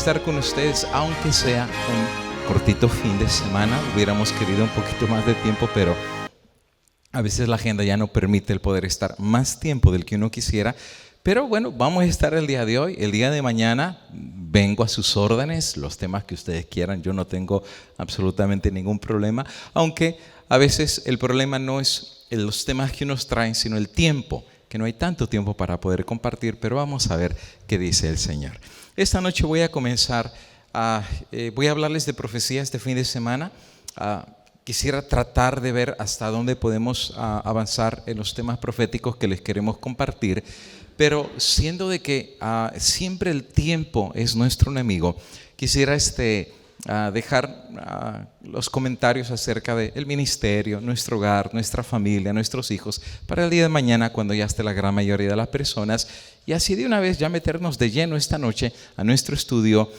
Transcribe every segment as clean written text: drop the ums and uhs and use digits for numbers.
estar con ustedes, aunque sea un cortito fin de semana. Hubiéramos querido un poquito más de tiempo, pero a veces la agenda ya no permite el poder estar más tiempo del que uno quisiera. Pero bueno, vamos a estar el día de hoy. El día de mañana vengo a sus órdenes, los temas que ustedes quieran. Yo no tengo absolutamente ningún problema, aunque a veces el problema no es los temas que nos traen, sino el tiempo, que no hay tanto tiempo para poder compartir, pero vamos a ver qué dice el Señor. Esta noche voy a comenzar, voy a hablarles de profecía este fin de semana. Quisiera tratar de ver hasta dónde podemos avanzar en los temas proféticos que les queremos compartir, pero siendo de que siempre el tiempo es nuestro enemigo, quisiera dejar los comentarios acerca del ministerio, nuestro hogar, nuestra familia, nuestros hijos, para el día de mañana cuando ya esté la gran mayoría de las personas, y así de una vez ya meternos de lleno esta noche a nuestro estudio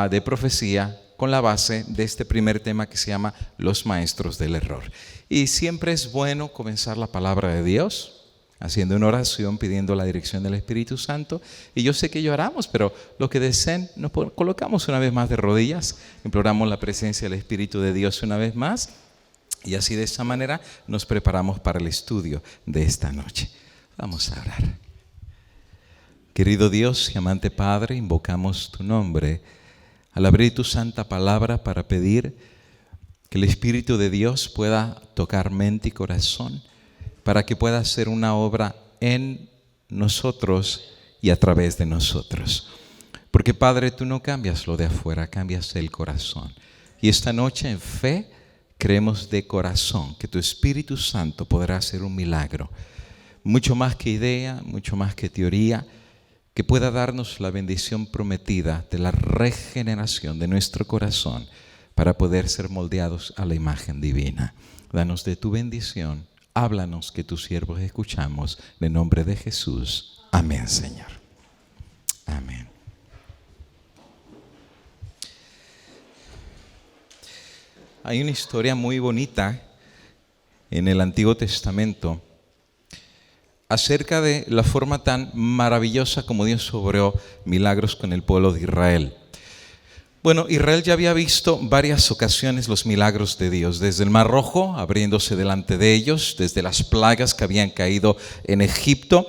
de profecía con la base de este primer tema que se llama Los Maestros del Error. Y siempre es bueno comenzar la palabra de Dios haciendo una oración, pidiendo la dirección del Espíritu Santo. Y yo sé que lloramos, pero los que deseen, nos colocamos una vez más de rodillas, imploramos la presencia del Espíritu de Dios una vez más, y así de esa manera nos preparamos para el estudio de esta noche. Vamos a orar. Querido Dios y amante Padre, invocamos tu nombre al abrir tu santa palabra para pedir que el Espíritu de Dios pueda tocar mente y corazón, para que pueda hacer una obra en nosotros y a través de nosotros. Porque Padre, tú no cambias lo de afuera, cambias el corazón. Y esta noche en fe creemos de corazón que tu Espíritu Santo podrá hacer un milagro, mucho más que idea, mucho más que teoría, que pueda darnos la bendición prometida de la regeneración de nuestro corazón para poder ser moldeados a la imagen divina. Danos de tu bendición. Háblanos, que tus siervos escuchamos, en el nombre de Jesús. Amén, Señor. Amén. Hay una historia muy bonita en el Antiguo Testamento acerca de la forma tan maravillosa como Dios obró milagros con el pueblo de Israel. Bueno, Israel ya había visto varias ocasiones los milagros de Dios, desde el Mar Rojo abriéndose delante de ellos, desde las plagas que habían caído en Egipto,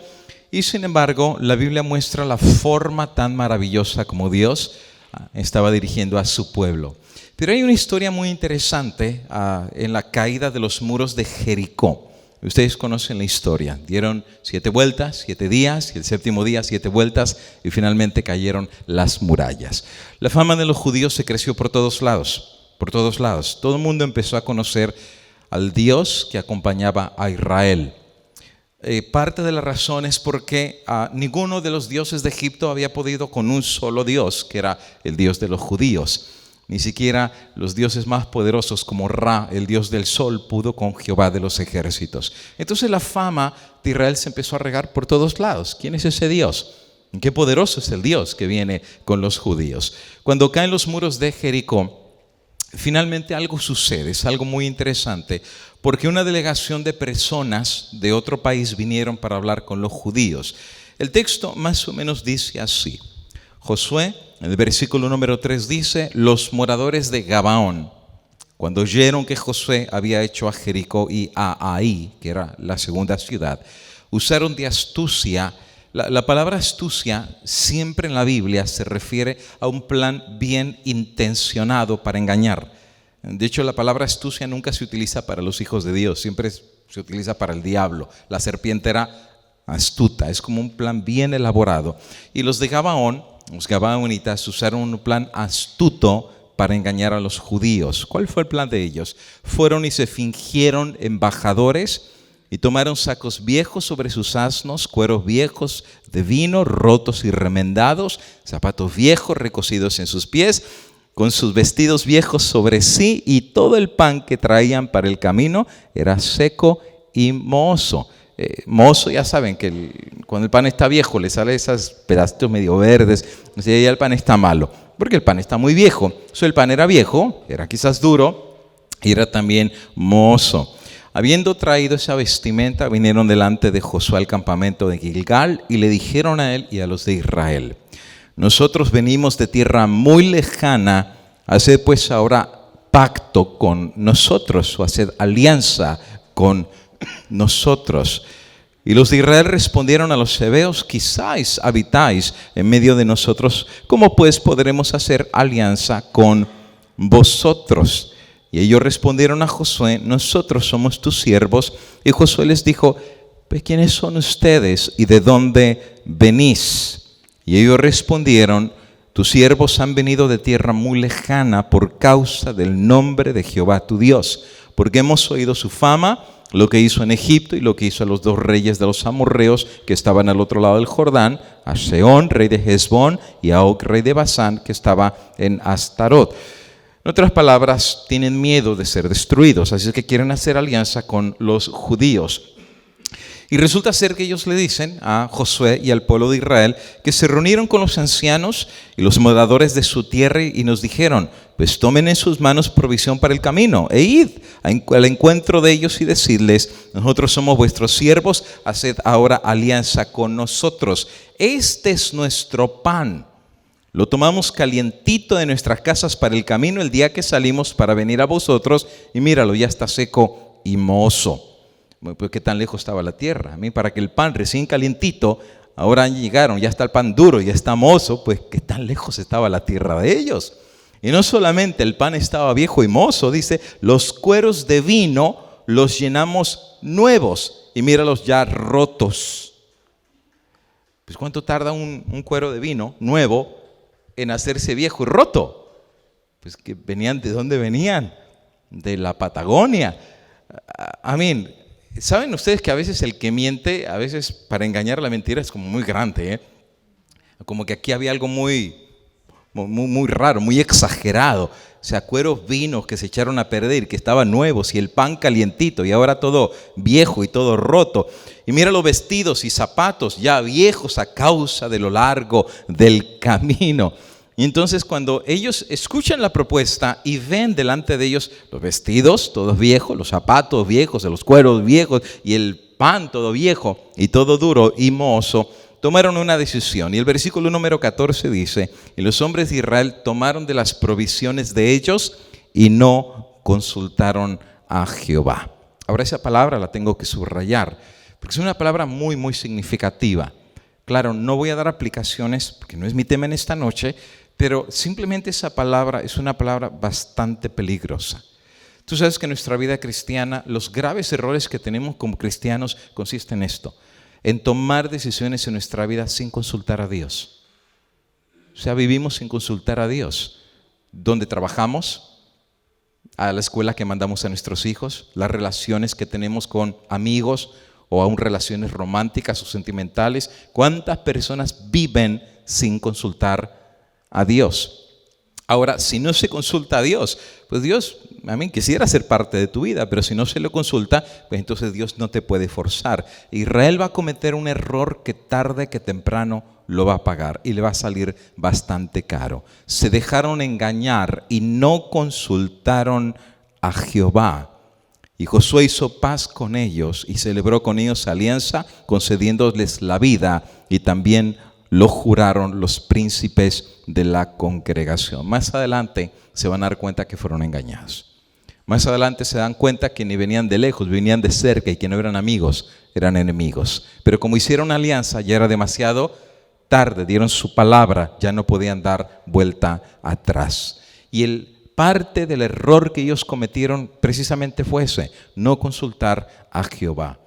y sin embargo la Biblia muestra la forma tan maravillosa como Dios estaba dirigiendo a su pueblo. Pero hay una historia muy interesante en la caída de los muros de Jericó. Ustedes conocen la historia. Dieron 7 vueltas, 7 días, y el séptimo día 7 vueltas, y finalmente cayeron las murallas. La fama de los judíos se creció por todos lados, por todos lados. Todo el mundo empezó a conocer al Dios que acompañaba a Israel. Parte de la razón es porque ninguno de los dioses de Egipto había podido con un solo Dios, que era el Dios de los judíos. Ni siquiera los dioses más poderosos como Ra, el dios del sol, pudo con Jehová de los ejércitos. Entonces la fama de Israel se empezó a regar por todos lados. ¿Quién es ese Dios? Qué poderoso es el Dios que viene con los judíos. Cuando caen los muros de Jericó, finalmente algo sucede, es algo muy interesante, porque una delegación de personas de otro país vinieron para hablar con los judíos. El texto más o menos dice así. Josué, en el versículo número 3 dice: los moradores de Gabaón, cuando oyeron que Josué había hecho a Jericó y a Ai, que era la segunda ciudad, usaron de astucia. La palabra astucia siempre en la Biblia se refiere a un plan bien intencionado para engañar. De hecho, la palabra astucia nunca se utiliza para los hijos de Dios, siempre se utiliza para el diablo. La serpiente era astuta, es como un plan bien elaborado. Y los de Gabaón, los gabaonitas, usaron un plan astuto para engañar a los judíos. ¿Cuál fue el plan de ellos? Fueron y se fingieron embajadores y tomaron sacos viejos sobre sus asnos, cueros viejos de vino, rotos y remendados, zapatos viejos recocidos en sus pies, con sus vestidos viejos sobre sí, y todo el pan que traían para el camino era seco y mohoso. Mozo, ya saben que cuando el pan está viejo le salen esos pedacitos medio verdes, o sea, ya el pan está malo, porque el pan está muy viejo. El pan era viejo, era quizás duro y era también mozo. Habiendo traído esa vestimenta, vinieron delante de Josué al campamento de Gilgal y le dijeron a él y a los de Israel: Nosotros venimos de tierra muy lejana, haced pues ahora pacto con nosotros, o haced alianza con nosotros. Y los de Israel respondieron a los heveos: quizás habitáis en medio de nosotros, ¿cómo pues podremos hacer alianza con vosotros? Y ellos respondieron a Josué: nosotros somos tus siervos. Y Josué les dijo: ¿pues quiénes son ustedes y de dónde venís? Y ellos respondieron: tus siervos han venido de tierra muy lejana por causa del nombre de Jehová tu Dios, porque hemos oído su fama, lo que hizo en Egipto y lo que hizo a los 2 reyes de los amorreos que estaban al otro lado del Jordán, a Sehón, rey de Hesbón, y a Og, rey de Basán, que estaba en Astarot. En otras palabras, tienen miedo de ser destruidos, así es que quieren hacer alianza con los judíos. Y resulta ser que ellos le dicen a Josué y al pueblo de Israel que se reunieron con los ancianos y los moradores de su tierra y nos dijeron: pues tomen en sus manos provisión para el camino e id al encuentro de ellos y decidles: nosotros somos vuestros siervos, haced ahora alianza con nosotros. Este es nuestro pan. Lo tomamos calientito de nuestras casas para el camino el día que salimos para venir a vosotros, y míralo, ya está seco y mohoso. Pues qué tan lejos estaba la tierra. A mí, para que el pan recién calientito, ahora llegaron, ya está el pan duro, ya está mozo, pues qué tan lejos estaba la tierra de ellos. Y no solamente el pan estaba viejo y mozo, dice, los cueros de vino los llenamos nuevos y míralos ya rotos. Pues ¿cuánto tarda un cuero de vino nuevo en hacerse viejo y roto? Pues que venían, ¿de dónde venían? De la Patagonia. Amén. ¿Saben ustedes que a veces el que miente, a veces para engañar la mentira es como muy grande, Como que aquí había algo muy raro, muy exagerado. O sea, cueros vinos que se echaron a perder, que estaban nuevos, y el pan calientito, y ahora todo viejo y todo roto. Y mira los vestidos y zapatos ya viejos a causa de lo largo del camino. Y entonces cuando ellos escuchan la propuesta y ven delante de ellos los vestidos todos viejos, los zapatos viejos, los cueros viejos y el pan todo viejo y todo duro y mohoso, tomaron una decisión. Y el versículo número 14 dice: y los hombres de Israel tomaron de las provisiones de ellos y no consultaron a Jehová. Ahora esa palabra la tengo que subrayar, porque es una palabra muy, muy significativa. Claro, no voy a dar aplicaciones, porque no es mi tema en esta noche, pero simplemente esa palabra es una palabra bastante peligrosa. Tú sabes que en nuestra vida cristiana, los graves errores que tenemos como cristianos consisten en esto: en tomar decisiones en nuestra vida sin consultar a Dios. O sea, vivimos sin consultar a Dios. ¿Dónde trabajamos? A la escuela que mandamos a nuestros hijos, las relaciones que tenemos con amigos o aún relaciones románticas o sentimentales. ¿Cuántas personas viven sin consultar a Dios? Ahora, si no se consulta a Dios, pues Dios, quisiera ser parte de tu vida, pero si no se lo consulta, pues entonces Dios no te puede forzar. Israel va a cometer un error que tarde que temprano lo va a pagar y le va a salir bastante caro. Se dejaron engañar y no consultaron a Jehová. Y Josué hizo paz con ellos y celebró con ellos alianza, concediéndoles la vida, y también lo juraron los príncipes de la congregación. Más adelante se van a dar cuenta que fueron engañados. Más adelante se dan cuenta que ni venían de lejos, venían de cerca, y que no eran amigos, eran enemigos. Pero como hicieron alianza, ya era demasiado tarde, dieron su palabra, ya no podían dar vuelta atrás. Y parte del error que ellos cometieron precisamente fue ese: no consultar a Jehová.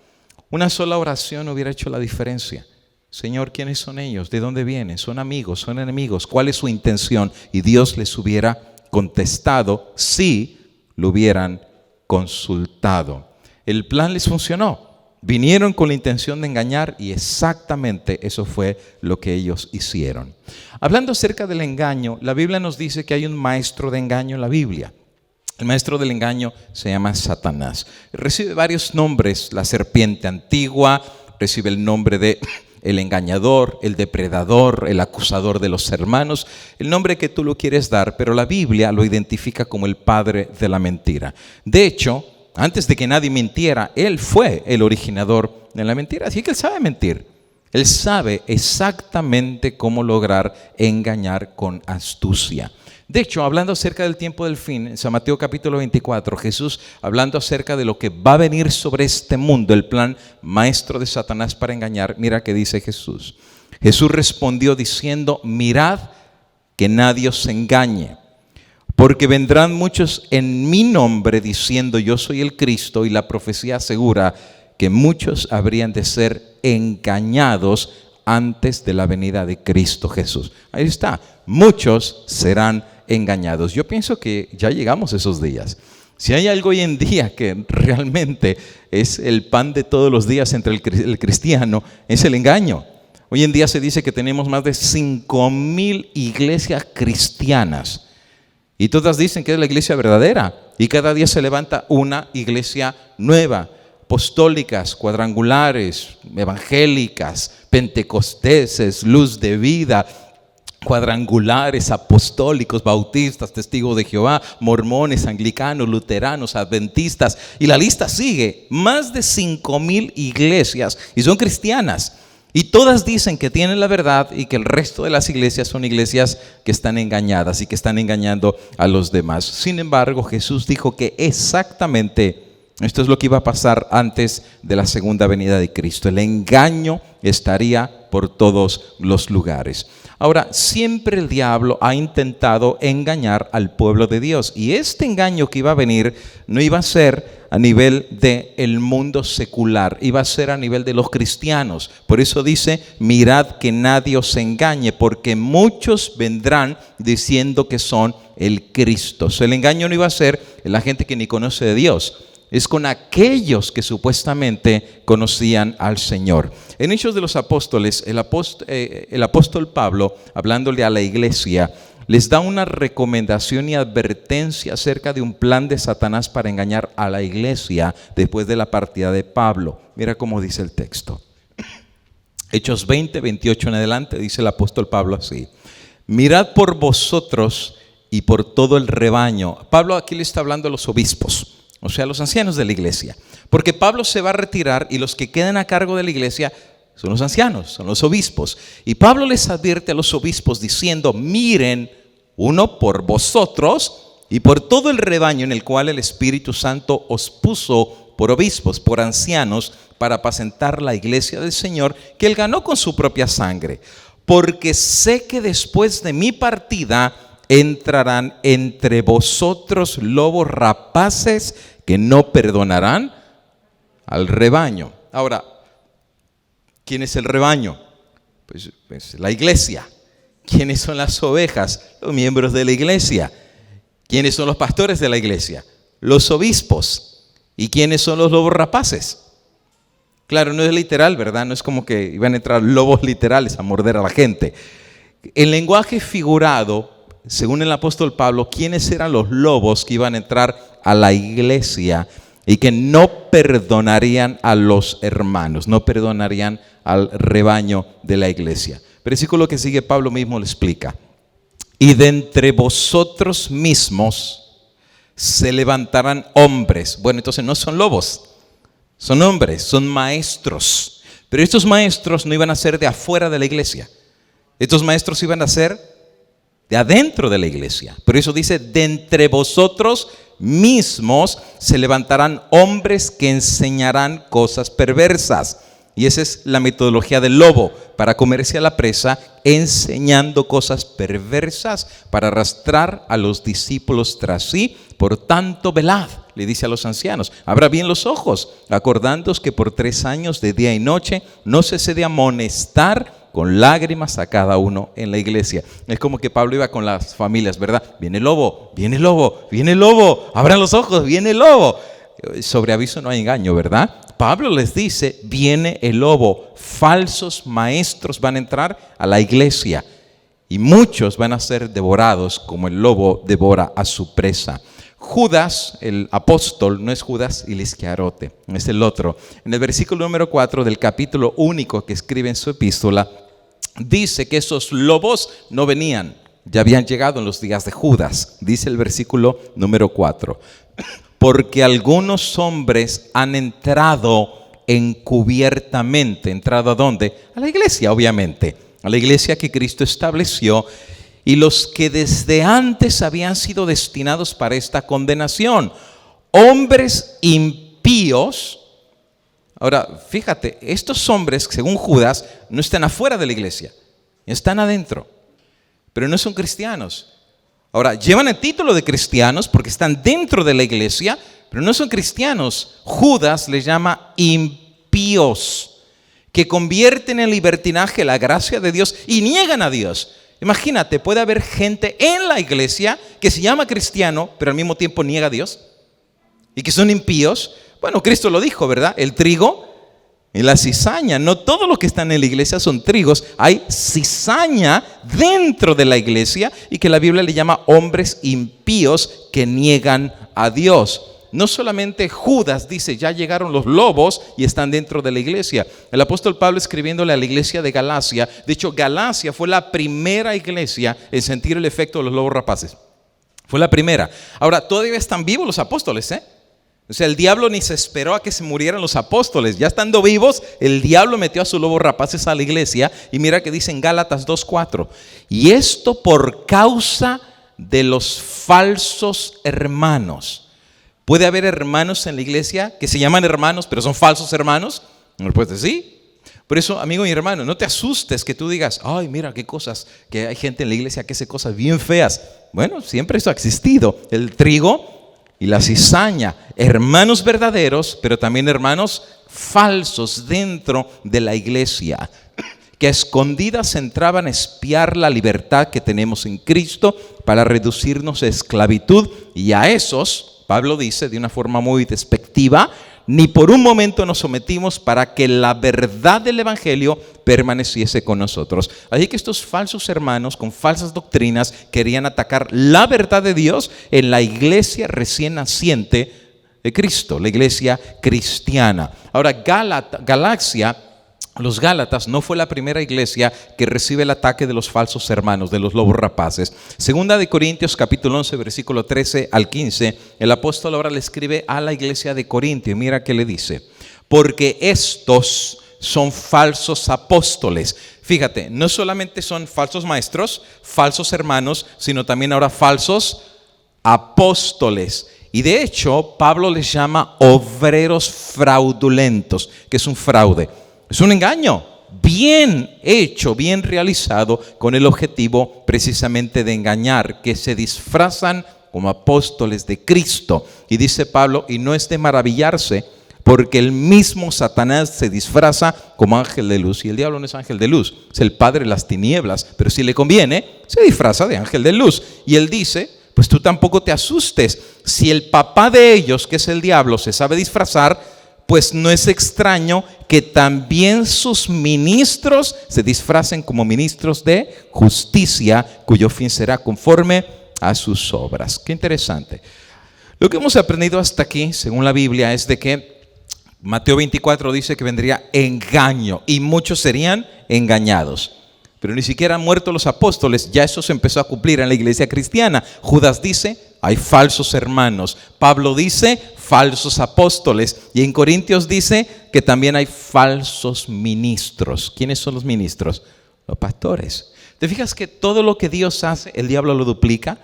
Una sola oración hubiera hecho la diferencia. Señor, ¿quiénes son ellos? ¿De dónde vienen? ¿Son amigos? ¿Son enemigos? ¿Cuál es su intención? Y Dios les hubiera contestado si lo hubieran consultado. El plan les funcionó. Vinieron con la intención de engañar y exactamente eso fue lo que ellos hicieron. Hablando acerca del engaño, la Biblia nos dice que hay un maestro de engaño en la Biblia. El maestro del engaño se llama Satanás. Recibe varios nombres: la serpiente antigua, recibe el nombre de el engañador, el depredador, el acusador de los hermanos, el nombre que tú lo quieres dar, pero la Biblia lo identifica como el padre de la mentira. De hecho, antes de que nadie mintiera, él fue el originador de la mentira, así que él sabe mentir. Él sabe exactamente cómo lograr engañar con astucia. De hecho, hablando acerca del tiempo del fin, en San Mateo capítulo 24, Jesús hablando acerca de lo que va a venir sobre este mundo, el plan maestro de Satanás para engañar, mira qué dice Jesús. Jesús respondió diciendo: mirad que nadie os engañe, porque vendrán muchos en mi nombre diciendo yo soy el Cristo, y la profecía asegura que muchos habrían de ser engañados antes de la venida de Cristo Jesús. Ahí está, muchos serán engañados. Yo pienso que ya llegamos a esos días. Si hay algo hoy en día que realmente es el pan de todos los días entre el cristiano, es el engaño. Hoy en día se dice que tenemos más de 5,000 iglesias cristianas y todas dicen que es la iglesia verdadera, y cada día se levanta una iglesia nueva, apostólicas, cuadrangulares, evangélicas, pentecosteses, luz de vida, cuadrangulares, apostólicos, bautistas, testigos de Jehová, mormones, anglicanos, luteranos, adventistas, y la lista sigue. Más de 5,000 iglesias, y son cristianas, y todas dicen que tienen la verdad, y que el resto de las iglesias son iglesias que están engañadas y que están engañando a los demás. Sin embargo, Jesús dijo que exactamente esto es lo que iba a pasar antes de la segunda venida de Cristo. El engaño estaría por todos los lugares. Ahora, siempre el diablo ha intentado engañar al pueblo de Dios, y este engaño que iba a venir no iba a ser a nivel del mundo secular, iba a ser a nivel de los cristianos. Por eso dice: mirad que nadie os engañe, porque muchos vendrán diciendo que son el Cristo. O sea, el engaño no iba a ser en la gente que ni conoce de Dios, es con aquellos que supuestamente conocían al Señor. En Hechos de los Apóstoles, el apóstol Pablo, hablándole a la iglesia, les da una recomendación y advertencia acerca de un plan de Satanás para engañar a la iglesia después de la partida de Pablo. Mira cómo dice el texto. Hechos 20, 28 en adelante, dice el apóstol Pablo así: mirad por vosotros y por todo el rebaño. Pablo aquí le está hablando a los obispos, o sea, los ancianos de la iglesia, porque Pablo se va a retirar y los que quedan a cargo de la iglesia son los ancianos, son los obispos. Y Pablo les advierte a los obispos diciendo: miren, uno por vosotros y por todo el rebaño en el cual el Espíritu Santo os puso por obispos, por ancianos, para apacentar la iglesia del Señor, que él ganó con su propia sangre. Porque sé que después de mi partida entrarán entre vosotros lobos rapaces que no perdonarán al rebaño. Ahora, ¿quién es el rebaño? Pues la iglesia. ¿Quiénes son las ovejas? Los miembros de la iglesia. ¿Quiénes son los pastores de la iglesia? Los obispos. ¿Y quiénes son los lobos rapaces? Claro, no es literal, ¿verdad? No es como que iban a entrar lobos literales a morder a la gente. En lenguaje figurado, según el apóstol Pablo, ¿quiénes eran los lobos que iban a entrar a la iglesia y que no perdonarían a los hermanos, no perdonarían al rebaño de la iglesia? Versículo que sigue, Pablo mismo lo explica: y de entre vosotros mismos se levantarán hombres. Bueno, entonces no son lobos, son hombres, son maestros. Pero estos maestros no iban a ser de afuera de la iglesia, estos maestros iban a ser de adentro de la iglesia. Por eso dice: de entre vosotros mismos se levantarán hombres que enseñarán cosas perversas. Y esa es la metodología del lobo, para comerse a la presa, enseñando cosas perversas para arrastrar a los discípulos tras sí. Por tanto, velad, le dice a los ancianos, abra bien los ojos, acordándoos que por 3 años de día y noche no cesé de amonestar con lágrimas a cada uno en la iglesia. Es como que Pablo iba con las familias, ¿verdad? Viene el lobo, viene el lobo, viene el lobo, abran los ojos, viene el lobo. Sobre aviso no hay engaño, ¿verdad? Pablo les dice: viene el lobo, falsos maestros van a entrar a la iglesia y muchos van a ser devorados como el lobo devora a su presa. Judas, el apóstol, no es Judas Iscariote, es el otro. En el versículo número 4 del capítulo único que escribe en su epístola, dice que esos lobos no venían, ya habían llegado en los días de Judas. Dice el versículo número 4: porque algunos hombres han entrado encubiertamente. ¿Entrado a dónde? A la iglesia, obviamente. A la iglesia que Cristo estableció y los que desde antes habían sido destinados para esta condenación. Hombres impíos. Ahora, fíjate, estos hombres, según Judas, no están afuera de la iglesia, están adentro, pero no son cristianos. Ahora, llevan el título de cristianos porque están dentro de la iglesia, pero no son cristianos. Judas les llama impíos, que convierten en libertinaje la gracia de Dios y niegan a Dios. Imagínate, puede haber gente en la iglesia que se llama cristiano, pero al mismo tiempo niega a Dios y que son impíos. Bueno, Cristo lo dijo, ¿verdad? El trigo y la cizaña. No todos los que están en la iglesia son trigos. Hay cizaña dentro de la iglesia y que la Biblia le llama hombres impíos que niegan a Dios. No solamente Judas dice, ya llegaron los lobos y están dentro de la iglesia. El apóstol Pablo, escribiéndole a la iglesia de Galacia, de hecho Galacia fue la primera iglesia en sentir el efecto de los lobos rapaces. Fue la primera. Ahora, todavía están vivos los apóstoles, ¿eh? O sea, el diablo ni se esperó a que se murieran los apóstoles. Ya estando vivos, el diablo metió a sus lobos rapaces a la iglesia. Y mira que dice en Gálatas 2:4. Y esto por causa de los falsos hermanos. ¿Puede haber hermanos en la iglesia que se llaman hermanos, pero son falsos hermanos? ¿No lo puedes decir? Por eso, amigo y hermano, no te asustes que tú digas, ay, mira qué cosas, que hay gente en la iglesia que hace cosas bien feas. Bueno, siempre eso ha existido. El trigo y la cizaña, hermanos verdaderos, pero también hermanos falsos dentro de la iglesia, que a escondidas entraban a espiar la libertad que tenemos en Cristo para reducirnos a esclavitud. Y a esos, Pablo dice de una forma muy despectiva, ni por un momento nos sometimos para que la verdad del evangelio permaneciese con nosotros. Así que estos falsos hermanos con falsas doctrinas querían atacar la verdad de Dios en la iglesia recién naciente de Cristo, la iglesia cristiana. Ahora, Galacia, los Gálatas, no fue la primera iglesia que recibe el ataque de los falsos hermanos, de los lobos rapaces. Segunda de Corintios capítulo 11, versículo 13 al 15, el apóstol ahora le escribe a la iglesia de Corintio. Mira qué le dice: porque estos son falsos apóstoles. Fíjate, no solamente son falsos maestros, falsos hermanos, sino también ahora falsos apóstoles. Y de hecho, Pablo les llama obreros fraudulentos, que es un fraude. Es un engaño bien hecho, bien realizado, con el objetivo precisamente de engañar, que se disfrazan como apóstoles de Cristo. Y dice Pablo, y no es de maravillarse, porque el mismo Satanás se disfraza como ángel de luz. Y el diablo no es ángel de luz, es el padre de las tinieblas, pero si le conviene, se disfraza de ángel de luz. Y él dice, pues tú tampoco te asustes, si el papá de ellos, que es el diablo, se sabe disfrazar, pues no es extraño que también sus ministros se disfracen como ministros de justicia, cuyo fin será conforme a sus obras. Qué interesante. Lo que hemos aprendido hasta aquí, según la Biblia, es de que Mateo 24 dice que vendría engaño y muchos serían engañados. Pero ni siquiera han muerto los apóstoles, ya eso se empezó a cumplir en la iglesia cristiana. Judas dice, hay falsos hermanos. Pablo dice, falsos apóstoles. Y en Corintios dice que también hay falsos ministros. ¿Quiénes son los ministros? Los pastores. ¿Te fijas que todo lo que Dios hace, el diablo lo duplica?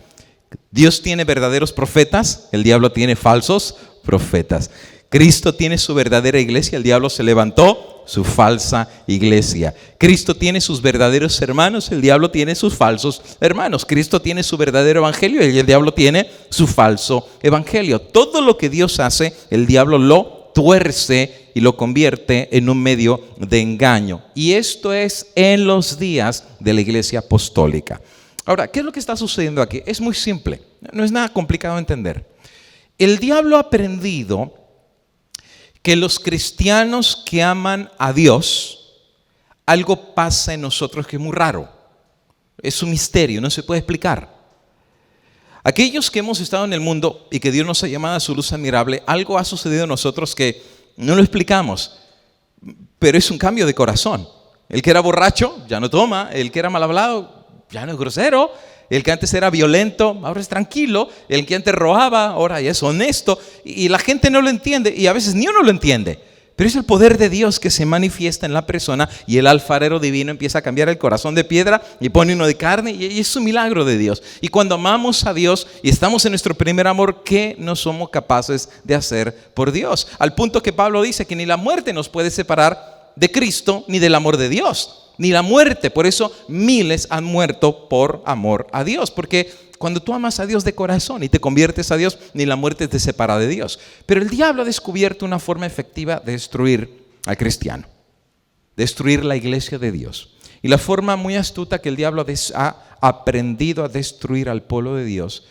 Dios tiene verdaderos profetas, el diablo tiene falsos profetas. Cristo tiene su verdadera iglesia, el diablo se levantó su falsa iglesia. Cristo tiene sus verdaderos hermanos, el diablo tiene sus falsos hermanos. Cristo tiene su verdadero evangelio y el diablo tiene su falso evangelio. Todo lo que Dios hace, el diablo lo tuerce y lo convierte en un medio de engaño. Y esto es en los días de la iglesia apostólica. Ahora, ¿qué es lo que está sucediendo aquí? Es muy simple, no es nada complicado de entender. El diablo ha aprendido que los cristianos que aman a Dios, algo pasa en nosotros que es muy raro. Es un misterio, no se puede explicar. Aquellos que hemos estado en el mundo y que Dios nos ha llamado a su luz admirable, algo ha sucedido en nosotros que no lo explicamos, pero es un cambio de corazón. El que era borracho ya no toma, el que era mal hablado ya no es grosero, el que antes era violento ahora es tranquilo, el que antes robaba ahora ya es honesto, y la gente no lo entiende y a veces ni uno lo entiende, Pero es el poder de Dios que se manifiesta en la persona y el alfarero divino empieza a cambiar el corazón de piedra y pone uno de carne y es un milagro de Dios. Y cuando amamos a Dios y estamos en nuestro primer amor, ¿qué no somos capaces de hacer por Dios? Al punto que Pablo dice que ni la muerte nos puede separar de Cristo ni del amor de Dios. Ni la muerte. Por eso miles han muerto por amor a Dios. Porque cuando tú amas a Dios de corazón y te conviertes a Dios, ni la muerte te separa de Dios. Pero el diablo ha descubierto una forma efectiva de destruir al cristiano, destruir la iglesia de Dios. Y la forma muy astuta que el diablo ha aprendido a destruir al pueblo de Dios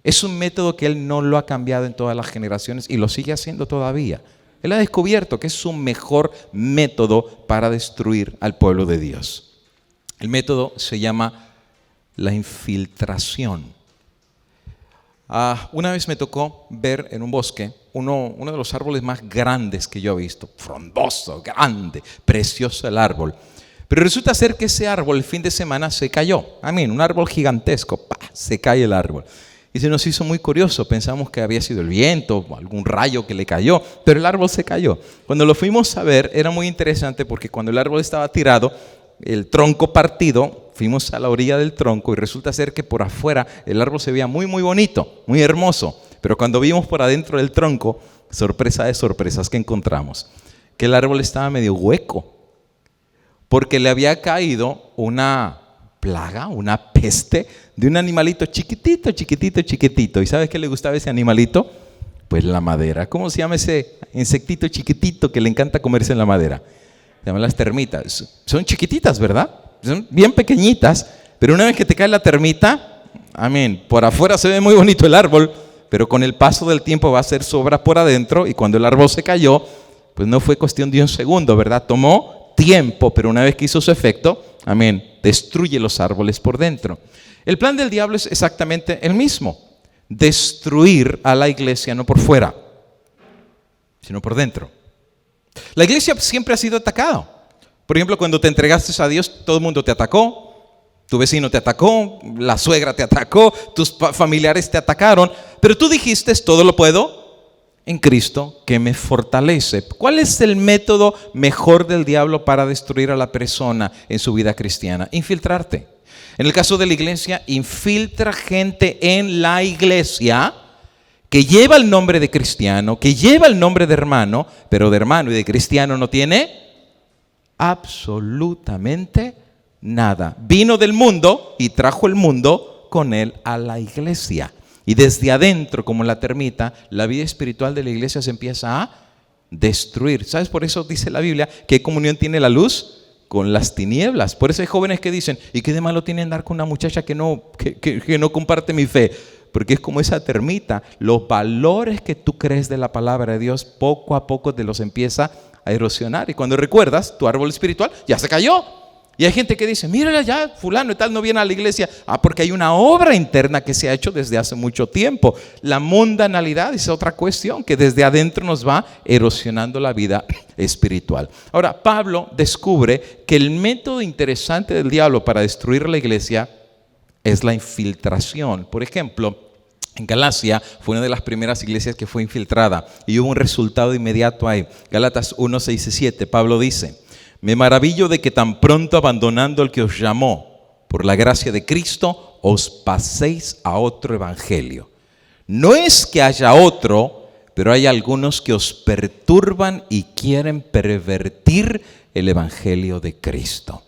es un método que él no lo ha cambiado en todas las generaciones y lo sigue haciendo todavía. Él ha descubierto que es su mejor método para destruir al pueblo de Dios. El método se llama la infiltración. Una vez me tocó ver en un bosque uno de los árboles más grandes que yo he visto. Frondoso, grande, precioso el árbol. Pero resulta ser que ese árbol el fin de semana se cayó. Un árbol gigantesco. Se cae el árbol. Y se nos hizo muy curioso. Pensamos que había sido el viento o algún rayo que le cayó. Pero el árbol se cayó. Cuando lo fuimos a ver era muy interesante porque cuando el árbol estaba tirado, el tronco partido, fuimos a la orilla del tronco y resulta ser que por afuera el árbol se veía muy muy bonito, muy hermoso. Pero cuando vimos por adentro del tronco, sorpresa de sorpresas que encontramos, que el árbol estaba medio hueco, porque le había caído una plaga, una peste de un animalito chiquitito, chiquitito, chiquitito. ¿Y sabes qué le gustaba a ese animalito? Pues la madera. ¿Cómo se llama ese insectito chiquitito que le encanta comerse en la madera? Se llaman las termitas. Son chiquititas, ¿verdad? Son bien pequeñitas, pero una vez que te cae la termita, por afuera se ve muy bonito el árbol, pero con el paso del tiempo va a ser sobra por adentro y cuando el árbol se cayó, pues no fue cuestión de un segundo, ¿verdad? Tomó tiempo, pero una vez que hizo su efecto, destruye los árboles por dentro. El plan del diablo es exactamente el mismo: destruir a la iglesia no por fuera, sino por dentro. La iglesia siempre ha sido atacada. Por ejemplo, cuando te entregaste a Dios, todo el mundo te atacó, tu vecino te atacó, la suegra te atacó, tus familiares te atacaron, pero tú dijiste, todo lo puedo en Cristo que me fortalece. ¿Cuál es el método mejor del diablo para destruir a la persona en su vida cristiana? Infiltrarte. En el caso de la iglesia, infiltra gente en la iglesia que lleva el nombre de cristiano, que lleva el nombre de hermano, pero de hermano y de cristiano no tiene absolutamente nada. Vino del mundo y trajo el mundo con él a la iglesia. Y desde adentro, como la termita, la vida espiritual de la iglesia se empieza a destruir. ¿Sabes? Por eso dice la Biblia, ¿qué comunión tiene la luz con las tinieblas? Por eso hay jóvenes que dicen, ¿y qué de malo tiene andar con una muchacha que no comparte mi fe? Porque es como esa termita. Los valores que tú crees de la palabra de Dios, poco a poco te los empieza a erosionar. Y cuando recuerdas, tu árbol espiritual ya se cayó. Y hay gente que dice, mírala ya, fulano y tal no viene a la iglesia. Porque hay una obra interna que se ha hecho desde hace mucho tiempo. La mundanalidad es otra cuestión que desde adentro nos va erosionando la vida espiritual. Ahora, Pablo descubre que el método interesante del diablo para destruir la iglesia es la infiltración. Por ejemplo, en Galacia fue una de las primeras iglesias que fue infiltrada y hubo un resultado inmediato ahí. Gálatas 1, 6 y 7, Pablo dice, me maravillo de que tan pronto abandonando al que os llamó por la gracia de Cristo, os paséis a otro evangelio. No es que haya otro, pero hay algunos que os perturban y quieren pervertir el evangelio de Cristo.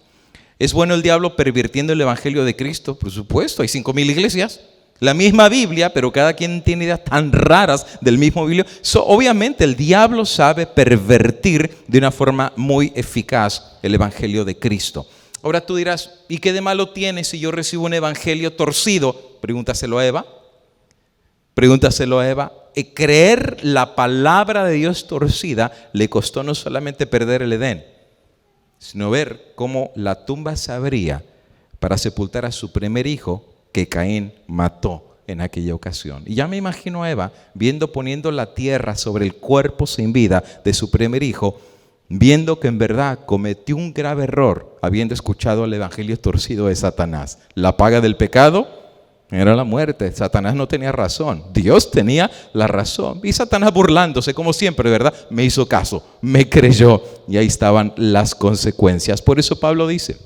¿Es bueno el diablo pervirtiendo el evangelio de Cristo? Por supuesto, hay 5,000 iglesias, la misma Biblia, pero cada quien tiene ideas tan raras del mismo Biblia. Obviamente el diablo sabe pervertir de una forma muy eficaz el evangelio de Cristo. Ahora tú dirás, ¿y qué de malo tiene si yo recibo un evangelio torcido? Pregúntaselo a Eva. Creer la palabra de Dios torcida le costó no solamente perder el Edén, sino ver cómo la tumba se abría para sepultar a su primer hijo que Caín mató en aquella ocasión. Y ya me imagino a Eva poniendo la tierra sobre el cuerpo sin vida de su primer hijo, viendo que en verdad cometió un grave error habiendo escuchado el evangelio torcido de Satanás. La paga del pecado, Era la muerte. Satanás no tenía razón. Dios tenía la razón. Y Satanás burlándose, como siempre, ¿verdad? Me hizo caso, me creyó. Y ahí estaban las consecuencias. Por eso Pablo dice,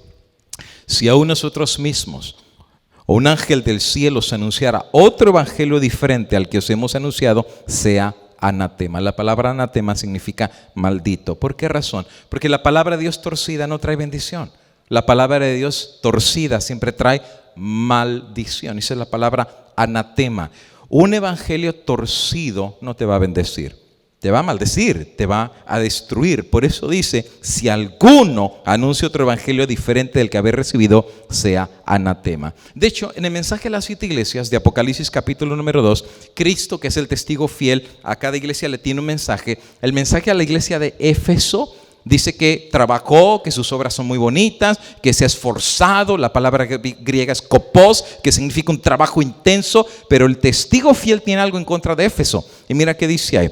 si aún nosotros mismos o un ángel del cielo se anunciara otro evangelio diferente al que os hemos anunciado, sea anatema. La palabra anatema significa maldito. ¿Por qué razón? Porque la palabra de Dios torcida no trae bendición. La palabra de Dios torcida siempre trae maldición. Esa es la palabra anatema. Un evangelio torcido no te va a bendecir, te va a maldecir, te va a destruir. Por eso dice, si alguno anuncia otro evangelio diferente del que habéis recibido, sea anatema. De hecho, en el mensaje a las 7 iglesias de Apocalipsis capítulo número 2, Cristo, que es el testigo fiel, a cada iglesia le tiene un mensaje. El mensaje a la iglesia de Éfeso dice que trabajó, que sus obras son muy bonitas, que se ha esforzado. La palabra griega es kopos, que significa un trabajo intenso, pero el testigo fiel tiene algo en contra de Éfeso. Y mira qué dice ahí.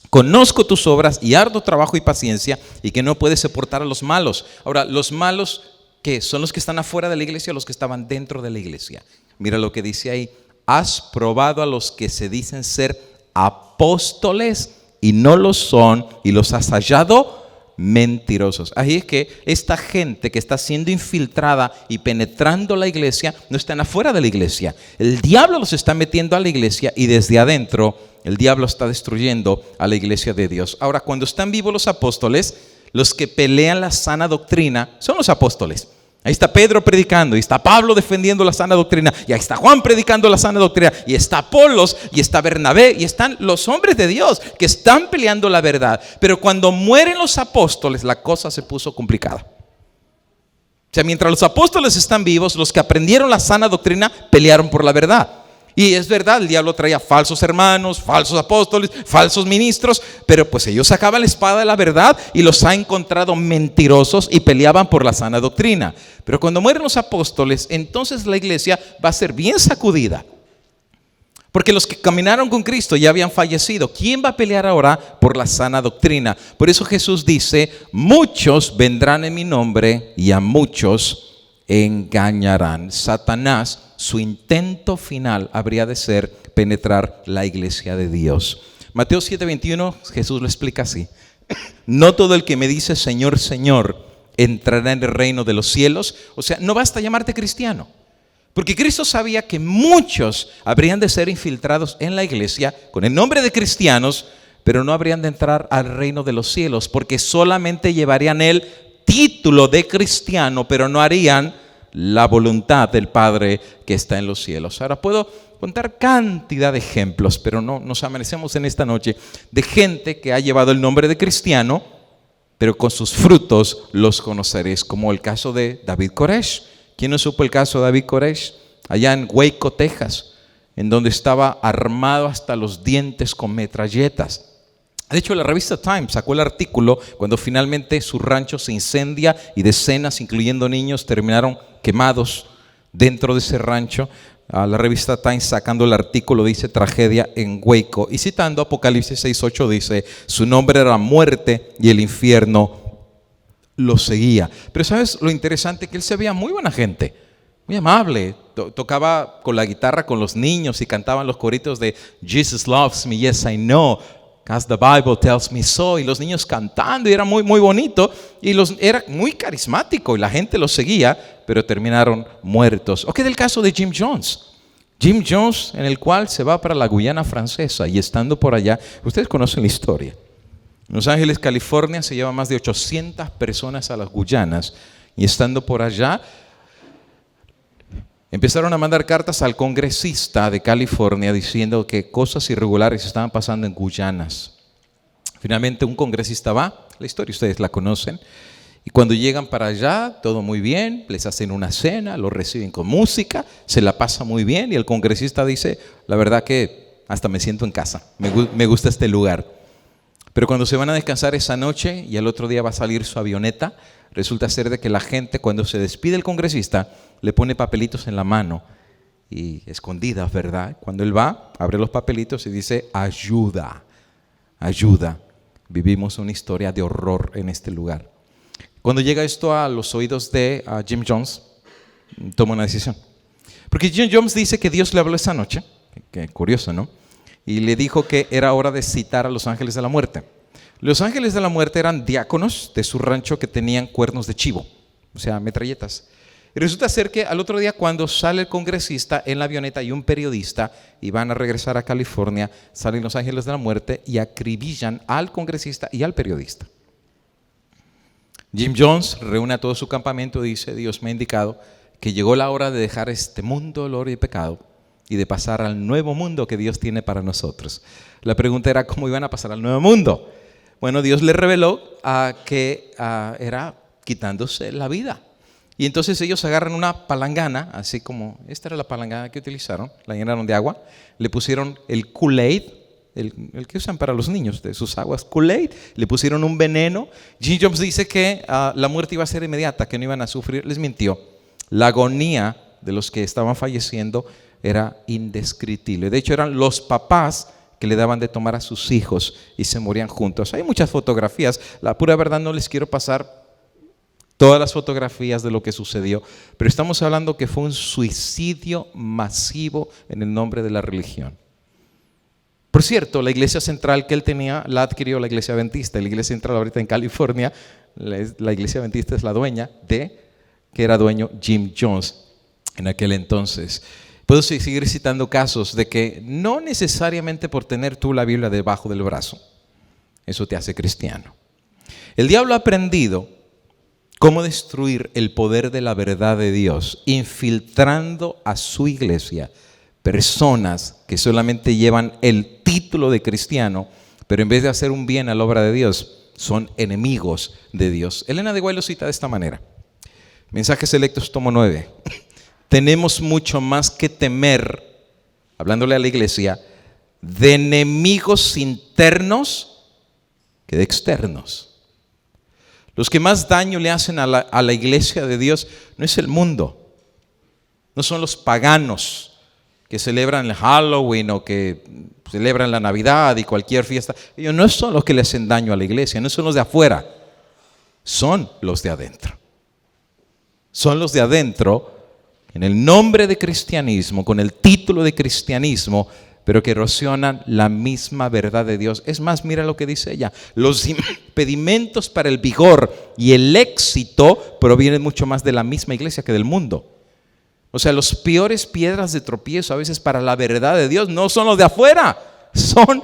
Conozco tus obras y arduo trabajo y paciencia, y que no puedes soportar a los malos. Ahora, los malos, ¿qué? ¿Son los que están afuera de la iglesia o los que estaban dentro de la iglesia? Mira lo que dice ahí. Has probado a los que se dicen ser apóstoles y no lo son, y los has hallado mentirosos. Ahí es que esta gente que está siendo infiltrada y penetrando la iglesia no están afuera de la iglesia. El diablo los está metiendo a la iglesia, y desde adentro el diablo está destruyendo a la iglesia de Dios. Ahora, cuando están vivos los apóstoles, los que pelean la sana doctrina son los apóstoles. Ahí está Pedro predicando, y está Pablo defendiendo la sana doctrina, y ahí está Juan predicando la sana doctrina, y está Apolos, y está Bernabé, y están los hombres de Dios que están peleando la verdad. Pero cuando mueren los apóstoles, la cosa se puso complicada. O sea, mientras los apóstoles están vivos, los que aprendieron la sana doctrina pelearon por la verdad. Y es verdad, el diablo traía falsos hermanos, falsos apóstoles, falsos ministros, pero pues ellos sacaban la espada de la verdad y los ha encontrado mentirosos y peleaban por la sana doctrina. Pero cuando mueren los apóstoles, entonces la iglesia va a ser bien sacudida. Porque los que caminaron con Cristo ya habían fallecido. ¿Quién va a pelear ahora por la sana doctrina? Por eso Jesús dice, muchos vendrán en mi nombre y a muchos engañarán. Satanás, su intento final habría de ser penetrar la iglesia de Dios. Mateo 7:21, Jesús lo explica así. No todo el que me dice Señor, Señor, entrará en el reino de los cielos. O sea, no basta llamarte cristiano, porque Cristo sabía que muchos habrían de ser infiltrados en la iglesia con el nombre de cristianos, pero no habrían de entrar al reino de los cielos, porque solamente llevarían el título de cristiano, pero no harían la voluntad del Padre que está en los cielos. Ahora puedo contar cantidad de ejemplos, pero no nos amanecemos en esta noche de gente que ha llevado el nombre de cristiano, pero con sus frutos los conoceréis, como el caso de David Koresh. ¿Quién no supo el caso de David Koresh? Allá en Waco, Texas, en donde estaba armado hasta los dientes con metralletas. De hecho, la revista Time sacó el artículo cuando finalmente su rancho se incendia y decenas, incluyendo niños, terminaron quemados dentro de ese rancho. La revista Time, sacando el artículo, dice tragedia en Waco, y citando Apocalipsis 6:8 dice, su nombre era muerte y el infierno lo seguía. Pero ¿sabes lo interesante? Que él se veía muy buena gente, muy amable. Tocaba con la guitarra con los niños y cantaban los coritos de Jesus loves me, yes I know, as the Bible tells me so, y los niños cantando, y era muy, muy bonito, y era muy carismático, y la gente los seguía, pero terminaron muertos. ¿O qué del caso de Jim Jones? Jim Jones, en el cual se va para la Guyana Francesa, y estando por allá, ustedes conocen la historia. En Los Ángeles, California, se llevan más de 800 personas a las Guyanas, y estando por allá, empezaron a mandar cartas al congresista de California diciendo que cosas irregulares estaban pasando en Guyanas. Finalmente un congresista va, la historia ustedes la conocen, y cuando llegan para allá, todo muy bien, les hacen una cena, los reciben con música, se la pasa muy bien, y el congresista dice, la verdad que hasta me siento en casa, me gusta este lugar. Pero cuando se van a descansar esa noche y al otro día va a salir su avioneta, resulta ser de que la gente, cuando se despide el congresista, le pone papelitos en la mano y escondidas, ¿verdad? Cuando él va, abre los papelitos y dice, ayuda, ayuda. Vivimos una historia de horror en este lugar. Cuando llega esto a los oídos de Jim Jones, toma una decisión. Porque Jim Jones dice que Dios le habló esa noche, que curioso, ¿no? Y le dijo que era hora de citar a los ángeles de la muerte. Los ángeles de la muerte eran diáconos de su rancho que tenían cuernos de chivo, o sea, metralletas. Y resulta ser que al otro día, cuando sale el congresista en la avioneta y un periodista y van a regresar a California, salen los ángeles de la muerte y acribillan al congresista y al periodista. Jim Jones reúne a todo su campamento y dice: Dios me ha indicado que llegó la hora de dejar este mundo, dolor y pecado y de pasar al nuevo mundo que Dios tiene para nosotros. La pregunta era: ¿cómo iban a pasar al nuevo mundo? Bueno, Dios le reveló que era quitándose la vida. Y entonces ellos agarran una palangana, así como esta era la palangana que utilizaron, la llenaron de agua, le pusieron el Kool-Aid, el que usan para los niños, de sus aguas Kool-Aid, le pusieron un veneno. Jim Jones dice que la muerte iba a ser inmediata, que no iban a sufrir. Les mintió. La agonía de los que estaban falleciendo era indescriptible. De hecho, eran los papás que le daban de tomar a sus hijos y se morían juntos. Hay muchas fotografías. La pura verdad, no les quiero pasar todas las fotografías de lo que sucedió, pero estamos hablando que fue un suicidio masivo en el nombre de la religión. Por cierto, la iglesia central que él tenía la adquirió la iglesia adventista. La iglesia central ahorita en California, la iglesia adventista es la dueña que era dueño Jim Jones en aquel entonces. Puedo seguir citando casos de que no necesariamente por tener tú la Biblia debajo del brazo, eso te hace cristiano. El diablo ha aprendido cómo destruir el poder de la verdad de Dios, infiltrando a su iglesia personas que solamente llevan el título de cristiano, pero en vez de hacer un bien a la obra de Dios, son enemigos de Dios. Elena de White lo cita de esta manera. Mensajes Selectos, tomo 9. Tenemos mucho más que temer, hablándole a la iglesia, de enemigos internos que de externos. Los que más daño le hacen a la iglesia de Dios no es el mundo, no son los paganos que celebran el Halloween o que celebran la Navidad y cualquier fiesta. Ellos no son los que le hacen daño a la iglesia, no son los de afuera, son los de adentro. Son los de adentro, en el nombre de cristianismo, con el título de cristianismo, pero que erosionan la misma verdad de Dios. Es más, mira lo que dice ella: los impedimentos para el vigor y el éxito provienen mucho más de la misma iglesia que del mundo. O sea, los peores piedras de tropiezo a veces para la verdad de Dios no son los de afuera, son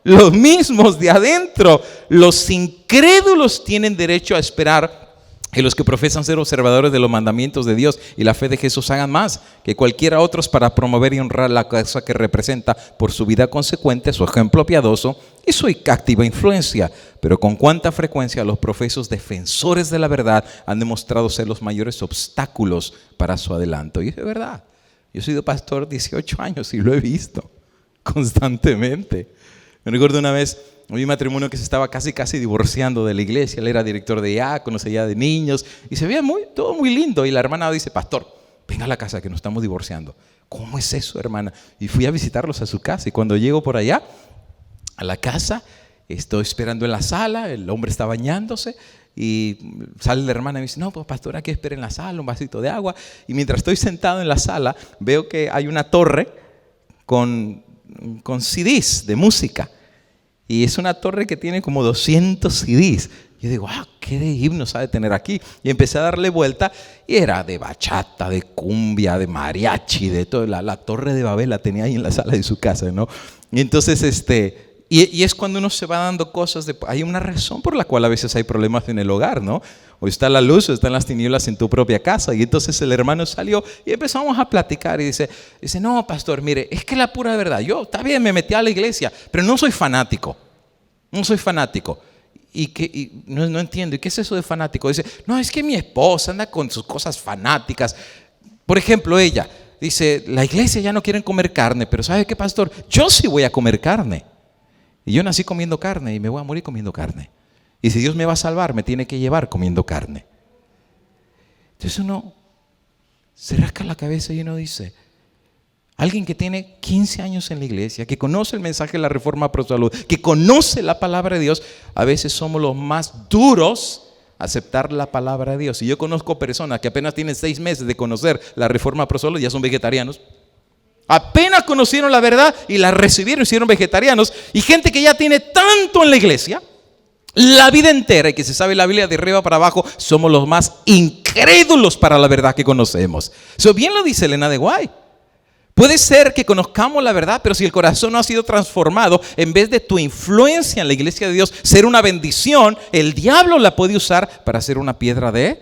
los mismos de adentro. Los incrédulos tienen derecho a esperar que los que profesan ser observadores de los mandamientos de Dios y la fe de Jesús hagan más que cualquiera otros para promover y honrar la causa que representa por su vida consecuente, su ejemplo piadoso y su activa influencia. Pero con cuánta frecuencia los profesos defensores de la verdad han demostrado ser los mayores obstáculos para su adelanto. Y es de verdad. Yo he sido pastor 18 años y lo he visto constantemente. Me recuerdo una vez, había un matrimonio que se estaba casi divorciando de la iglesia. Él era director de diáconos, allá de niños, y se veía todo muy lindo. Y la hermana dice: pastor, venga a la casa que nos estamos divorciando. ¿Cómo es eso, hermana? Y fui a visitarlos a su casa, y cuando llego por allá a la casa, estoy esperando en la sala, el hombre está bañándose, y sale la hermana y me dice: no, pues pastor, aquí espera en la sala, un vasito de agua. Y mientras estoy sentado en la sala, veo que hay una torre con CDs de música. Y es una torre que tiene como 200 CDs. Yo digo: ¿qué de himnos ha de tener aquí? Y empecé a darle vuelta y era de bachata, de cumbia, de mariachi, de todo. La torre de Babel la tenía ahí en la sala de su casa, ¿no? Y entonces, y es cuando uno se va dando cosas, hay una razón por la cual a veces hay problemas en el hogar, ¿no? O está la luz o están las tinieblas en tu propia casa. Y entonces el hermano salió y empezamos a platicar y dice: no, pastor, mire, es que la pura verdad, yo está bien, me metí a la iglesia, pero no soy fanático. No soy fanático. Y no entiendo. ¿Y qué es eso de fanático? Dice: no, es que mi esposa anda con sus cosas fanáticas. Por ejemplo, ella dice: la iglesia ya no quieren comer carne, pero ¿sabe qué, pastor? Yo sí voy a comer carne. Y yo nací comiendo carne y me voy a morir comiendo carne. Y si Dios me va a salvar, me tiene que llevar comiendo carne. Entonces uno se rasca la cabeza y uno dice: alguien que tiene 15 años en la iglesia, que conoce el mensaje de la Reforma Pro Salud, que conoce la palabra de Dios, a veces somos los más duros aceptar la palabra de Dios. Y yo conozco personas que apenas tienen 6 meses de conocer la Reforma Apostólica y ya son vegetarianos. Apenas conocieron la verdad y la recibieron y hicieron vegetarianos. Y gente que ya tiene tanto en la iglesia, la vida entera, y que se sabe la Biblia de arriba para abajo, somos los más incrédulos para la verdad que conocemos. Eso bien lo dice Elena de White. Puede ser que conozcamos la verdad, pero si el corazón no ha sido transformado, en vez de tu influencia en la iglesia de Dios ser una bendición, el diablo la puede usar para hacer una piedra de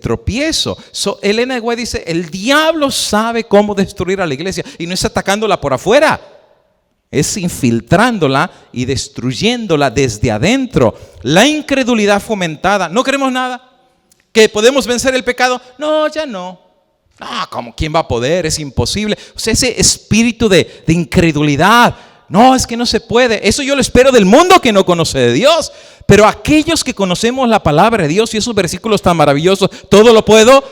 tropiezo. Elena de White dice, el diablo sabe cómo destruir a la iglesia y no es atacándola por afuera, es infiltrándola y destruyéndola desde adentro. La incredulidad fomentada, no queremos nada, que podemos vencer el pecado, no, ya no. ¿Cómo? ¿Quién va a poder? Es imposible. O sea, ese espíritu de incredulidad. No, es que no se puede. Eso yo lo espero del mundo que no conoce de Dios. Pero aquellos que conocemos la palabra de Dios y esos versículos tan maravillosos, todo lo puedo.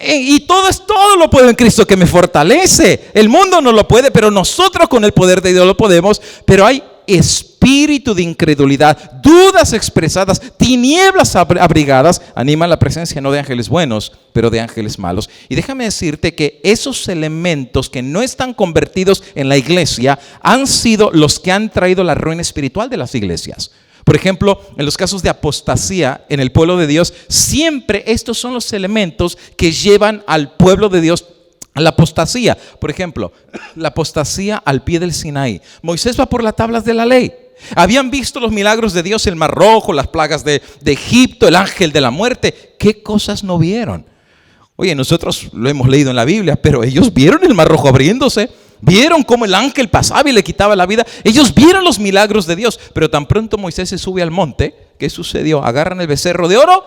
Y todo lo puedo en Cristo que me fortalece. El mundo no lo puede, pero nosotros con el poder de Dios lo podemos. Pero hay espíritu de incredulidad, dudas expresadas, tinieblas abrigadas, animan la presencia no de ángeles buenos, pero de ángeles malos. Y déjame decirte que esos elementos que no están convertidos en la iglesia han sido los que han traído la ruina espiritual de las iglesias. Por ejemplo, en los casos de apostasía en el pueblo de Dios, siempre estos son los elementos que llevan al pueblo de Dios a la apostasía. Por ejemplo, la apostasía al pie del Sinaí. Moisés va por las tablas de la ley. Habían visto los milagros de Dios, el Mar Rojo, las plagas de Egipto, el ángel de la muerte. ¿Qué cosas no vieron? Oye, nosotros lo hemos leído en la Biblia, pero ellos vieron el Mar Rojo abriéndose. Vieron cómo el ángel pasaba y le quitaba la vida. Ellos vieron los milagros de Dios. Pero tan pronto Moisés se sube al monte, ¿qué sucedió? Agarran el becerro de oro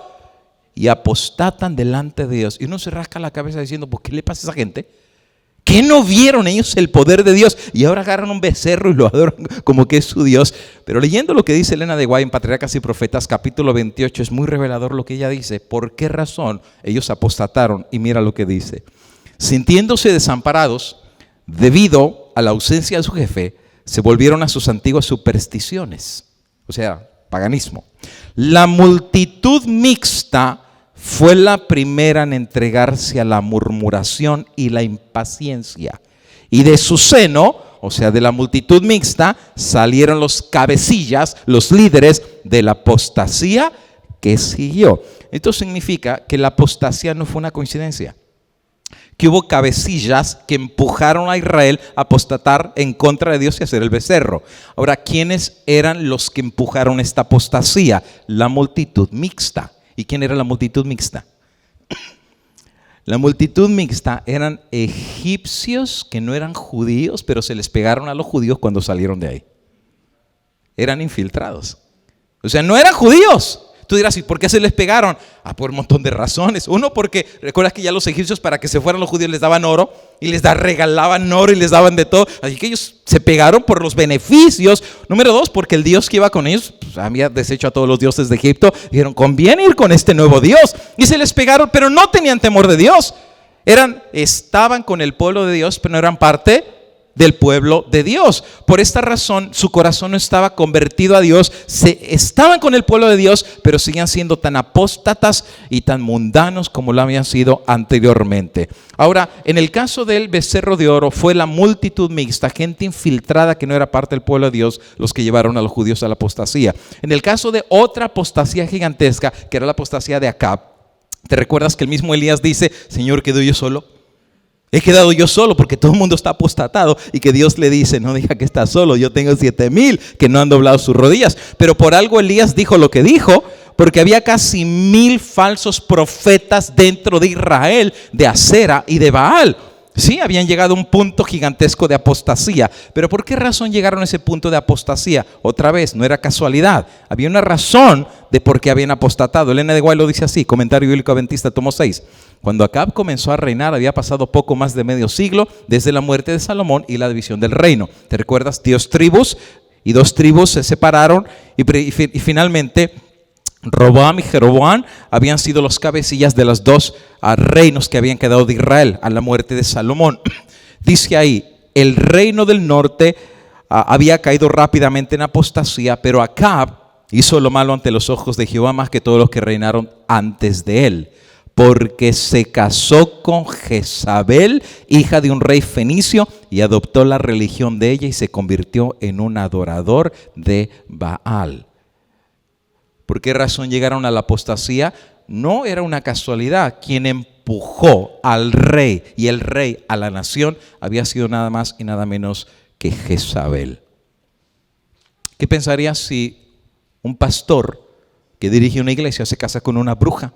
y apostatan delante de Dios. Y uno se rasca la cabeza diciendo, ¿por qué le pasa a esa gente? ¿Qué no vieron ellos el poder de Dios? Y ahora agarran un becerro y lo adoran como que es su Dios. Pero leyendo lo que dice Elena de White en Patriarcas y Profetas, capítulo 28, es muy revelador lo que ella dice. ¿Por qué razón ellos apostataron? Y mira lo que dice. Sintiéndose desamparados, debido a la ausencia de su jefe, se volvieron a sus antiguas supersticiones. O sea, paganismo. La multitud mixta fue la primera en entregarse a la murmuración y la impaciencia. Y de su seno, o sea, de la multitud mixta, salieron los cabecillas, los líderes de la apostasía que siguió. Esto significa que la apostasía no fue una coincidencia. Que hubo cabecillas que empujaron a Israel a apostatar en contra de Dios y hacer el becerro. Ahora, ¿quiénes eran los que empujaron esta apostasía? La multitud mixta. ¿Y quién era la multitud mixta? La multitud mixta eran egipcios que no eran judíos, pero se les pegaron a los judíos cuando salieron de ahí. Eran infiltrados. O sea, no eran judíos. Tú dirás, ¿y por qué se les pegaron? Por un montón de razones. Uno, porque recuerdas que ya los egipcios, para que se fueran los judíos, les daban oro y les regalaban oro y les daban de todo. Así que ellos se pegaron por los beneficios. Número 2, porque el Dios que iba con ellos había deshecho a todos los dioses de Egipto. Dijeron, conviene ir con este nuevo Dios. Y se les pegaron, pero no tenían temor de Dios. Estaban con el pueblo de Dios, pero no eran parte del pueblo de Dios. Por esta razón, su corazón no estaba convertido a Dios. Estaban con el pueblo de Dios, pero seguían siendo tan apóstatas y tan mundanos como lo habían sido anteriormente. Ahora, en el caso del becerro de oro, fue la multitud mixta, gente infiltrada que no era parte del pueblo de Dios, los que llevaron a los judíos a la apostasía. En el caso de otra apostasía gigantesca, que era la apostasía de Acab, ¿te recuerdas que el mismo Elías dice, Señor, ¿quedo yo solo? He quedado yo solo porque todo el mundo está apostatado, y que Dios le dice, no diga que está solo, yo tengo 7,000 que no han doblado sus rodillas. Pero por algo Elías dijo lo que dijo, porque había casi 1,000 falsos profetas dentro de Israel, de Acera y de Baal. Sí, habían llegado a un punto gigantesco de apostasía. Pero ¿por qué razón llegaron a ese punto de apostasía? Otra vez, no era casualidad. Había una razón de por qué habían apostatado. Elena de White lo dice así, Comentario Bíblico Adventista, tomo 6. Cuando Acab comenzó a reinar, había pasado poco más de medio siglo desde la muerte de Salomón y la división del reino. ¿Te recuerdas? 2 tribus, y 2 tribus se separaron y finalmente Roboam y Jeroboam habían sido los cabecillas de los 2 reinos que habían quedado de Israel a la muerte de Salomón. Dice ahí, el reino del norte había caído rápidamente en apostasía, pero Acab Hizo lo malo ante los ojos de Jehová más que todos los que reinaron antes de él, porque se casó con Jezabel, hija de un rey fenicio, y adoptó la religión de ella y se convirtió en un adorador de Baal. ¿Por qué razón llegaron a la apostasía? No era una casualidad. Quien empujó al rey y el rey a la nación había sido nada más y nada menos que Jezabel. ¿Qué pensarías si un pastor que dirige una iglesia se casa con una bruja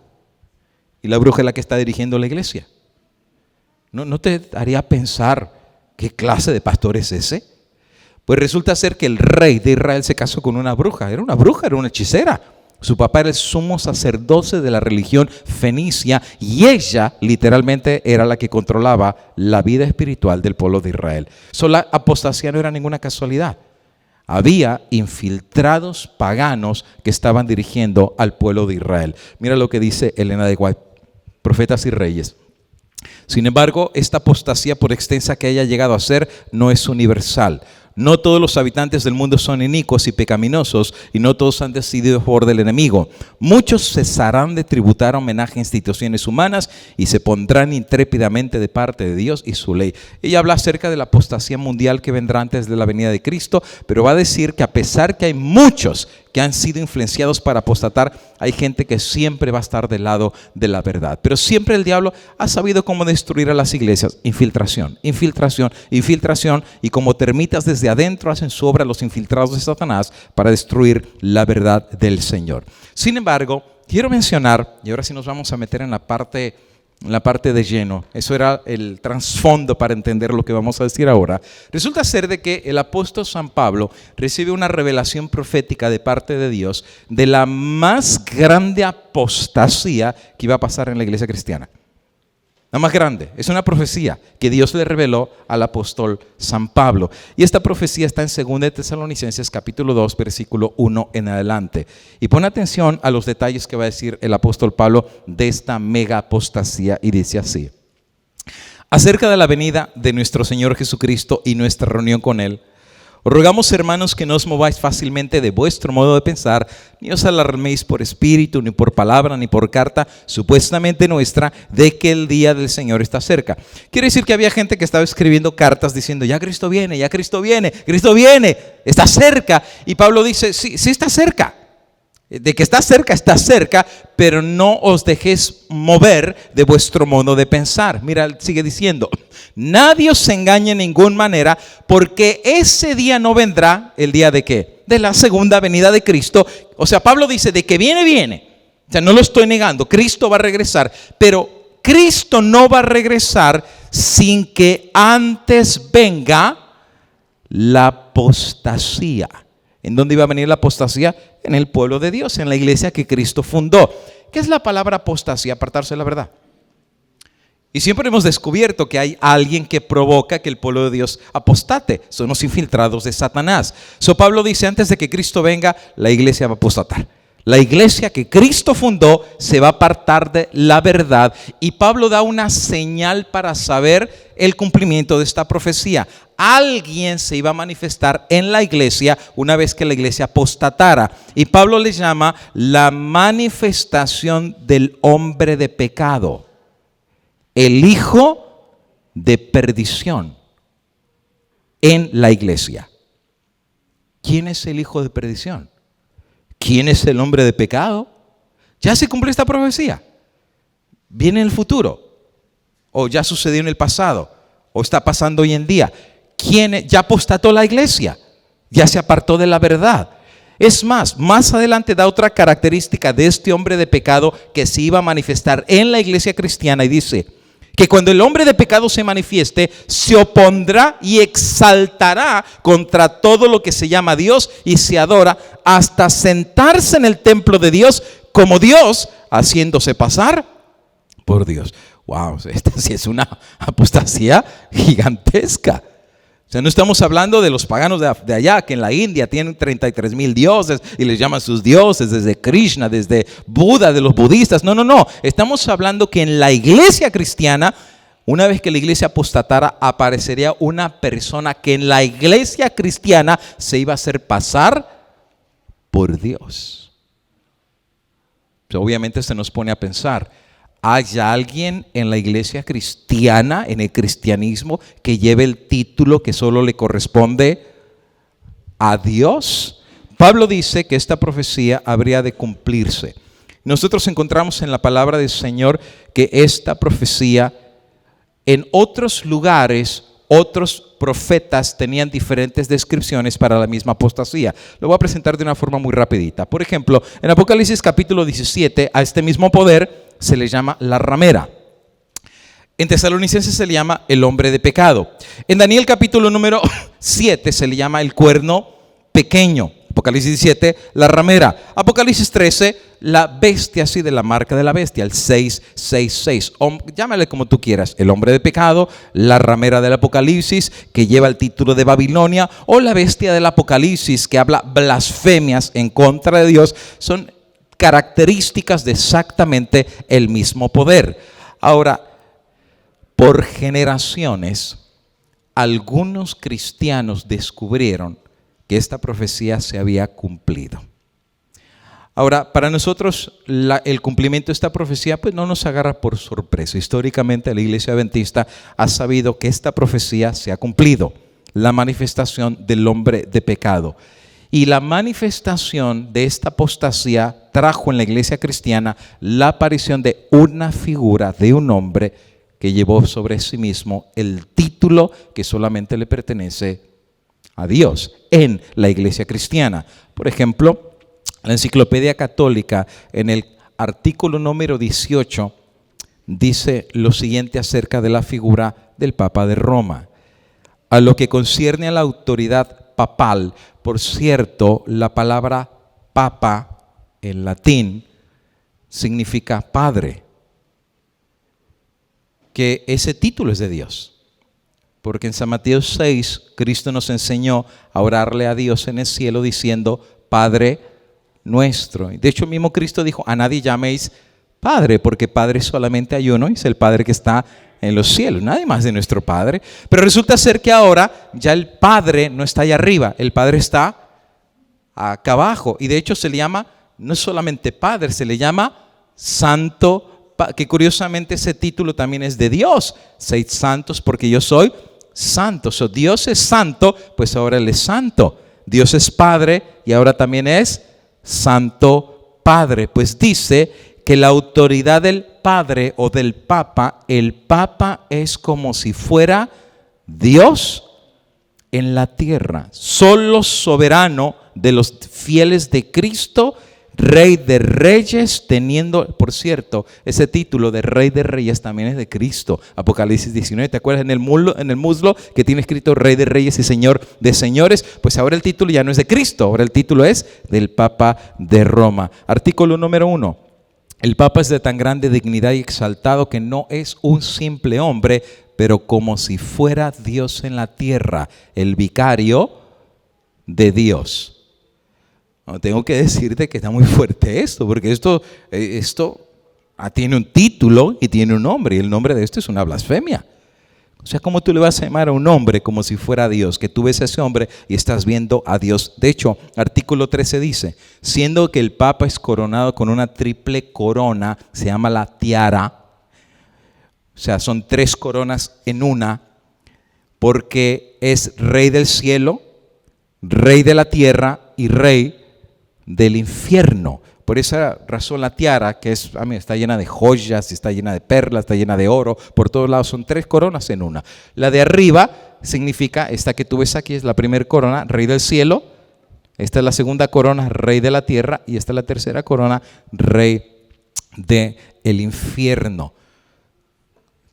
y la bruja es la que está dirigiendo la iglesia? ¿No te haría pensar qué clase de pastor es ese? Pues resulta ser que el rey de Israel se casó con una bruja. Era una hechicera. Su papá era el sumo sacerdote de la religión fenicia y ella literalmente era la que controlaba la vida espiritual del pueblo de Israel. La apostasía no era ninguna casualidad. Había infiltrados paganos que estaban dirigiendo al pueblo de Israel. Mira lo que dice Elena de White, Profetas y Reyes. Sin embargo, esta apostasía, por extensa que haya llegado a ser, no es universal. No todos los habitantes del mundo son inicuos y pecaminosos, y no todos han decidido a favor del enemigo. Muchos cesarán de tributar homenaje a instituciones humanas y se pondrán intrépidamente de parte de Dios y su ley. Ella habla acerca de la apostasía mundial que vendrá antes de la venida de Cristo, pero va a decir que a pesar que hay muchos que han sido influenciados para apostatar, hay gente que siempre va a estar del lado de la verdad. Pero siempre el diablo ha sabido cómo destruir a las iglesias. Infiltración, infiltración, infiltración. Y como termitas desde adentro hacen su obra los infiltrados de Satanás para destruir la verdad del Señor. Sin embargo, quiero mencionar, y ahora sí nos vamos a meter en la parte de lleno. Eso era el trasfondo para entender lo que vamos a decir ahora. Resulta ser de que el apóstol San Pablo recibe una revelación profética de parte de Dios de la más grande apostasía que iba a pasar en la iglesia cristiana. La más grande. Es una profecía que Dios le reveló al apóstol San Pablo. Y esta profecía está en 2 de Tesalonicenses capítulo 2, versículo 1 en adelante. Y pon atención a los detalles que va a decir el apóstol Pablo de esta mega apostasía. Y dice así: acerca de la venida de nuestro Señor Jesucristo y nuestra reunión con Él, os rogamos, hermanos, que no os mováis fácilmente de vuestro modo de pensar, ni os alarméis por espíritu, ni por palabra, ni por carta supuestamente nuestra, de que el día del Señor está cerca. Quiere decir que había gente que estaba escribiendo cartas diciendo: ya Cristo viene, Cristo viene, está cerca. Y Pablo dice: sí está cerca. De que está cerca, pero no os dejéis mover de vuestro modo de pensar. Mira, sigue diciendo: nadie os engañe en ninguna manera, porque ese día no vendrá. ¿El día de qué? De la segunda venida de Cristo. O sea, Pablo dice: de que viene. O sea, no lo estoy negando, Cristo va a regresar, pero Cristo no va a regresar sin que antes venga la apostasía. ¿En dónde iba a venir la apostasía? En el pueblo de Dios, en la iglesia que Cristo fundó. ¿Qué es la palabra apostasía? Apartarse de la verdad. Y siempre hemos descubierto que hay alguien que provoca que el pueblo de Dios apostate. Son los infiltrados de Satanás. Pablo dice: antes de que Cristo venga, la iglesia va a apostatar. La iglesia que Cristo fundó se va a apartar de la verdad. Y Pablo da una señal para saber el cumplimiento de esta profecía. Alguien se iba a manifestar en la iglesia una vez que la iglesia apostatara. Y Pablo le llama la manifestación del hombre de pecado, el hijo de perdición en la iglesia. ¿Quién es el hijo de perdición? ¿Quién es el hombre de pecado? Ya se cumplió esta profecía. Viene en el futuro, o ya sucedió en el pasado, o está pasando hoy en día. ¿Quién ya apostató la iglesia? Ya se apartó de la verdad. Es más adelante da otra característica de este hombre de pecado que se iba a manifestar en la iglesia cristiana, y dice que cuando el hombre de pecado se manifieste, se opondrá y exaltará contra todo lo que se llama Dios y se adora, hasta sentarse en el templo de Dios como Dios, haciéndose pasar por Dios. Wow, esta sí es una apostasía gigantesca. O sea, no estamos hablando de los paganos de allá, que en la India tienen 33,000 dioses y les llaman sus dioses, desde Krishna, desde Buda, de los budistas. No. Estamos hablando que en la iglesia cristiana, una vez que la iglesia apostatara, aparecería una persona que en la iglesia cristiana se iba a hacer pasar por Dios. Obviamente se nos pone a pensar, ¿hay alguien en la iglesia cristiana, en el cristianismo, que lleve el título que solo le corresponde a Dios? Pablo dice que esta profecía habría de cumplirse. Nosotros encontramos en la palabra del Señor que esta profecía, en otros lugares, otros profetas tenían diferentes descripciones para la misma apostasía. Lo voy a presentar de una forma muy rapidita. Por ejemplo, en Apocalipsis capítulo 17, a este mismo poder se le llama la ramera. En Tesalonicenses se le llama el hombre de pecado. En Daniel capítulo número 7 se le llama el cuerno pequeño. Apocalipsis 17, la ramera. Apocalipsis 13, la bestia, así de la marca de la bestia, el 666. Llámale como tú quieras, el hombre de pecado, la ramera del Apocalipsis, que lleva el título de Babilonia, o la bestia del Apocalipsis, que habla blasfemias en contra de Dios. Son características de exactamente el mismo poder. Ahora, por generaciones, algunos cristianos descubrieron que esta profecía se había cumplido. Ahora, para nosotros el cumplimiento de esta profecía pues no nos agarra por sorpresa. Históricamente la Iglesia Adventista ha sabido que esta profecía se ha cumplido, la manifestación del hombre de pecado. Y la manifestación de esta apostasía trajo en la iglesia cristiana la aparición de una figura de un hombre que llevó sobre sí mismo el título que solamente le pertenece a Dios en la iglesia cristiana. Por ejemplo, la Enciclopedia Católica en el artículo número 18 dice lo siguiente acerca de la figura del Papa de Roma. A lo que concierne a la autoridad papal, por cierto, la palabra papa en latín significa padre, que ese título es de Dios. Porque en San Mateo 6, Cristo nos enseñó a orarle a Dios en el cielo diciendo, Padre nuestro. De hecho, el mismo Cristo dijo, a nadie llaméis Padre, porque Padre solamente hay uno, y es el Padre que está en los cielos, nadie más de nuestro Padre. Pero resulta ser que ahora ya el Padre no está allá arriba, el Padre está acá abajo. Y de hecho se le llama, no solamente Padre, se le llama Santo, que curiosamente ese título también es de Dios. Sed santos porque yo soy santo. So, Dios es santo, pues ahora Él es santo. Dios es Padre y ahora también es Santo Padre. Pues dice que la autoridad del Padre o del Papa, el Papa es como si fuera Dios en la tierra, solo soberano de los fieles de Cristo, Rey de Reyes, teniendo, por cierto, ese título de Rey de Reyes también es de Cristo. Apocalipsis 19, ¿te acuerdas en el muslo que tiene escrito Rey de Reyes y Señor de Señores? Pues ahora el título ya no es de Cristo, ahora el título es del Papa de Roma. Artículo número 1. El Papa es de tan grande dignidad y exaltado que no es un simple hombre, pero como si fuera Dios en la tierra, el vicario de Dios. No, tengo que decirte que está muy fuerte esto, porque esto tiene un título y tiene un nombre, y el nombre de esto es una blasfemia. O sea, ¿cómo tú le vas a llamar a un hombre como si fuera Dios? Que tú ves a ese hombre y estás viendo a Dios. De hecho, artículo 13 dice, siendo que el Papa es coronado con una triple corona, se llama la tiara. O sea, son 3 coronas en una, porque es Rey del cielo, Rey de la tierra y Rey del infierno. Por esa razón la tiara, que está llena de joyas, está llena de perlas, está llena de oro, por todos lados, son 3 coronas en una. La de arriba significa, esta que tú ves aquí es la primera corona, Rey del cielo. Esta es la segunda corona, Rey de la tierra. Y esta es la tercera corona, Rey del infierno.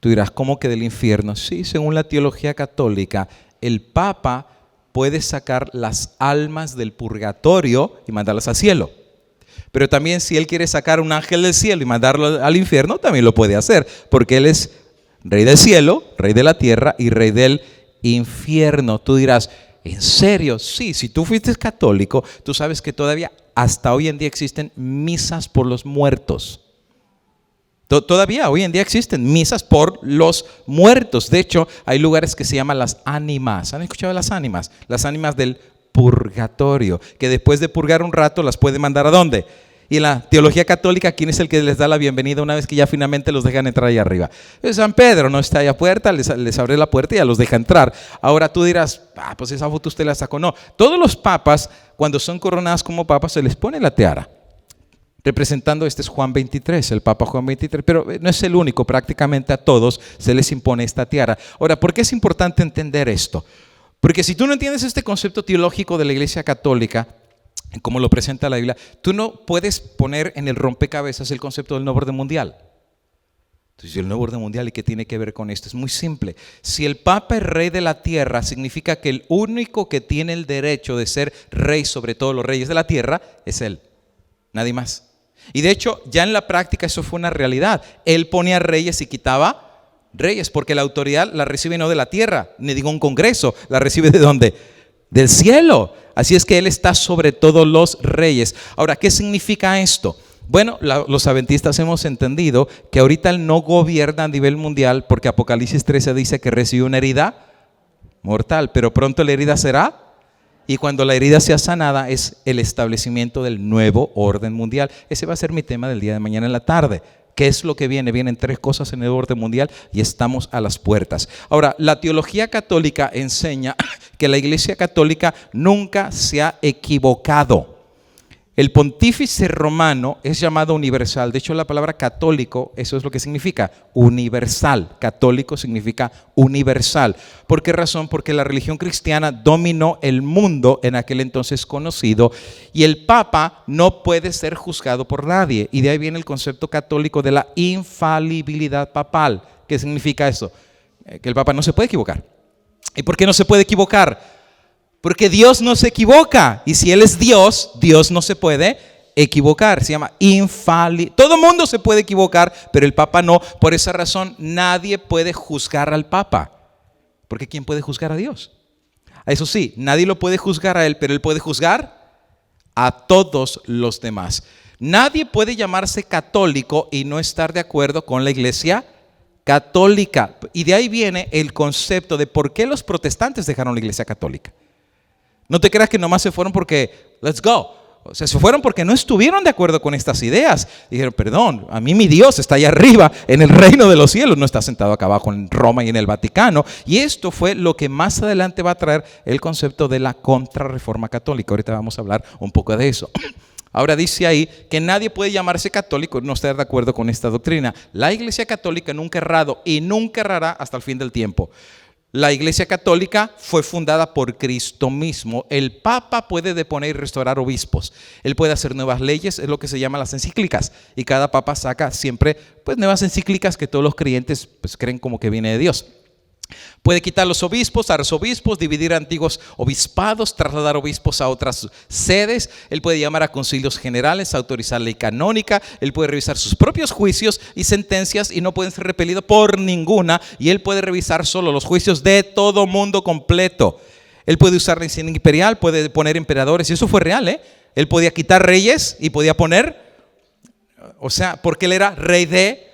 Tú dirás, ¿cómo que del infierno? Sí, según la teología católica, el Papa puede sacar las almas del purgatorio y mandarlas al cielo. Pero también si él quiere sacar un ángel del cielo y mandarlo al infierno, también lo puede hacer, porque él es Rey del cielo, Rey de la tierra y Rey del infierno. Tú dirás, ¿en serio? Sí, si tú fuiste católico, tú sabes que todavía hasta hoy en día existen misas por los muertos. Todavía hoy en día existen misas por los muertos. De hecho, hay lugares que se llaman las ánimas. ¿Han escuchado de las ánimas? Las ánimas del purgatorio, que después de purgar un rato las puede mandar ¿a dónde? Y en la teología católica, ¿quién es el que les da la bienvenida una vez que ya finalmente los dejan entrar ahí arriba? San Pedro, no está ahí a puerta, les abre la puerta y ya los deja entrar. Ahora tú dirás, pues esa foto usted la sacó. No, todos los papas, cuando son coronados como papas, se les pone la tiara. Representando, este es Juan 23, el Papa Juan 23, pero no es el único, prácticamente a todos se les impone esta tiara. Ahora, ¿por qué es importante entender esto? Porque si tú no entiendes este concepto teológico de la Iglesia Católica, como lo presenta la Biblia, tú no puedes poner en el rompecabezas el concepto del nuevo orden mundial. Entonces, el nuevo orden mundial, ¿y qué tiene que ver con esto? Es muy simple. Si el Papa es rey de la tierra, significa que el único que tiene el derecho de ser rey sobre todos los reyes de la tierra es él, nadie más. Y de hecho, ya en la práctica eso fue una realidad. Él ponía reyes y quitaba reyes, porque la autoridad la recibe no de la tierra, ni de un congreso, la recibe ¿de dónde? Del cielo. Así es que Él está sobre todos los reyes. Ahora, ¿qué significa esto? Bueno, los adventistas hemos entendido que ahorita Él no gobierna a nivel mundial, porque Apocalipsis 13 dice que recibió una herida mortal, pero pronto la herida será, y cuando la herida sea sanada es el establecimiento del nuevo orden mundial. Ese va a ser mi tema del día de mañana en la tarde. ¿Qué es lo que viene? Vienen 3 cosas en el orden mundial y estamos a las puertas. Ahora, la teología católica enseña que la Iglesia Católica nunca se ha equivocado. El pontífice romano es llamado universal. De hecho, la palabra católico, eso es lo que significa, universal. Católico significa universal. ¿Por qué razón? Porque la religión cristiana dominó el mundo en aquel entonces conocido y el Papa no puede ser juzgado por nadie. Y de ahí viene el concepto católico de la infalibilidad papal. ¿Qué significa eso? Que el Papa no se puede equivocar. ¿Y por qué no se puede equivocar? Porque Dios no se equivoca. Y si Él es Dios, Dios no se puede equivocar. Se llama infalible. Todo el mundo se puede equivocar, pero el Papa no. Por esa razón, nadie puede juzgar al Papa. Porque ¿quién puede juzgar a Dios? Eso sí, nadie lo puede juzgar a Él, pero Él puede juzgar a todos los demás. Nadie puede llamarse católico y no estar de acuerdo con la Iglesia Católica. Y de ahí viene el concepto de por qué los protestantes dejaron la Iglesia Católica. No te creas que nomás se fueron porque, let's go. O sea, se fueron porque no estuvieron de acuerdo con estas ideas. Dijeron, perdón, a mí mi Dios está allá arriba en el reino de los cielos, no está sentado acá abajo en Roma y en el Vaticano. Y esto fue lo que más adelante va a traer el concepto de la contrarreforma católica. Ahorita vamos a hablar un poco de eso. Ahora dice ahí que nadie puede llamarse católico y no estar de acuerdo con esta doctrina. La Iglesia Católica nunca ha errado y nunca errará hasta el fin del tiempo. La Iglesia Católica fue fundada por Cristo mismo. El Papa puede deponer y restaurar obispos. Él puede hacer nuevas leyes, es lo que se llama las encíclicas. Y cada Papa saca siempre nuevas encíclicas que todos los creyentes creen como que viene de Dios. Puede quitar los obispos, arzobispos, dividir antiguos obispados, trasladar obispos a otras sedes. Él puede llamar a concilios generales, autorizar ley canónica. Él puede revisar sus propios juicios y sentencias y no pueden ser repelidos por ninguna. Y él puede revisar solo los juicios de todo mundo completo. Él puede usar la insignia imperial, puede poner emperadores. Y eso fue real, Él podía quitar reyes y podía poner, porque él era rey de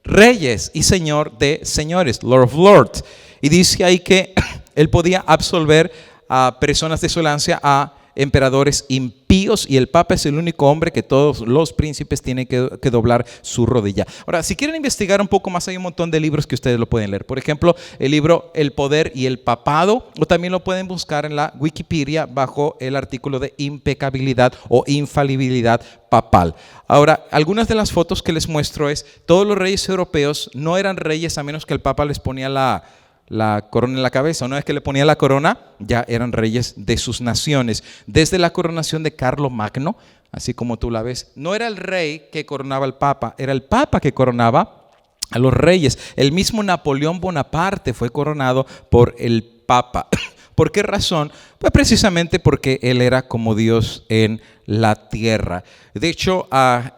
reyes y señor de señores, Lord of Lords. Y dice ahí que él podía absolver a personas de su herencia, a emperadores impíos, y el Papa es el único hombre que todos los príncipes tienen que doblar su rodilla. Ahora, si quieren investigar un poco más, hay un montón de libros que ustedes lo pueden leer. Por ejemplo, el libro El Poder y el Papado, o también lo pueden buscar en la Wikipedia bajo el artículo de impecabilidad o infalibilidad papal. Ahora, algunas de las fotos que les muestro es, todos los reyes europeos no eran reyes a menos que el Papa les ponía la corona en la cabeza. Una vez que le ponía la corona, ya eran reyes de sus naciones. Desde la coronación de Carlomagno, así como tú la ves, no era el rey que coronaba al Papa, era el Papa que coronaba a los reyes. El mismo Napoleón Bonaparte fue coronado por el Papa. ¿Por qué razón? Pues precisamente porque él era como Dios en la tierra. De hecho,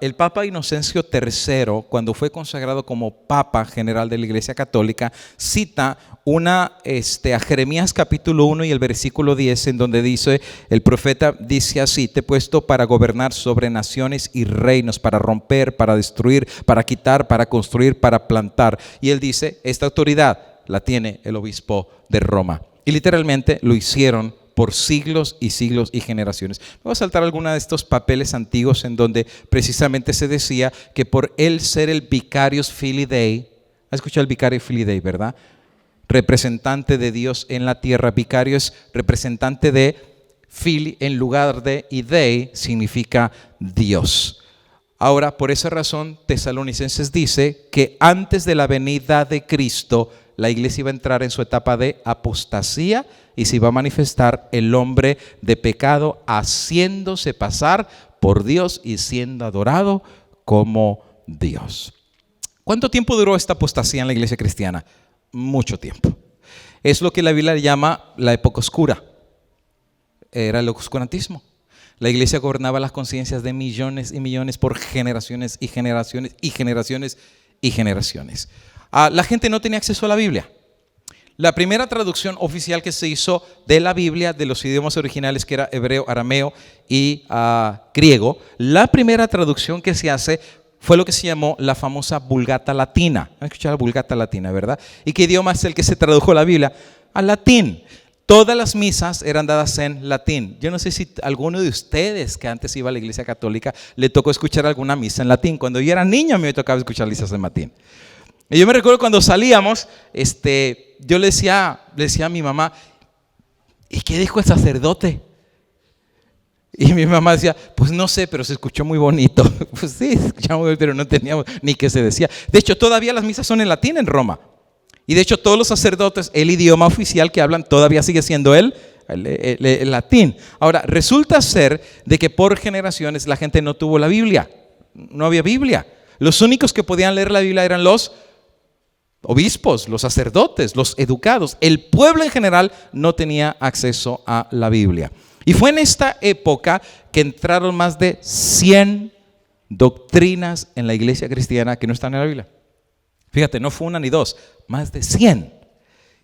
el Papa Inocencio III, cuando fue consagrado como Papa General de la Iglesia Católica, cita a Jeremías capítulo 1 y el versículo 10, en donde dice, el profeta dice así: te he puesto para gobernar sobre naciones y reinos, para romper, para destruir, para quitar, para construir, para plantar. Y él dice, esta autoridad la tiene el obispo de Roma. Y literalmente lo hicieron por siglos y siglos y generaciones. Me voy a saltar algunos de estos papeles antiguos en donde precisamente se decía que por él ser el vicarius filii Dei, ¿has escuchado el vicario filii Dei, verdad? Representante de Dios en la tierra. Vicario es representante de Fili en lugar de, y Dei significa Dios. Ahora, por esa razón, Tesalonicenses dice que antes de la venida de Cristo, la iglesia iba a entrar en su etapa de apostasía y se iba a manifestar el hombre de pecado haciéndose pasar por Dios y siendo adorado como Dios. ¿Cuánto tiempo duró esta apostasía en la iglesia cristiana? Mucho tiempo. Es lo que la Biblia llama la época oscura. Era el oscurantismo. La iglesia gobernaba las conciencias de millones y millones por generaciones y generaciones y generaciones y generaciones. La gente no tenía acceso a la Biblia. La primera traducción oficial que se hizo de la Biblia, de los idiomas originales, que era hebreo, arameo y griego, la primera traducción que se hace fue lo que se llamó la famosa Vulgata Latina. ¿Han escuchado la Vulgata Latina, verdad? ¿Y qué idioma es el que se tradujo la Biblia? Al latín. Todas las misas eran dadas en latín. Yo no sé si alguno de ustedes que antes iba a la iglesia católica le tocó escuchar alguna misa en latín. Cuando yo era niño a mí me tocaba escuchar misas en latín. Y yo me recuerdo cuando salíamos, yo le decía a mi mamá, ¿y qué dijo el sacerdote? Y mi mamá decía, pues no sé, pero se escuchó muy bonito. Pues sí, se escuchaba muy bonito, pero no teníamos ni qué se decía. De hecho, todavía las misas son en latín en Roma. Y de hecho, todos los sacerdotes, el idioma oficial que hablan todavía sigue siendo el latín. Ahora, resulta ser de que por generaciones la gente no tuvo la Biblia. No había Biblia. Los únicos que podían leer la Biblia eran los obispos, los sacerdotes, los educados. El pueblo en general no tenía acceso a la Biblia. Y fue en esta época que entraron más de 100 doctrinas en la iglesia cristiana que no están en la Biblia. Fíjate, no fue una ni dos, más de 100.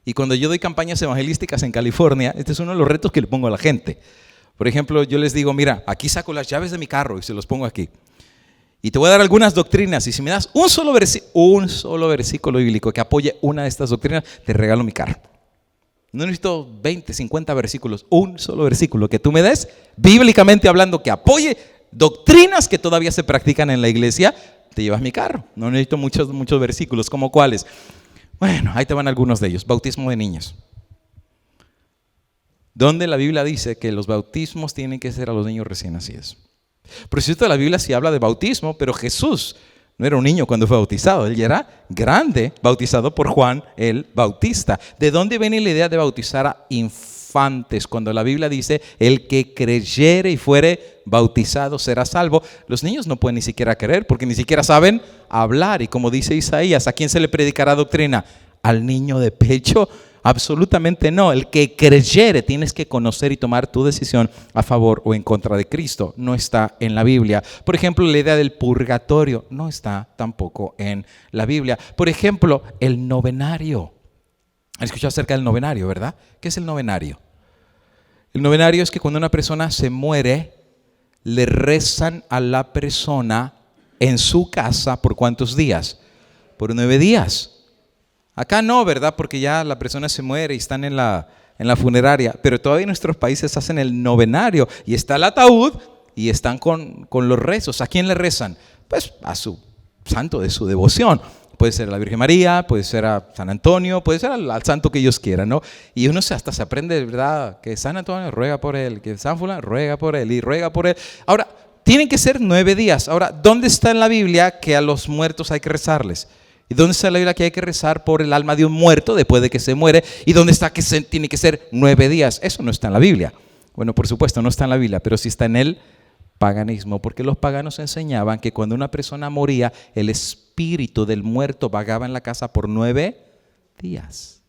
Y cuando yo doy campañas evangelísticas en California, este es uno de los retos que le pongo a la gente. Por ejemplo, yo les digo, mira, aquí saco las llaves de mi carro y se los pongo aquí. Y te voy a dar algunas doctrinas y si me das un solo versículo bíblico que apoye una de estas doctrinas, te regalo mi carro. No necesito 20, 50 versículos, un solo versículo que tú me des, bíblicamente hablando, que apoye doctrinas que todavía se practican en la iglesia, te llevas mi carro. No necesito muchos versículos, ¿como cuáles? Bueno, ahí te van algunos de ellos. Bautismo de niños. Donde la Biblia dice que los bautismos tienen que ser a los niños recién nacidos. Por cierto, la Biblia sí habla de bautismo, pero Jesús no era un niño cuando fue bautizado, él ya era grande, bautizado por Juan el Bautista. ¿De dónde viene la idea de bautizar a infantes? Cuando la Biblia dice, el que creyere y fuere bautizado será salvo. Los niños no pueden ni siquiera creer porque ni siquiera saben hablar. Y como dice Isaías, ¿a quién se le predicará doctrina? ¿Al niño de pecho? Absolutamente no. El que creyere, tienes que conocer y tomar tu decisión a favor o en contra de Cristo. No está en la Biblia. Por ejemplo, la idea del purgatorio no está tampoco en la Biblia. Por ejemplo, el novenario. ¿Han escuchado acerca del novenario, verdad? ¿Qué es el novenario? El novenario es que cuando una persona se muere, le rezan a la persona en su casa ¿por cuántos días? Por 9 días. Acá no, ¿verdad? Porque ya la persona se muere y están en la funeraria. Pero todavía en nuestros países hacen el novenario. Y está el ataúd y están con los rezos. ¿A quién le rezan? Pues a su santo de su devoción. Puede ser a la Virgen María, puede ser a San Antonio, puede ser al santo que ellos quieran, ¿no? Y uno hasta se aprende, ¿verdad? Que San Antonio ruega por él, que San Fulano ruega por él y ruega por él. Ahora, tienen que ser 9 días. Ahora, ¿dónde está en la Biblia que a los muertos hay que rezarles? ¿Y dónde está en la Biblia que hay que rezar por el alma de un muerto después de que se muere? ¿Y dónde está que tiene que ser 9 días? Eso no está en la Biblia. Bueno, por supuesto, no está en la Biblia, pero sí está en el paganismo, porque los paganos enseñaban que cuando una persona moría, el espíritu del muerto vagaba en la casa por 9 días.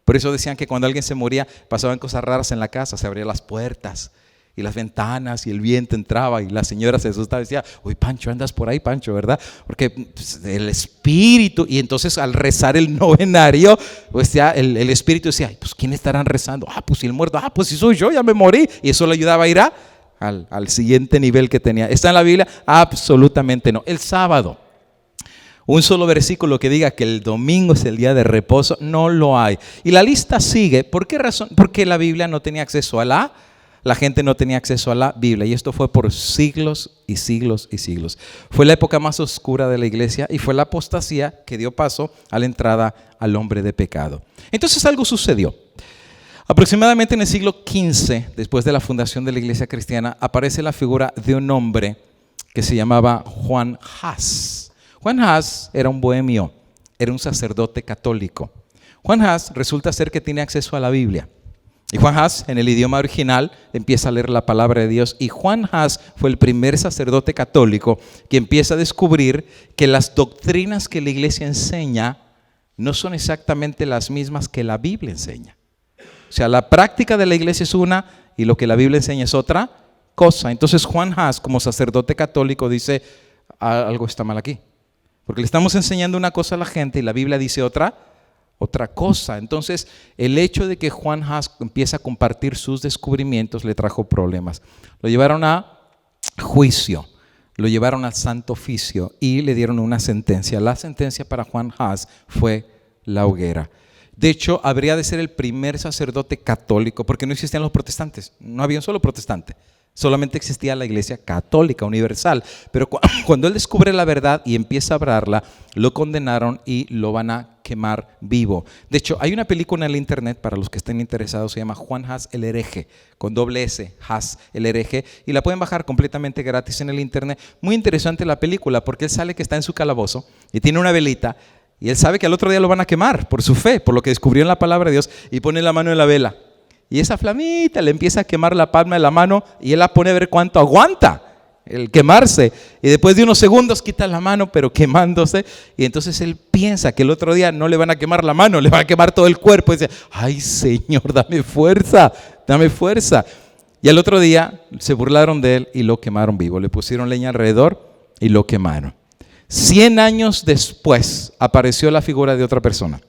Por eso decían que cuando alguien se moría, pasaban cosas raras en la casa, se abrían las puertas y las ventanas y el viento entraba y la señora se asustaba y decía, uy, Pancho, andas por ahí, Pancho, ¿verdad? Porque pues, el espíritu, y entonces al rezar el novenario, pues ya el espíritu decía, pues ¿quién estarán rezando? Pues si el muerto, pues si soy yo, ya me morí. Y eso le ayudaba a ir al siguiente nivel que tenía. ¿Está en la Biblia? Absolutamente no. El sábado. Un solo versículo que diga que el domingo es el día de reposo, no lo hay. Y la lista sigue. ¿Por qué razón? Porque la Biblia no tenía acceso a la gente no tenía acceso a la Biblia. Y esto fue por siglos y siglos y siglos. Fue la época más oscura de la iglesia y fue la apostasía que dio paso a la entrada al hombre de pecado. Entonces algo sucedió. Aproximadamente en el siglo XV, después de la fundación de la iglesia cristiana, aparece la figura de un hombre que se llamaba Juan Hus. Juan Hus era un bohemio, era un sacerdote católico. Juan Hus resulta ser que tiene acceso a la Biblia. Y Juan Hus, en el idioma original, empieza a leer la palabra de Dios. Y Juan Hus fue el primer sacerdote católico que empieza a descubrir que las doctrinas que la iglesia enseña no son exactamente las mismas que la Biblia enseña. O sea, la práctica de la iglesia es una y lo que la Biblia enseña es otra cosa. Entonces Juan Hus, como sacerdote católico, dice, algo está mal aquí. Porque le estamos enseñando una cosa a la gente y la Biblia dice otra cosa. Entonces, el hecho de que Juan Hus empieza a compartir sus descubrimientos le trajo problemas. Lo llevaron a juicio, lo llevaron al Santo Oficio y le dieron una sentencia. La sentencia para Juan Hus fue la hoguera. De hecho, habría de ser el primer sacerdote católico, porque no existían los protestantes, no había un solo protestante. Solamente existía la iglesia católica universal. Pero cuando él descubre la verdad y empieza a hablarla, lo condenaron y lo van a quemar vivo. De hecho, hay una película en el internet, para los que estén interesados, se llama Juan Hus el hereje, con doble S, Hus el hereje, y la pueden bajar completamente gratis en el internet. Muy interesante la película, porque él sale que está en su calabozo y tiene una velita, y él sabe que al otro día lo van a quemar por su fe, por lo que descubrió en la palabra de Dios, y pone la mano en la vela. Y esa flamita le empieza a quemar la palma de la mano y él la pone a ver cuánto aguanta el quemarse. Y después de unos segundos quita la mano, pero quemándose. Y entonces él piensa que el otro día no le van a quemar la mano, le van a quemar todo el cuerpo. Y dice, ay Señor, dame fuerza, dame fuerza. Y al otro día se burlaron de él y lo quemaron vivo. Le pusieron leña alrededor y lo quemaron. 100 años después apareció la figura de otra persona.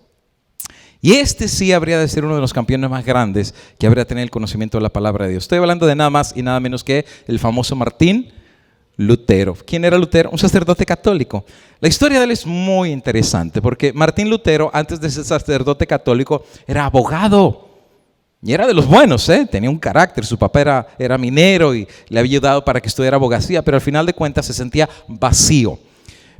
Y este sí habría de ser uno de los campeones más grandes que habría de tener el conocimiento de la palabra de Dios. Estoy hablando de nada más y nada menos que el famoso Martín Lutero. ¿Quién era Lutero? Un sacerdote católico. La historia de él es muy interesante porque Martín Lutero, antes de ser sacerdote católico, era abogado. Y era de los buenos, tenía un carácter. Su papá era minero y le había ayudado para que estudiara abogacía, pero al final de cuentas se sentía vacío.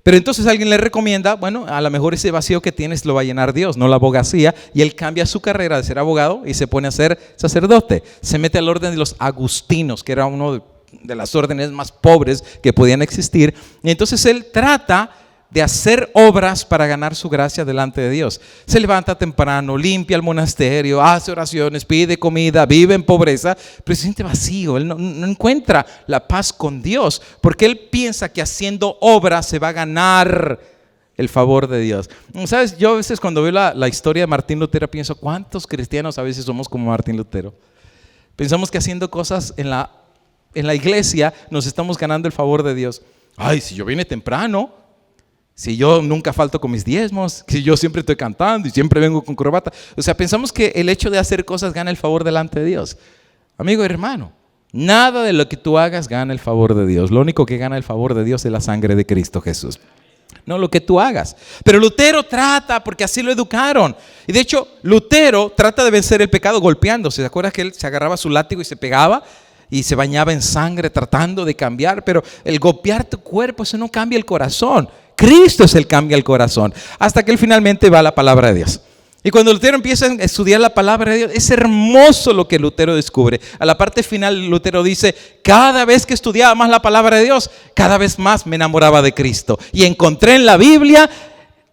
Pero entonces alguien le recomienda, bueno, a lo mejor ese vacío que tienes lo va a llenar Dios, no la abogacía, y él cambia su carrera de ser abogado y se pone a ser sacerdote. Se mete al orden de los agustinos, que era uno de las órdenes más pobres que podían existir, y entonces él trata de hacer obras para ganar su gracia delante de Dios. Se levanta temprano, limpia el monasterio, hace oraciones, pide comida, vive en pobreza, pero se siente vacío. Él no encuentra la paz con Dios, porque él piensa que haciendo obras se va a ganar el favor de Dios. ¿Sabes? Yo a veces cuando veo la historia de Martín Lutero pienso, ¿cuántos cristianos a veces somos como Martín Lutero? Pensamos que haciendo cosas en la iglesia nos estamos ganando el favor de Dios. Ay, si yo vine temprano, si yo nunca falto con mis diezmos, si yo siempre estoy cantando y siempre vengo con corbata. O sea, pensamos que el hecho de hacer cosas gana el favor delante de Dios. Amigo y hermano, nada de lo que tú hagas gana el favor de Dios. Lo único que gana el favor de Dios es la sangre de Cristo Jesús. No lo que tú hagas. Pero Lutero trata, porque así lo educaron. Y de hecho, Lutero trata de vencer el pecado golpeándose. ¿Se acuerdas que él se agarraba su látigo y se pegaba? Y se bañaba en sangre tratando de cambiar. Pero el golpear tu cuerpo, eso no cambia el corazón. Cristo es el que cambia el corazón, hasta que él finalmente va a la palabra de Dios. Y cuando Lutero empieza a estudiar la palabra de Dios, es hermoso lo que Lutero descubre. A la parte final, Lutero dice, cada vez que estudiaba más la palabra de Dios, cada vez más me enamoraba de Cristo. Y encontré en la Biblia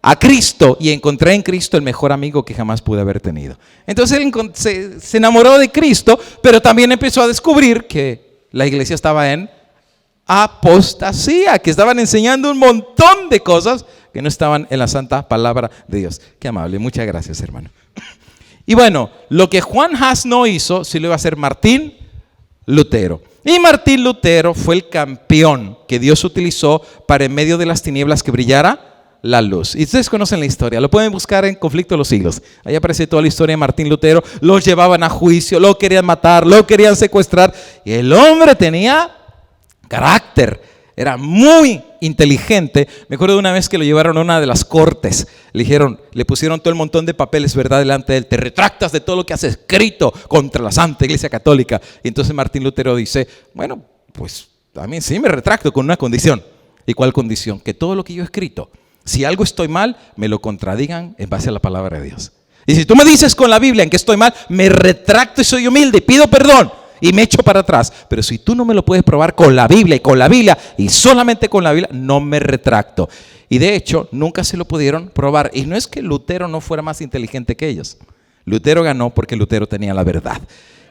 a Cristo, y encontré en Cristo el mejor amigo que jamás pude haber tenido. Entonces él se enamoró de Cristo, pero también empezó a descubrir que la iglesia estaba en apostasía, que estaban enseñando un montón de cosas que no estaban en la santa palabra de Dios. Qué amable, muchas gracias, hermano. Y bueno, lo que Juan Hus no hizo, sí lo iba a hacer Martín Lutero. Y Martín Lutero fue el campeón que Dios utilizó para en medio de las tinieblas que brillara la luz. Y ustedes conocen la historia, lo pueden buscar en Conflicto de los Siglos. Ahí aparece toda la historia de Martín Lutero. Lo llevaban a juicio, lo querían matar, lo querían secuestrar. Y el hombre tenía carácter, era muy inteligente. Me acuerdo de una vez que lo llevaron a una de las cortes. Le pusieron todo el montón de papeles, ¿verdad?, delante de él. Te retractas de todo lo que has escrito contra la Santa Iglesia Católica. Y entonces Martín Lutero dice, bueno, pues también sí me retracto con una condición. ¿Y cuál condición? Que todo lo que yo he escrito, si algo estoy mal, me lo contradigan en base a la palabra de Dios. Y si tú me dices con la Biblia en que estoy mal, me retracto y soy humilde y pido perdón y me echo para atrás. Pero si tú no me lo puedes probar con la Biblia y solamente con la Biblia, no me retracto. Y de hecho, nunca se lo pudieron probar. Y no es que Lutero no fuera más inteligente que ellos. Lutero ganó porque Lutero tenía la verdad.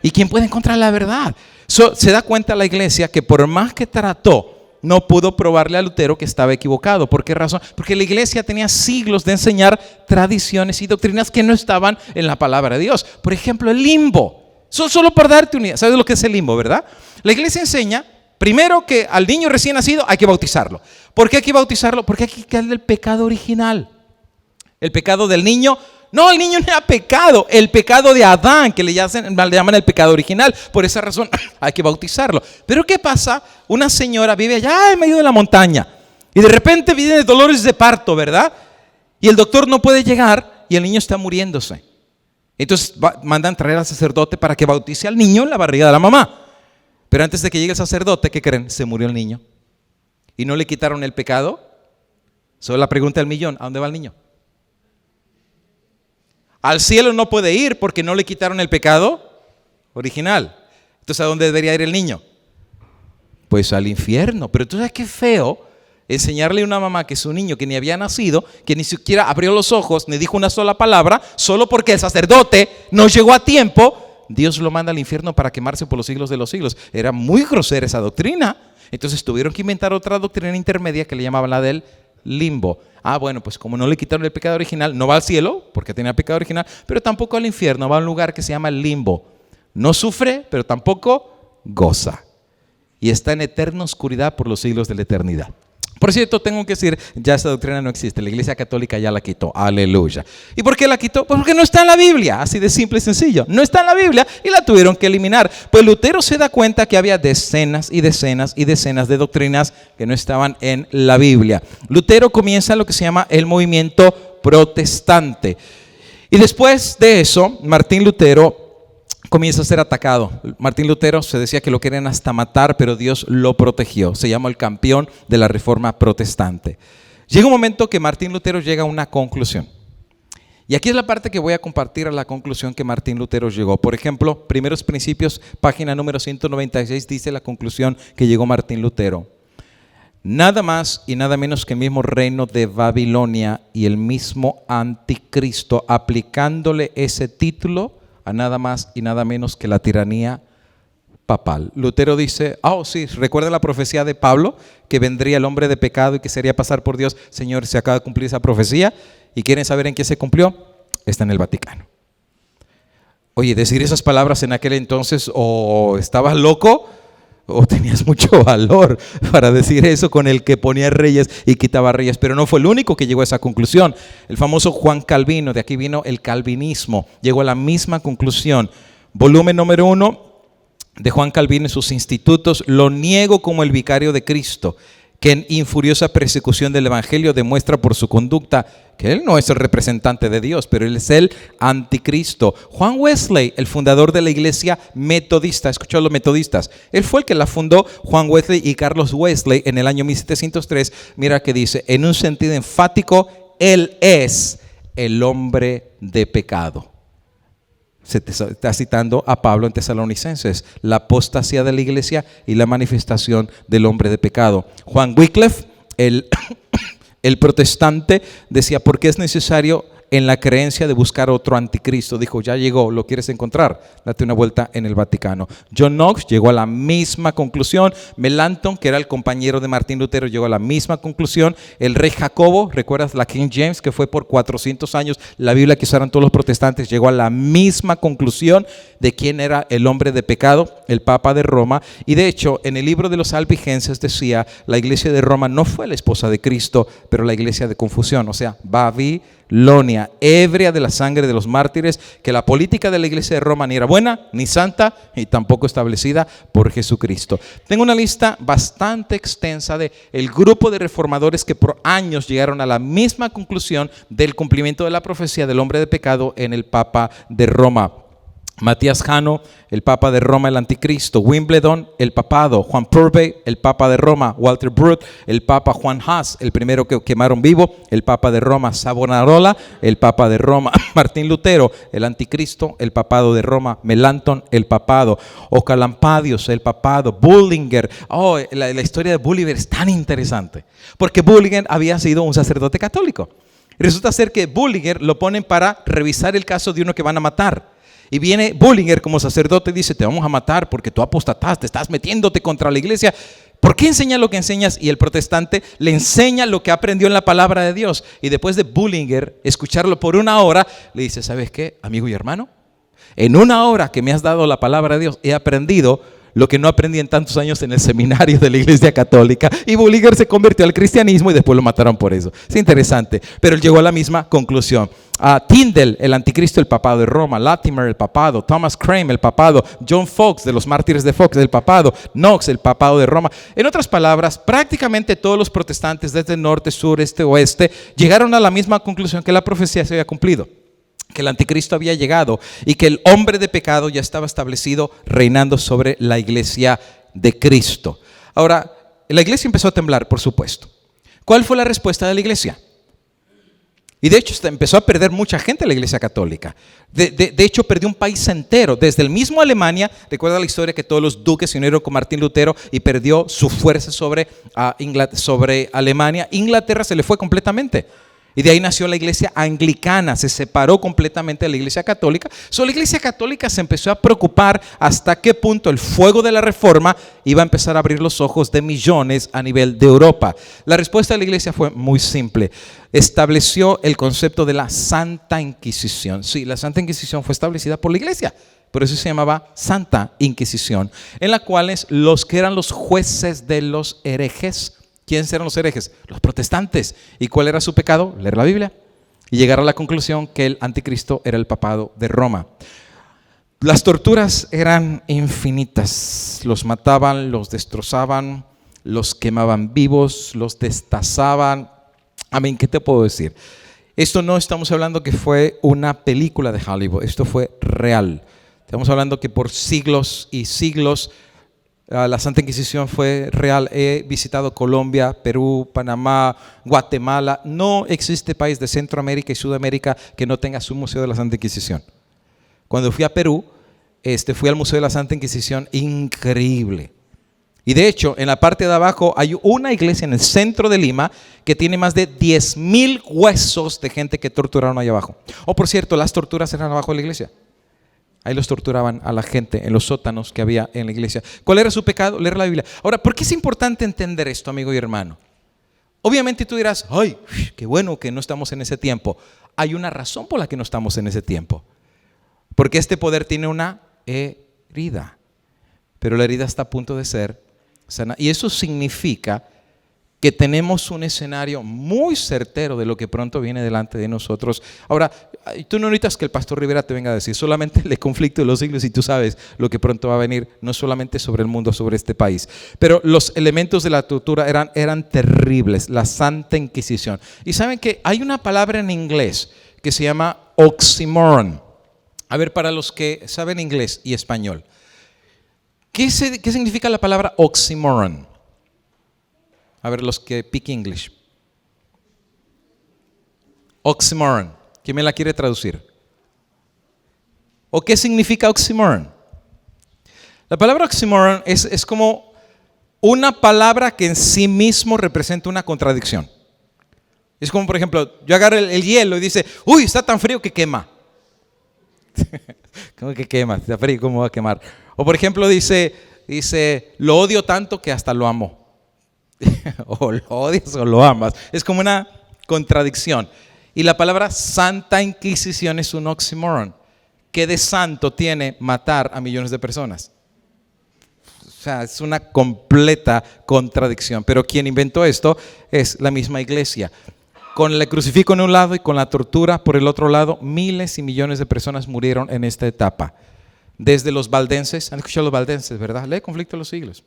¿Y quién puede encontrar la verdad? Se da cuenta la iglesia que por más que trató, no pudo probarle a Lutero que estaba equivocado. ¿Por qué razón? Porque la iglesia tenía siglos de enseñar tradiciones y doctrinas que no estaban en la palabra de Dios. Por ejemplo, el limbo. Solo para darte una idea. ¿Sabes lo que es el limbo, verdad? La iglesia enseña, primero, que al niño recién nacido hay que bautizarlo. ¿Por qué hay que bautizarlo? Porque hay que quitarle el pecado original. El pecado del niño. No, el niño no era pecado. El pecado de Adán, que le llaman el pecado original. Por esa razón hay que bautizarlo. Pero ¿qué pasa? Una señora vive allá en medio de la montaña y de repente viene dolores de parto, ¿verdad? Y el doctor no puede llegar y el niño está muriéndose. Entonces mandan traer al sacerdote para que bautice al niño en la barriga de la mamá. Pero antes de que llegue el sacerdote, ¿qué creen? Se murió el niño. ¿Y no le quitaron el pecado? Solo la pregunta del millón, ¿a dónde va el niño? Al cielo no puede ir porque no le quitaron el pecado original. Entonces, ¿a dónde debería ir el niño? Pues al infierno. Pero tú sabes qué feo enseñarle a una mamá que su niño que ni había nacido, que ni siquiera abrió los ojos, ni dijo una sola palabra, solo porque el sacerdote no llegó a tiempo, Dios lo manda al infierno para quemarse por los siglos de los siglos. Era muy grosera esa doctrina. Entonces tuvieron que inventar otra doctrina intermedia que le llamaban la del limbo. Bueno, pues como no le quitaron el pecado original, no va al cielo porque tenía pecado original, pero tampoco al infierno, va a un lugar que se llama el limbo. No sufre, pero tampoco goza. Y está en eterna oscuridad por los siglos de la eternidad. Por cierto, tengo que decir, ya esa doctrina no existe. La Iglesia Católica ya la quitó. Aleluya. ¿Y por qué la quitó? Pues porque no está en la Biblia. Así de simple y sencillo. No está en la Biblia y la tuvieron que eliminar. Pues Lutero se da cuenta que había decenas y decenas y decenas de doctrinas que no estaban en la Biblia. Lutero comienza lo que se llama el movimiento protestante. Y después de eso, Martín Lutero comienza a ser atacado. Martín Lutero se decía que lo querían hasta matar, pero Dios lo protegió. Se llamó el campeón de la reforma protestante. Llega un momento que Martín Lutero llega a una conclusión. Y aquí es la parte que voy a compartir, a la conclusión que Martín Lutero llegó. Por ejemplo, Primeros Principios, página número 196, dice la conclusión que llegó Martín Lutero. Nada más y nada menos que el mismo reino de Babilonia y el mismo anticristo, aplicándole ese título a nada más y nada menos que la tiranía papal. Lutero dice, sí, recuerda la profecía de Pablo, que vendría el hombre de pecado y que sería pasar por Dios. Señor, se acaba de cumplir esa profecía. ¿Y quieren saber en qué se cumplió? Está en el Vaticano. Oye, decir esas palabras en aquel entonces, o estabas loco, o tenías mucho valor para decir eso con el que ponía reyes y quitaba reyes, pero no fue el único que llegó a esa conclusión. El famoso Juan Calvino, de aquí vino el calvinismo, llegó a la misma conclusión. Volumen número 1 de Juan Calvino y sus institutos: lo niego como el vicario de Cristo, que en infuriosa persecución del evangelio demuestra por su conducta que él no es el representante de Dios, pero él es el anticristo. Juan Wesley, el fundador de la iglesia metodista, ¿escuchó a los metodistas? Él fue el que la fundó, Juan Wesley y Carlos Wesley, en el año 1703. Mira que dice, en un sentido enfático, él es el hombre de pecado. Se está citando a Pablo en Tesalonicenses, la apostasía de la iglesia y la manifestación del hombre de pecado. Juan Wycliffe, el protestante, decía, ¿por qué es necesario en la creencia de buscar otro anticristo? Dijo, ya llegó, ¿lo quieres encontrar? Date una vuelta en el Vaticano. John Knox llegó a la misma conclusión. Melanchthon, que era el compañero de Martín Lutero, llegó a la misma conclusión. El rey Jacobo, ¿recuerdas la King James, que fue por 400 años la Biblia que usaron todos los protestantes? Llegó a la misma conclusión de quién era el hombre de pecado, el Papa de Roma. Y de hecho, en el libro de los Albigenses decía, la iglesia de Roma no fue la esposa de Cristo, pero la iglesia de confusión, o sea, Babilonia, ebria de la sangre de los mártires, que la política de la iglesia de Roma ni era buena, ni santa, y tampoco establecida por Jesucristo. Tengo una lista bastante extensa de el grupo de reformadores que por años llegaron a la misma conclusión del cumplimiento de la profecía del hombre de pecado en el Papa de Roma. Matías Jano, el Papa de Roma, el Anticristo. Wimbledon, el Papado. Juan Purvey, el Papa de Roma. Walter Brutt, el Papa Juan Haas, el primero que quemaron vivo, el Papa de Roma. Savonarola, el Papa de Roma. Martín Lutero, el Anticristo, el Papado de Roma. Melanchthon, el Papado. Ocalampadios, el Papado. Bullinger. La historia de Bullinger es tan interesante, porque Bullinger había sido un sacerdote católico. Resulta ser que Bullinger lo ponen para revisar el caso de uno que van a matar. Y viene Bullinger como sacerdote y dice: te vamos a matar porque tú apostataste, estás metiéndote contra la iglesia. ¿Por qué enseñas lo que enseñas? Y el protestante le enseña lo que aprendió en la palabra de Dios. Y después de Bullinger escucharlo por una hora, le dice: ¿sabes qué, amigo y hermano? En una hora que me has dado la palabra de Dios, he aprendido lo que no aprendí en tantos años en el seminario de la Iglesia Católica. Y Bullinger se convirtió al cristianismo y después lo mataron por eso. Es interesante, pero él llegó a la misma conclusión. Tyndale, el Anticristo, el Papado de Roma. Latimer, el Papado. Thomas Crane, el Papado. John Fox, de los Mártires de Fox, el Papado. Knox, el Papado de Roma. En otras palabras, prácticamente todos los protestantes desde el norte, sur, este, oeste llegaron a la misma conclusión, que la profecía se había cumplido, que el anticristo había llegado y que el hombre de pecado ya estaba establecido reinando sobre la iglesia de Cristo. Ahora, la iglesia empezó a temblar, por supuesto. ¿Cuál fue la respuesta de la iglesia? Y de hecho empezó a perder mucha gente la iglesia católica. De hecho perdió un país entero. Desde el mismo Alemania, recuerda la historia que todos los duques se unieron con Martín Lutero y perdió su fuerza sobre Alemania. Inglaterra se le fue completamente. Y de ahí nació la iglesia anglicana, se separó completamente de la iglesia católica. La iglesia católica se empezó a preocupar hasta qué punto el fuego de la reforma iba a empezar a abrir los ojos de millones a nivel de Europa. La respuesta de la iglesia fue muy simple. Estableció el concepto de la Santa Inquisición. Sí, la Santa Inquisición fue establecida por la iglesia. Por eso se llamaba Santa Inquisición, en la cual los que eran los jueces de los herejes. ¿Quiénes eran los herejes? Los protestantes. ¿Y cuál era su pecado? Leer la Biblia y llegar a la conclusión que el anticristo era el papado de Roma. Las torturas eran infinitas. Los mataban, los destrozaban, los quemaban vivos, los destazaban. Amén, ¿qué te puedo decir? Esto no estamos hablando que fue una película de Hollywood. Esto fue real. Estamos hablando que por siglos y siglos la Santa Inquisición fue real. He visitado Colombia, Perú, Panamá, Guatemala. No existe país de Centroamérica y Sudamérica que no tenga su Museo de la Santa Inquisición. Cuando fui a Perú, fui al Museo de la Santa Inquisición, increíble. Y de hecho, en la parte de abajo hay una iglesia en el centro de Lima que tiene más de 10,000 huesos de gente que torturaron ahí abajo. Por cierto, las torturas eran abajo de la iglesia. Ahí los torturaban a la gente en los sótanos que había en la iglesia. ¿Cuál era su pecado? Leer la Biblia. Ahora, ¿por qué es importante entender esto, amigo y hermano? Obviamente tú dirás: ¡ay, qué bueno que no estamos en ese tiempo! Hay una razón por la que no estamos en ese tiempo. Porque este poder tiene una herida. Pero la herida está a punto de ser sana. Y eso significa que tenemos un escenario muy certero de lo que pronto viene delante de nosotros. Ahora, tú no necesitas que el pastor Rivera te venga a decir, solamente el conflicto de los siglos, y tú sabes lo que pronto va a venir, no solamente sobre el mundo, sobre este país. Pero los elementos de la tortura eran terribles, la Santa Inquisición. Y saben que hay una palabra en inglés que se llama oxímoron. A ver, para los que saben inglés y español, ¿qué significa la palabra oxímoron? A ver, los que speak English. Oxímoron. ¿Quién me la quiere traducir? ¿O qué significa oxímoron? La palabra oxímoron es como una palabra que en sí mismo representa una contradicción. Es como, por ejemplo, yo agarro el hielo y dice: uy, está tan frío que quema. ¿Cómo que quema? Está frío, ¿cómo va a quemar? O por ejemplo dice, lo odio tanto que hasta lo amo. O lo odias o lo amas. Es como una contradicción. Y la palabra Santa Inquisición es un oxímoron. ¿Qué de santo tiene matar a millones de personas? O sea, es una completa contradicción. Pero quien inventó esto es la misma iglesia. Con el crucifijo en un lado y con la tortura por el otro lado, miles y millones de personas murieron en esta etapa. Desde los valdenses, han escuchado los valdenses, ¿verdad? Lee Conflicto de los Siglos.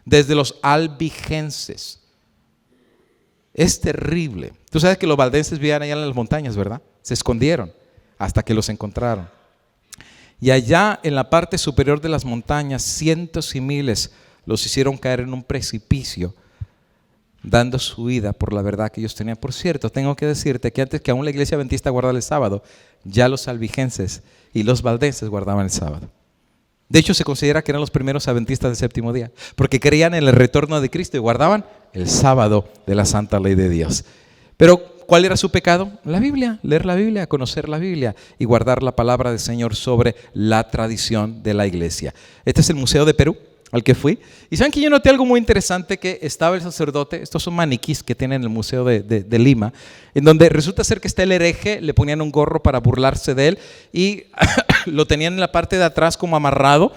Desde los albigenses. Es terrible. Tú sabes que los valdenses vivían allá en las montañas, ¿verdad? Se escondieron hasta que los encontraron. Y allá en la parte superior de las montañas, cientos y miles los hicieron caer en un precipicio, dando su vida por la verdad que ellos tenían. Por cierto, tengo que decirte que antes que aún la iglesia adventista guardara el sábado, ya los albigenses y los valdenses guardaban el sábado. De hecho, se considera que eran los primeros adventistas del séptimo día, porque creían en el retorno de Cristo y guardaban el sábado de la santa ley de Dios. Pero, ¿cuál era su pecado? La Biblia, leer la Biblia, conocer la Biblia y guardar la palabra del Señor sobre la tradición de la iglesia. Este es el Museo de Perú al que fui. Y saben que yo noté algo muy interesante, que estaba el sacerdote, estos son maniquís que tienen en el Museo de Lima, en donde resulta ser que está el hereje, le ponían un gorro para burlarse de él y lo tenían en la parte de atrás como amarrado.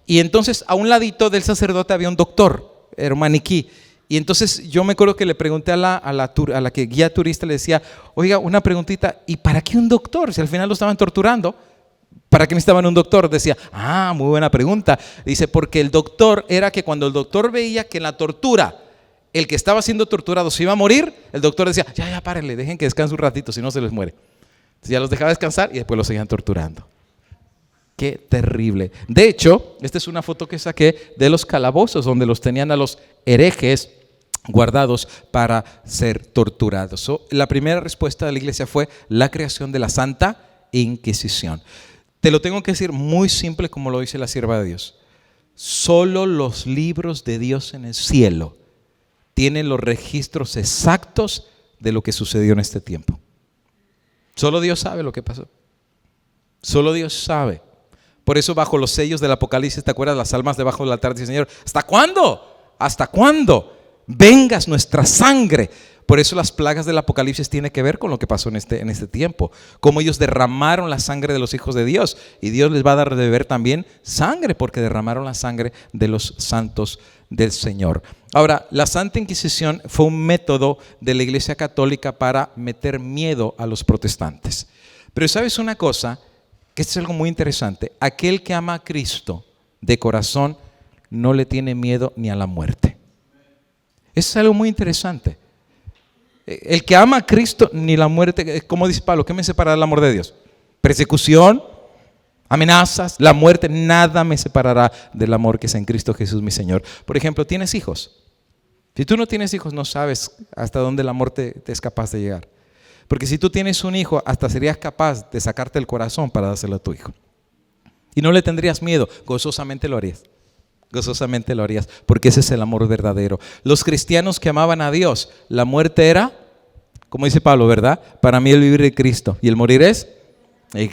Y entonces a un ladito del sacerdote había un doctor, era un maniquí. Y entonces yo me acuerdo que le pregunté a la que guía turista, le decía, oiga, una preguntita, ¿y para qué un doctor? Si al final lo estaban torturando. ¿Para qué necesitaban un doctor? Decía, muy buena pregunta. Dice, porque el doctor era que cuando el doctor veía que en la tortura, el que estaba siendo torturado se iba a morir, el doctor decía, ya, párenle, dejen que descanse un ratito, si no se les muere. Entonces ya los dejaba descansar y después los seguían torturando. Qué terrible. De hecho, esta es una foto que saqué de los calabozos donde los tenían a los herejes guardados para ser torturados. La primera respuesta de la iglesia fue la creación de la Santa Inquisición. Te lo tengo que decir muy simple, como lo dice la sierva de Dios. Solo los libros de Dios en el cielo tienen los registros exactos de lo que sucedió en este tiempo. Solo Dios sabe lo que pasó. Solo Dios sabe. Por eso bajo los sellos del Apocalipsis, ¿te acuerdas? Las almas debajo del altar dicen, Señor, ¿hasta cuándo? ¿Hasta cuándo? Vengas nuestra sangre. Por eso las plagas del Apocalipsis tienen que ver con lo que pasó en este tiempo. Cómo ellos derramaron la sangre de los hijos de Dios. Y Dios les va a dar de beber también sangre, porque derramaron la sangre de los santos del Señor. Ahora, la Santa Inquisición fue un método de la Iglesia Católica para meter miedo a los protestantes. Pero ¿sabes una cosa? Que esto es algo muy interesante. Aquel que ama a Cristo de corazón no le tiene miedo ni a la muerte. Eso es algo muy interesante. El que ama a Cristo ni la muerte, como dice Pablo, ¿qué me separará del amor de Dios? Persecución, amenazas, la muerte, nada me separará del amor que es en Cristo Jesús mi Señor. Por ejemplo, ¿tienes hijos? Si tú no tienes hijos, no sabes hasta dónde el amor te es capaz de llegar. Porque si tú tienes un hijo, hasta serías capaz de sacarte el corazón para dárselo a tu hijo. Y no le tendrías miedo, gozosamente lo harías. Gozosamente lo harías, porque ese es el amor verdadero. Los cristianos que amaban a Dios, la muerte era, como dice Pablo, ¿verdad? Para mí el vivir es Cristo y el morir es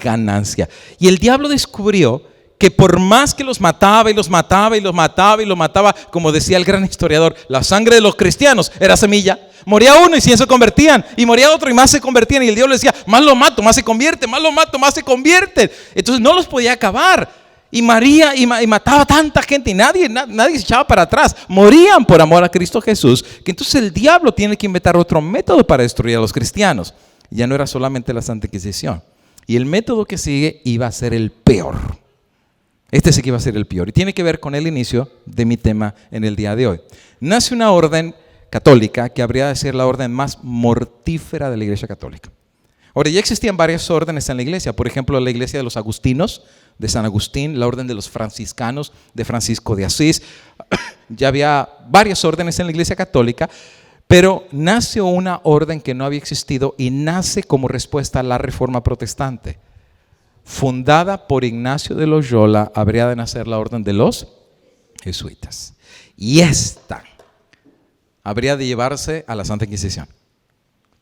ganancia. Y el diablo descubrió que por más que los mataba y los mataba y los mataba y los mataba, como decía el gran historiador, la sangre de los cristianos era semilla. Moría uno y 100 se convertían, y moría otro y más se convertían, y el diablo decía, más lo mato, más se convierte, más lo mato, más se convierten. Entonces no los podía acabar. Y María y mataba a tanta gente y nadie se echaba para atrás. Morían por amor a Cristo Jesús. Que entonces el diablo tiene que inventar otro método para destruir a los cristianos. Ya no era solamente la Santa Inquisición. Y el método que sigue iba a ser el peor. Este sí que iba a ser el peor. Y tiene que ver con el inicio de mi tema en el día de hoy. Nace una orden católica que habría de ser la orden más mortífera de la Iglesia Católica. Ahora, ya existían varias órdenes en la iglesia. Por ejemplo, la iglesia de los agustinos, de San Agustín, la orden de los franciscanos, de Francisco de Asís. Ya había varias órdenes en la iglesia católica, pero nace una orden que no había existido y nace como respuesta a la Reforma Protestante. Fundada por Ignacio de Loyola, habría de nacer la orden de los jesuitas. Y esta habría de llevarse a la Santa Inquisición.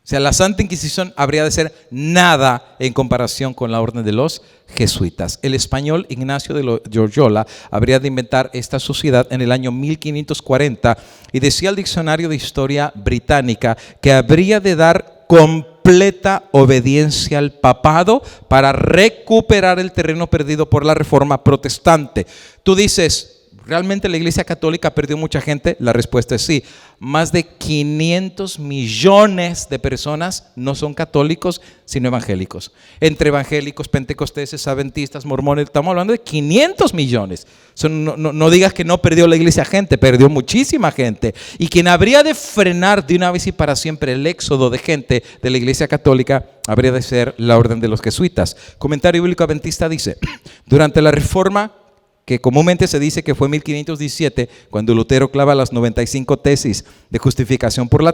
O sea, la Santa Inquisición habría de ser nada en comparación con la orden de los jesuitas. El español Ignacio de Loyola habría de inventar esta sociedad en el año 1540 y decía el Diccionario de Historia Británica que habría de dar completa obediencia al papado para recuperar el terreno perdido por la Reforma Protestante. Tú dices, ¿realmente la Iglesia Católica perdió mucha gente? La respuesta es sí. Más de 500 millones de personas no son católicos, sino evangélicos. Entre evangélicos, pentecosteses, adventistas, mormones, estamos hablando de 500 millones. No digas que no perdió la Iglesia gente, perdió muchísima gente. Y quien habría de frenar de una vez y para siempre el éxodo de gente de la Iglesia Católica habría de ser la orden de los jesuitas. Comentario Bíblico Adventista dice: durante la Reforma, que comúnmente se dice que fue 1517, cuando Lutero clava las 95 tesis de justificación por la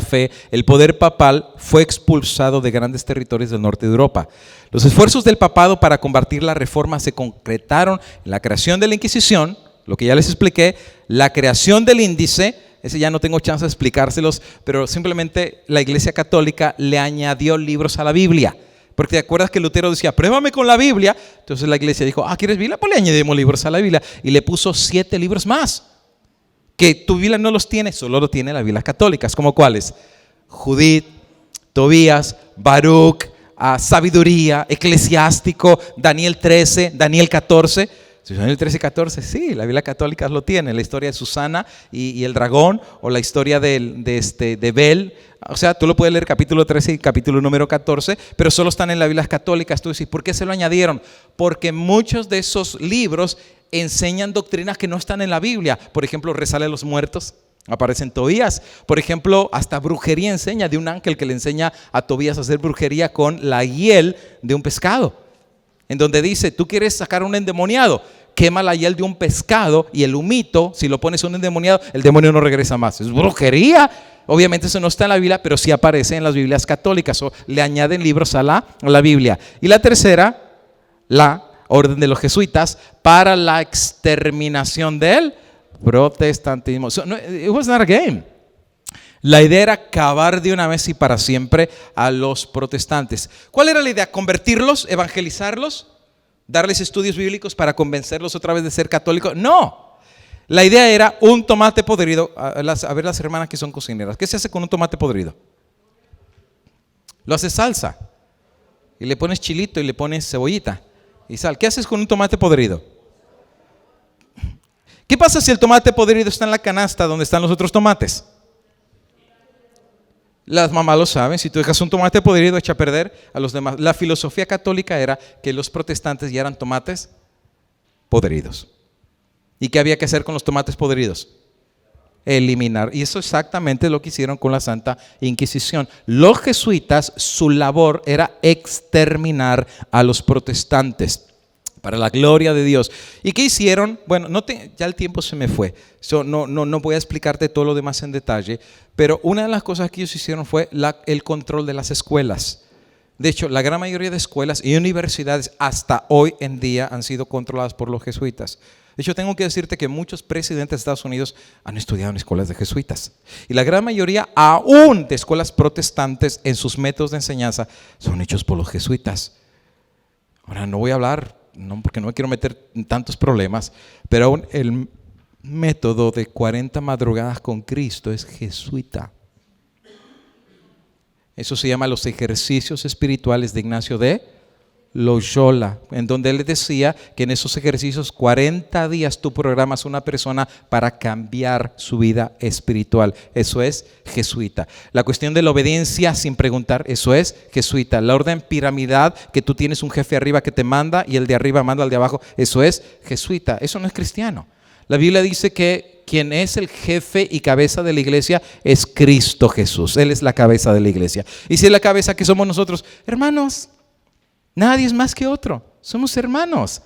fe, el poder papal fue expulsado de grandes territorios del norte de Europa. Los esfuerzos del papado para combatir la Reforma se concretaron en la creación de la Inquisición, lo que ya les expliqué, la creación del índice. Ese ya no tengo chance de explicárselos, pero simplemente la Iglesia Católica le añadió libros a la Biblia. Porque te acuerdas que Lutero decía, pruébame con la Biblia. Entonces la iglesia dijo, ¿quieres Biblia? Pues le añadimos libros a la Biblia. Y le puso 7 libros más. Que tu Biblia no los tiene, solo lo tiene las Biblias católicas. ¿Cómo cuáles? Judith, Tobías, Baruch, Sabiduría, Eclesiástico, Daniel 13, Daniel 14. Daniel 13 y 14, sí, la Biblia católica lo tiene. La historia de Susana y el dragón, o la historia de Bel. O sea, tú lo puedes leer capítulo 13 y capítulo número 14, pero solo están en las Biblias católicas. Tú dices, ¿por qué se lo añadieron? Porque muchos de esos libros enseñan doctrinas que no están en la Biblia. Por ejemplo, rezarle a los muertos, aparece en Tobías. Por ejemplo, hasta brujería enseña, de un ángel que le enseña a Tobías a hacer brujería con la hiel de un pescado. En donde dice, tú quieres sacar un endemoniado, quema la hiel de un pescado y el humito, si lo pones a un endemoniado, el demonio no regresa más. Es brujería. Obviamente eso no está en la Biblia, pero sí aparece en las Biblias católicas, o le añaden libros a la Biblia. Y la tercera, la orden de los jesuitas para la exterminación del protestantismo. It was not a game. La idea era acabar de una vez y para siempre a los protestantes. ¿Cuál era la idea? ¿Convertirlos? ¿Evangelizarlos? ¿Darles estudios bíblicos para convencerlos otra vez de ser católicos? No. La idea era un tomate podrido. A ver las hermanas que son cocineras. ¿Qué se hace con un tomate podrido? Lo haces salsa. Y le pones chilito y le pones cebollita y sal. ¿Qué haces con un tomate podrido? ¿Qué pasa si el tomate podrido está en la canasta donde están los otros tomates? Las mamás lo saben, si tú dejas un tomate podrido echa a perder a los demás. La filosofía católica era que los protestantes ya eran tomates podridos. ¿Y qué había que hacer con los tomates podridos? Eliminar. Y eso es exactamente lo que hicieron con la Santa Inquisición. Los jesuitas, su labor era exterminar a los protestantes para la gloria de Dios. ¿Y qué hicieron? Bueno, ya el tiempo se me fue. No voy a explicarte todo lo demás en detalle, pero una de las cosas que ellos hicieron fue el control de las escuelas. De hecho, la gran mayoría de escuelas y universidades hasta hoy en día han sido controladas por los jesuitas. De hecho, tengo que decirte que muchos presidentes de Estados Unidos han estudiado en escuelas de jesuitas. Y la gran mayoría, aún de escuelas protestantes, en sus métodos de enseñanza, son hechos por los jesuitas. Ahora, no voy a hablar, porque no me quiero meter en tantos problemas, pero aún el método de 40 madrugadas con Cristo es jesuita. Eso se llama los ejercicios espirituales de Ignacio de Loyola, en donde él decía que en esos ejercicios 40 días tú programas a una persona para cambiar su vida espiritual. Eso es jesuita. La cuestión de la obediencia sin preguntar, eso es jesuita. La orden piramidal, que tú tienes un jefe arriba que te manda y el de arriba manda al de abajo, eso es jesuita. Eso no es cristiano. La Biblia dice que quien es el jefe y cabeza de la iglesia es Cristo Jesús. Él es la cabeza de la iglesia. Y si es la cabeza, ¿qué somos nosotros? Hermanos. Nadie es más que otro, somos hermanos.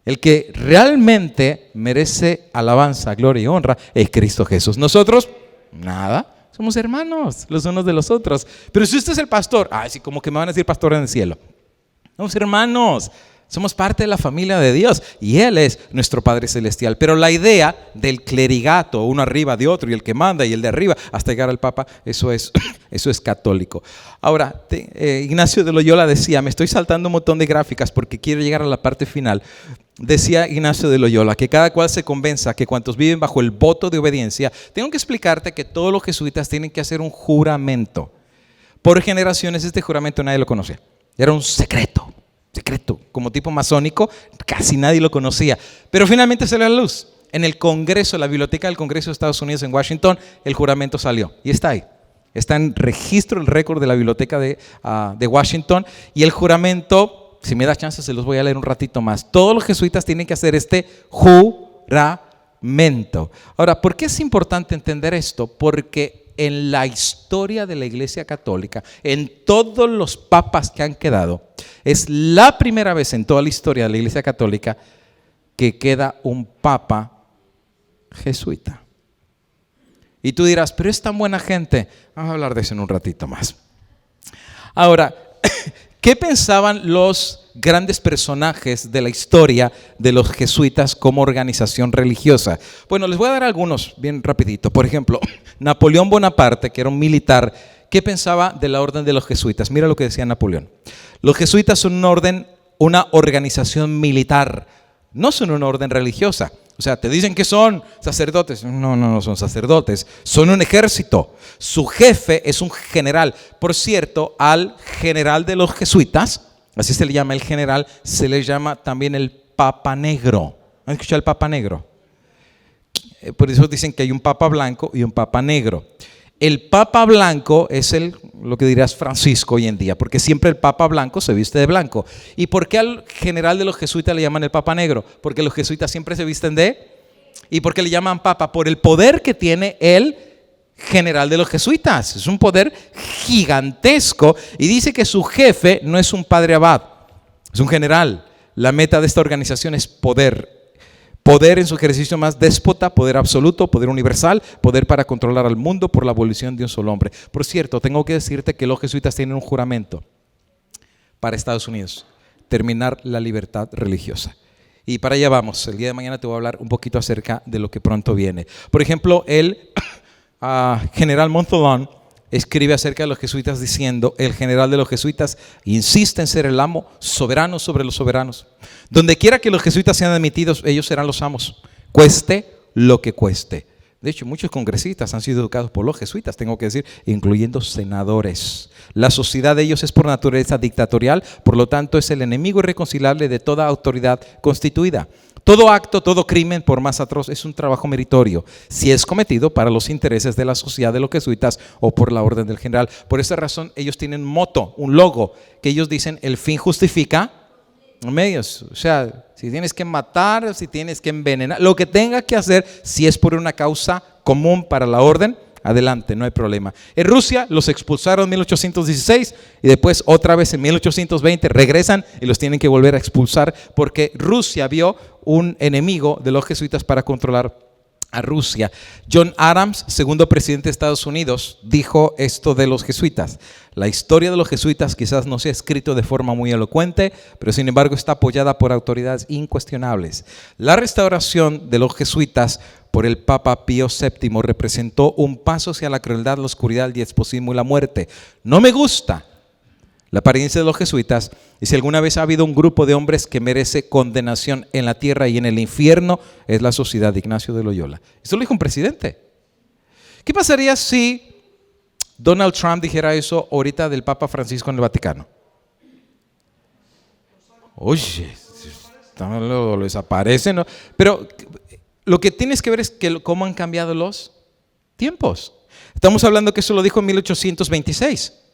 El que realmente merece alabanza, gloria y honra es Cristo Jesús. Nosotros, nada, somos hermanos los unos de los otros. Pero si usted es el pastor, sí, como que me van a decir pastor en el cielo. Somos hermanos, somos parte de la familia de Dios y Él es nuestro Padre Celestial. Pero la idea del clerigato, uno arriba de otro y el que manda y el de arriba hasta llegar al Papa, eso es católico. Ahora, Ignacio de Loyola decía, me estoy saltando un montón de gráficas porque quiero llegar a la parte final. Decía Ignacio de Loyola que cada cual se convenza que cuantos viven bajo el voto de obediencia, tengo que explicarte que todos los jesuitas tienen que hacer un juramento. Por generaciones este juramento nadie lo conocía, era un secreto. secreto, como tipo masónico, casi nadie lo conocía. Pero finalmente salió a la luz. En el Congreso, la Biblioteca del Congreso de Estados Unidos en Washington, el juramento salió y está ahí. Está en registro el récord de la Biblioteca de Washington y el juramento, si me da chance se los voy a leer un ratito más. Todos los jesuitas tienen que hacer este juramento. Ahora, ¿por qué es importante entender esto? Porque en la historia de la Iglesia Católica, en todos los papas que han quedado, es la primera vez en toda la historia de la Iglesia Católica que queda un papa jesuita. Y tú dirás, pero es tan buena gente. Vamos a hablar de eso en un ratito más. Ahora, ¿qué pensaban los grandes personajes de la historia de los jesuitas como organización religiosa? Bueno, les voy a dar algunos bien rapidito. Por ejemplo, Napoleón Bonaparte, que era un militar, ¿qué pensaba de la orden de los jesuitas? Mira lo que decía Napoleón. Los jesuitas son una organización militar, no son una orden religiosa. O sea, te dicen que son sacerdotes. No son sacerdotes. Son un ejército. Su jefe es un general. Por cierto, al general de los jesuitas, así se le llama el general, se le llama también el Papa Negro. ¿Han escuchado el Papa Negro? Por eso dicen que hay un Papa Blanco y un Papa Negro. El Papa Blanco es lo que dirías Francisco hoy en día, porque siempre el Papa Blanco se viste de blanco. ¿Y por qué al general de los jesuitas le llaman el Papa Negro? Porque los jesuitas siempre se visten de... ¿Y por qué le llaman Papa? Por el poder que tiene el general de los jesuitas. Es un poder gigantesco y dice que su jefe no es un padre abad, es un general. La meta de esta organización es poder. Poder en su ejercicio más déspota, poder absoluto, poder universal, poder para controlar al mundo por la abolición de un solo hombre. Por cierto, tengo que decirte que los jesuitas tienen un juramento para Estados Unidos: terminar la libertad religiosa. Y para allá vamos. El día de mañana te voy a hablar un poquito acerca de lo que pronto viene. Por ejemplo, el general Montholon escribe acerca de los jesuitas diciendo: el general de los jesuitas insiste en ser el amo soberano sobre los soberanos. Donde quiera que los jesuitas sean admitidos, ellos serán los amos, cueste lo que cueste. De hecho, muchos congresistas han sido educados por los jesuitas, tengo que decir, incluyendo senadores. La sociedad de ellos es por naturaleza dictatorial, por lo tanto es el enemigo irreconciliable de toda autoridad constituida. Todo acto, todo crimen, por más atroz, es un trabajo meritorio si es cometido para los intereses de la sociedad de los jesuitas o por la orden del general. Por esa razón ellos tienen un moto, un logo, que ellos dicen: el fin justifica los medios. O sea, si tienes que matar, si tienes que envenenar, lo que tenga que hacer, si es por una causa común para la orden, adelante, no hay problema. En Rusia los expulsaron en 1816 y después otra vez en 1820 regresan y los tienen que volver a expulsar porque Rusia vio un enemigo de los jesuitas para controlar a Rusia. John Adams, segundo presidente de Estados Unidos, dijo esto de los jesuitas: la historia de los jesuitas quizás no sea escrito de forma muy elocuente, pero sin embargo está apoyada por autoridades incuestionables. La restauración de los jesuitas por el Papa Pío VII representó un paso hacia la crueldad, la oscuridad, el despotismo y la muerte. No me gusta la apariencia de los jesuitas, y si alguna vez ha habido un grupo de hombres que merece condenación en la tierra y en el infierno, es la sociedad de Ignacio de Loyola. Eso lo dijo un presidente. ¿Qué pasaría si Donald Trump dijera eso ahorita del Papa Francisco en el Vaticano? Oye, lo desaparecen, ¿no? Pero lo que tienes que ver es cómo han cambiado los tiempos. Estamos hablando que eso lo dijo en 1826.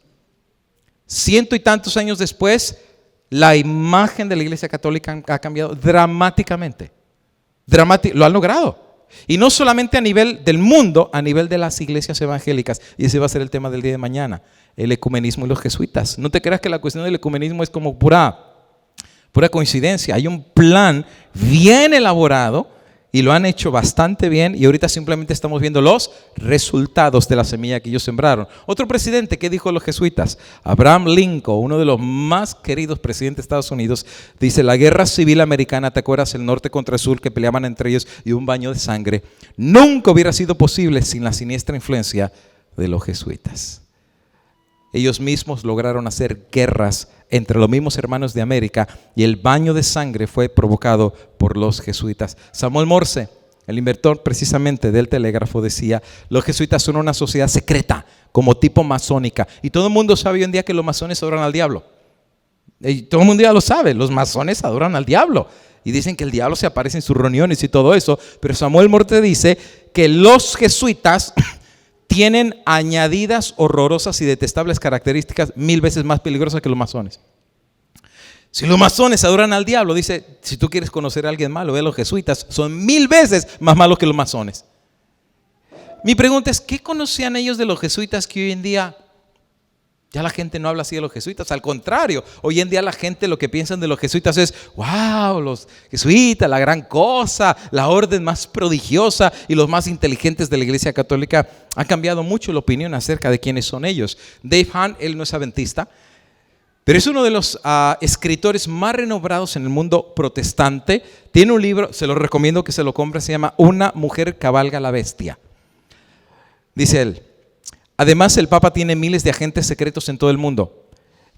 Ciento y tantos años después, la imagen de la Iglesia Católica ha cambiado dramáticamente. Lo han logrado. Y no solamente a nivel del mundo, a nivel de las iglesias evangélicas. Y ese va a ser el tema del día de mañana: el ecumenismo y los jesuitas. No te creas que la cuestión del ecumenismo es como pura coincidencia. Hay un plan bien elaborado y lo han hecho bastante bien, y ahorita simplemente estamos viendo los resultados de la semilla que ellos sembraron. Otro presidente, ¿qué dijo los jesuitas? Abraham Lincoln, uno de los más queridos presidentes de Estados Unidos, dice: la guerra civil americana, ¿te acuerdas? El norte contra el sur, que peleaban entre ellos y un baño de sangre, nunca hubiera sido posible sin la siniestra influencia de los jesuitas. Ellos mismos lograron hacer guerras entre los mismos hermanos de América, y el baño de sangre fue provocado por los jesuitas. Samuel Morse, el inventor precisamente del telégrafo, decía: los jesuitas son una sociedad secreta, como tipo masónica. Y todo el mundo sabe hoy en día que los masones adoran al diablo. Y todo el mundo ya lo sabe, los masones adoran al diablo. Y dicen que el diablo se aparece en sus reuniones y todo eso. Pero Samuel Morte dice que los jesuitas tienen añadidas horrorosas y detestables características 1000 veces más peligrosas que los masones. Si los masones adoran al diablo, dice, si tú quieres conocer a alguien malo, ve a los jesuitas, son 1000 veces más malos que los masones. Mi pregunta es, ¿qué conocían ellos de los jesuitas que hoy en día ya la gente no habla así de los jesuitas? Al contrario, hoy en día la gente lo que piensan de los jesuitas es, wow, los jesuitas, la gran cosa, la orden más prodigiosa y los más inteligentes de la Iglesia Católica. Ha cambiado mucho la opinión acerca de quiénes son ellos. Dave Hahn, él no es adventista, pero es uno de los escritores más renombrados en el mundo protestante. Tiene un libro, se lo recomiendo que se lo compre, se llama Una mujer cabalga la bestia. Dice él, además el Papa tiene miles de agentes secretos en todo el mundo,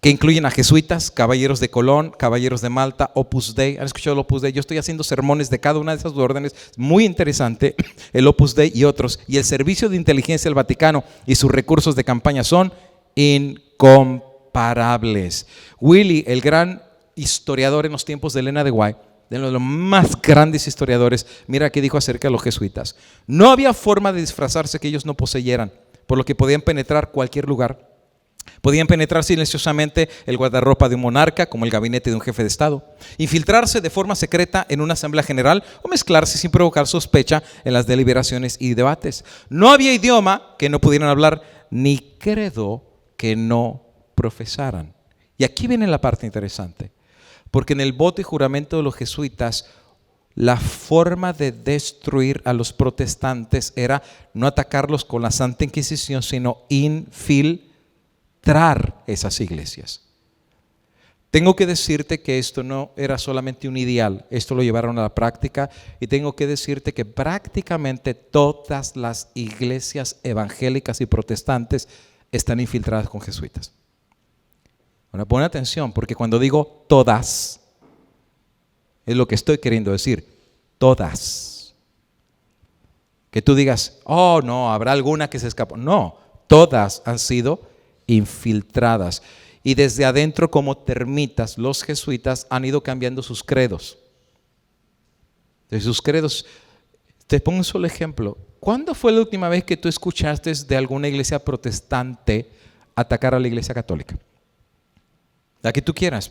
que incluyen a jesuitas, caballeros de Colón, caballeros de Malta, Opus Dei. ¿Han escuchado el Opus Dei? Yo estoy haciendo sermones de cada una de esas órdenes, muy interesante, el Opus Dei y otros. Y el Servicio de Inteligencia del Vaticano y sus recursos de campaña son incomparables. Willy, el gran historiador en los tiempos de Elena de White, de uno de los más grandes historiadores, mira qué dijo acerca de los jesuitas. No había forma de disfrazarse que ellos no poseyeran, por lo que podían penetrar cualquier lugar. Podían penetrar silenciosamente el guardarropa de un monarca, como el gabinete de un jefe de Estado, infiltrarse de forma secreta en una asamblea general o mezclarse sin provocar sospecha en las deliberaciones y debates. No había idioma que no pudieran hablar, ni credo que no profesaran. Y aquí viene la parte interesante, porque en el voto y juramento de los jesuitas, la forma de destruir a los protestantes era no atacarlos con la Santa Inquisición, sino infiltrar esas iglesias. Tengo que decirte que esto no era solamente un ideal, esto lo llevaron a la práctica, y tengo que decirte que prácticamente todas las iglesias evangélicas y protestantes están infiltradas con jesuitas. Ahora pon atención, porque cuando digo todas, es lo que estoy queriendo decir, todas. Que tú digas, oh no, habrá alguna que se escapó. No, todas han sido infiltradas. Y desde adentro, como termitas, los jesuitas han ido cambiando sus credos. De sus credos, te pongo un solo ejemplo. ¿Cuándo fue la última vez que tú escuchaste de alguna iglesia protestante atacar a la iglesia católica? La que tú quieras.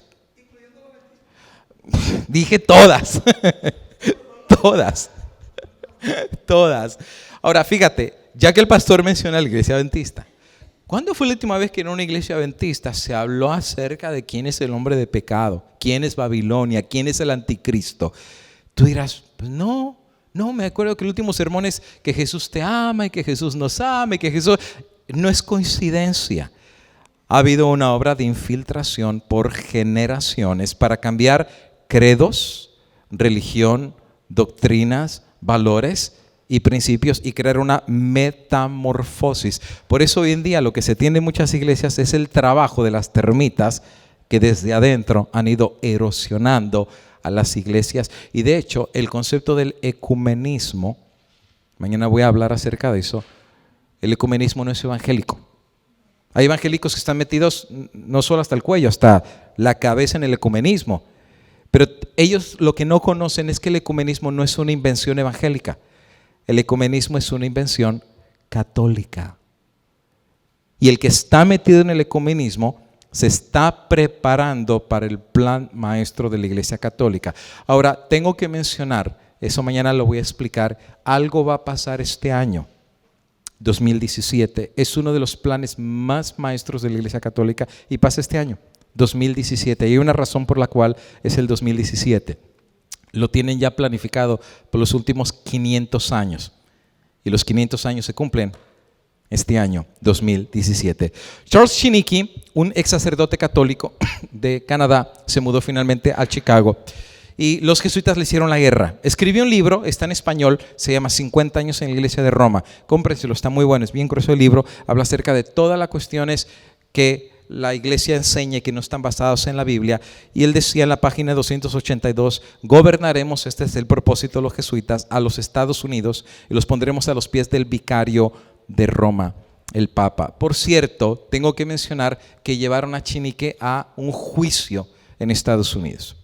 Dije todas. Todas. Todas. Ahora fíjate, ya que el pastor menciona la iglesia adventista, ¿cuándo fue la última vez que en una iglesia adventista se habló acerca de quién es el hombre de pecado? ¿Quién es Babilonia? ¿Quién es el anticristo? Tú dirás, pues no, me acuerdo que el último sermón es que Jesús te ama y que Jesús nos ama y que Jesús... No es coincidencia. Ha habido una obra de infiltración por generaciones para cambiar credos, religión, doctrinas, valores y principios y crear una metamorfosis. Por eso hoy en día lo que se tiene en muchas iglesias es el trabajo de las termitas que desde adentro han ido erosionando a las iglesias. Y de hecho el concepto del ecumenismo, mañana voy a hablar acerca de eso, el ecumenismo no es evangélico. Hay evangélicos que están metidos no solo hasta el cuello, hasta la cabeza en el ecumenismo. Pero ellos lo que no conocen es que el ecumenismo no es una invención evangélica. El ecumenismo es una invención católica. Y el que está metido en el ecumenismo se está preparando para el plan maestro de la Iglesia Católica. Ahora, tengo que mencionar, eso mañana lo voy a explicar, algo va a pasar este año. 2017 es uno de los planes más maestros de la Iglesia Católica y pasa este año, 2017. Y hay una razón por la cual es el 2017. Lo tienen ya planificado por los últimos 500 años y los 500 años se cumplen este año, 2017. Charles Chiniquy, un ex sacerdote católico de Canadá, se mudó finalmente a Chicago. Y los jesuitas le hicieron la guerra. Escribió un libro, está en español, se llama 50 años en la Iglesia de Roma. Cómprenselo, está muy bueno, es bien grueso el libro. Habla acerca de todas las cuestiones que la Iglesia enseña y que no están basadas en la Biblia. Y él decía en la página 282, gobernaremos, este es el propósito de los jesuitas, a los Estados Unidos y los pondremos a los pies del vicario de Roma, el Papa. Por cierto, tengo que mencionar que llevaron a Chiniquy a un juicio en Estados Unidos.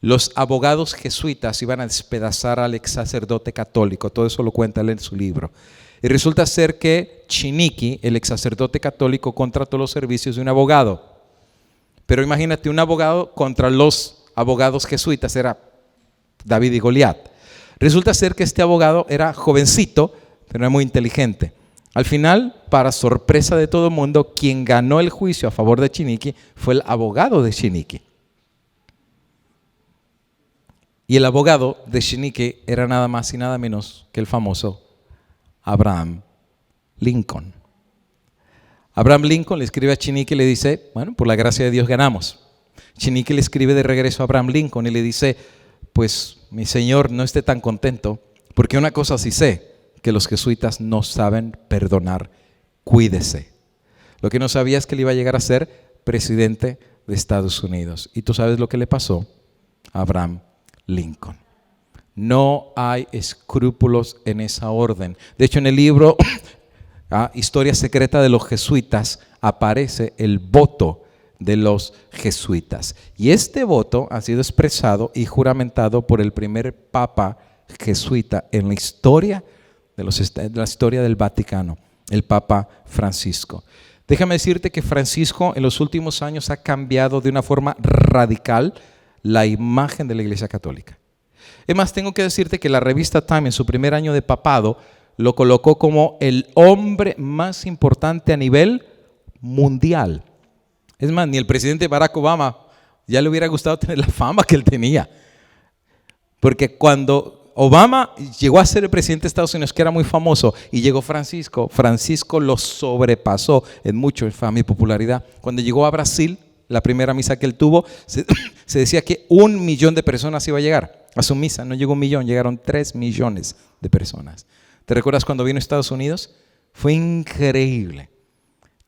Los abogados jesuitas iban a despedazar al ex sacerdote católico, todo eso lo cuenta él en su libro. Y resulta ser que Chiniquy, el ex sacerdote católico, contrató los servicios de un abogado. Pero imagínate, un abogado contra los abogados jesuitas, era David y Goliat. Resulta ser que este abogado era jovencito, pero era muy inteligente. Al final, para sorpresa de todo el mundo, quien ganó el juicio a favor de Chiniquy fue el abogado de Chiniquy. Y el abogado de Chiniquy era nada más y nada menos que el famoso Abraham Lincoln. Abraham Lincoln le escribe a Chiniquy y le dice, bueno, por la gracia de Dios ganamos. Chiniquy le escribe de regreso a Abraham Lincoln y le dice, pues mi señor, no esté tan contento, porque una cosa sí sé, que los jesuitas no saben perdonar, cuídese. Lo que no sabía es que él iba a llegar a ser presidente de Estados Unidos. Y tú sabes lo que le pasó a Abraham Lincoln. No hay escrúpulos en esa orden. De hecho, en el libro Historia secreta de los jesuitas aparece el voto de los jesuitas. Y este voto ha sido expresado y juramentado por el primer papa jesuita en la historia la historia del Vaticano, el Papa Francisco. Déjame decirte que Francisco en los últimos años ha cambiado de una forma radical la imagen de la Iglesia Católica. Es más, tengo que decirte que la revista Time en su primer año de papado lo colocó como el hombre más importante a nivel mundial. Es más, ni el presidente Barack Obama ya le hubiera gustado tener la fama que él tenía. Porque cuando Obama llegó a ser el presidente de Estados Unidos, que era muy famoso, y llegó Francisco lo sobrepasó en mucho en fama y popularidad. Cuando llegó a Brasil, la primera misa que él tuvo, se decía que 1 millón de personas iba a llegar a su misa. No llegó 1 millón, llegaron 3 millones de personas. ¿Te recuerdas cuando vino a Estados Unidos? Fue increíble.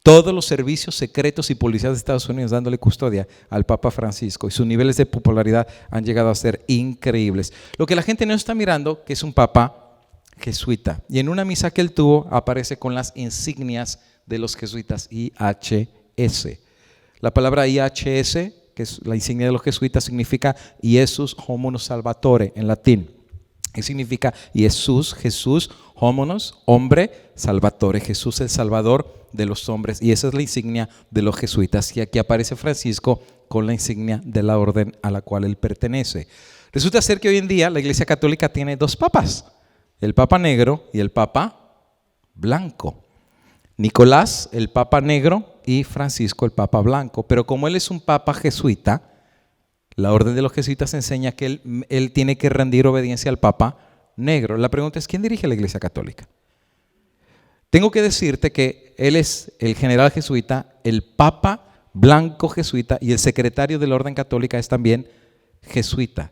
Todos los servicios secretos y policiales de Estados Unidos dándole custodia al Papa Francisco, y sus niveles de popularidad han llegado a ser increíbles. Lo que la gente no está mirando, que es un Papa jesuita. Y en una misa que él tuvo aparece con las insignias de los jesuitas, IHS. La palabra IHS, que es la insignia de los jesuitas, significa Iesus Homunus Salvatore en latín. ¿Qué significa Jesús, homonos, hombre, Salvatore, Jesús el Salvador de los hombres? Y esa es la insignia de los jesuitas. Y aquí aparece Francisco con la insignia de la orden a la cual él pertenece. Resulta ser que hoy en día la Iglesia Católica tiene 2 papas, el Papa Negro y el Papa Blanco. Nicolás, el Papa Negro, y Francisco, el Papa Blanco. Pero como él es un Papa jesuita, la orden de los jesuitas enseña que él tiene que rendir obediencia al Papa Negro. La pregunta es, ¿quién dirige la Iglesia Católica? Tengo que decirte que él es el general jesuita, el Papa Blanco jesuita, y el secretario de la Orden Católica es también jesuita.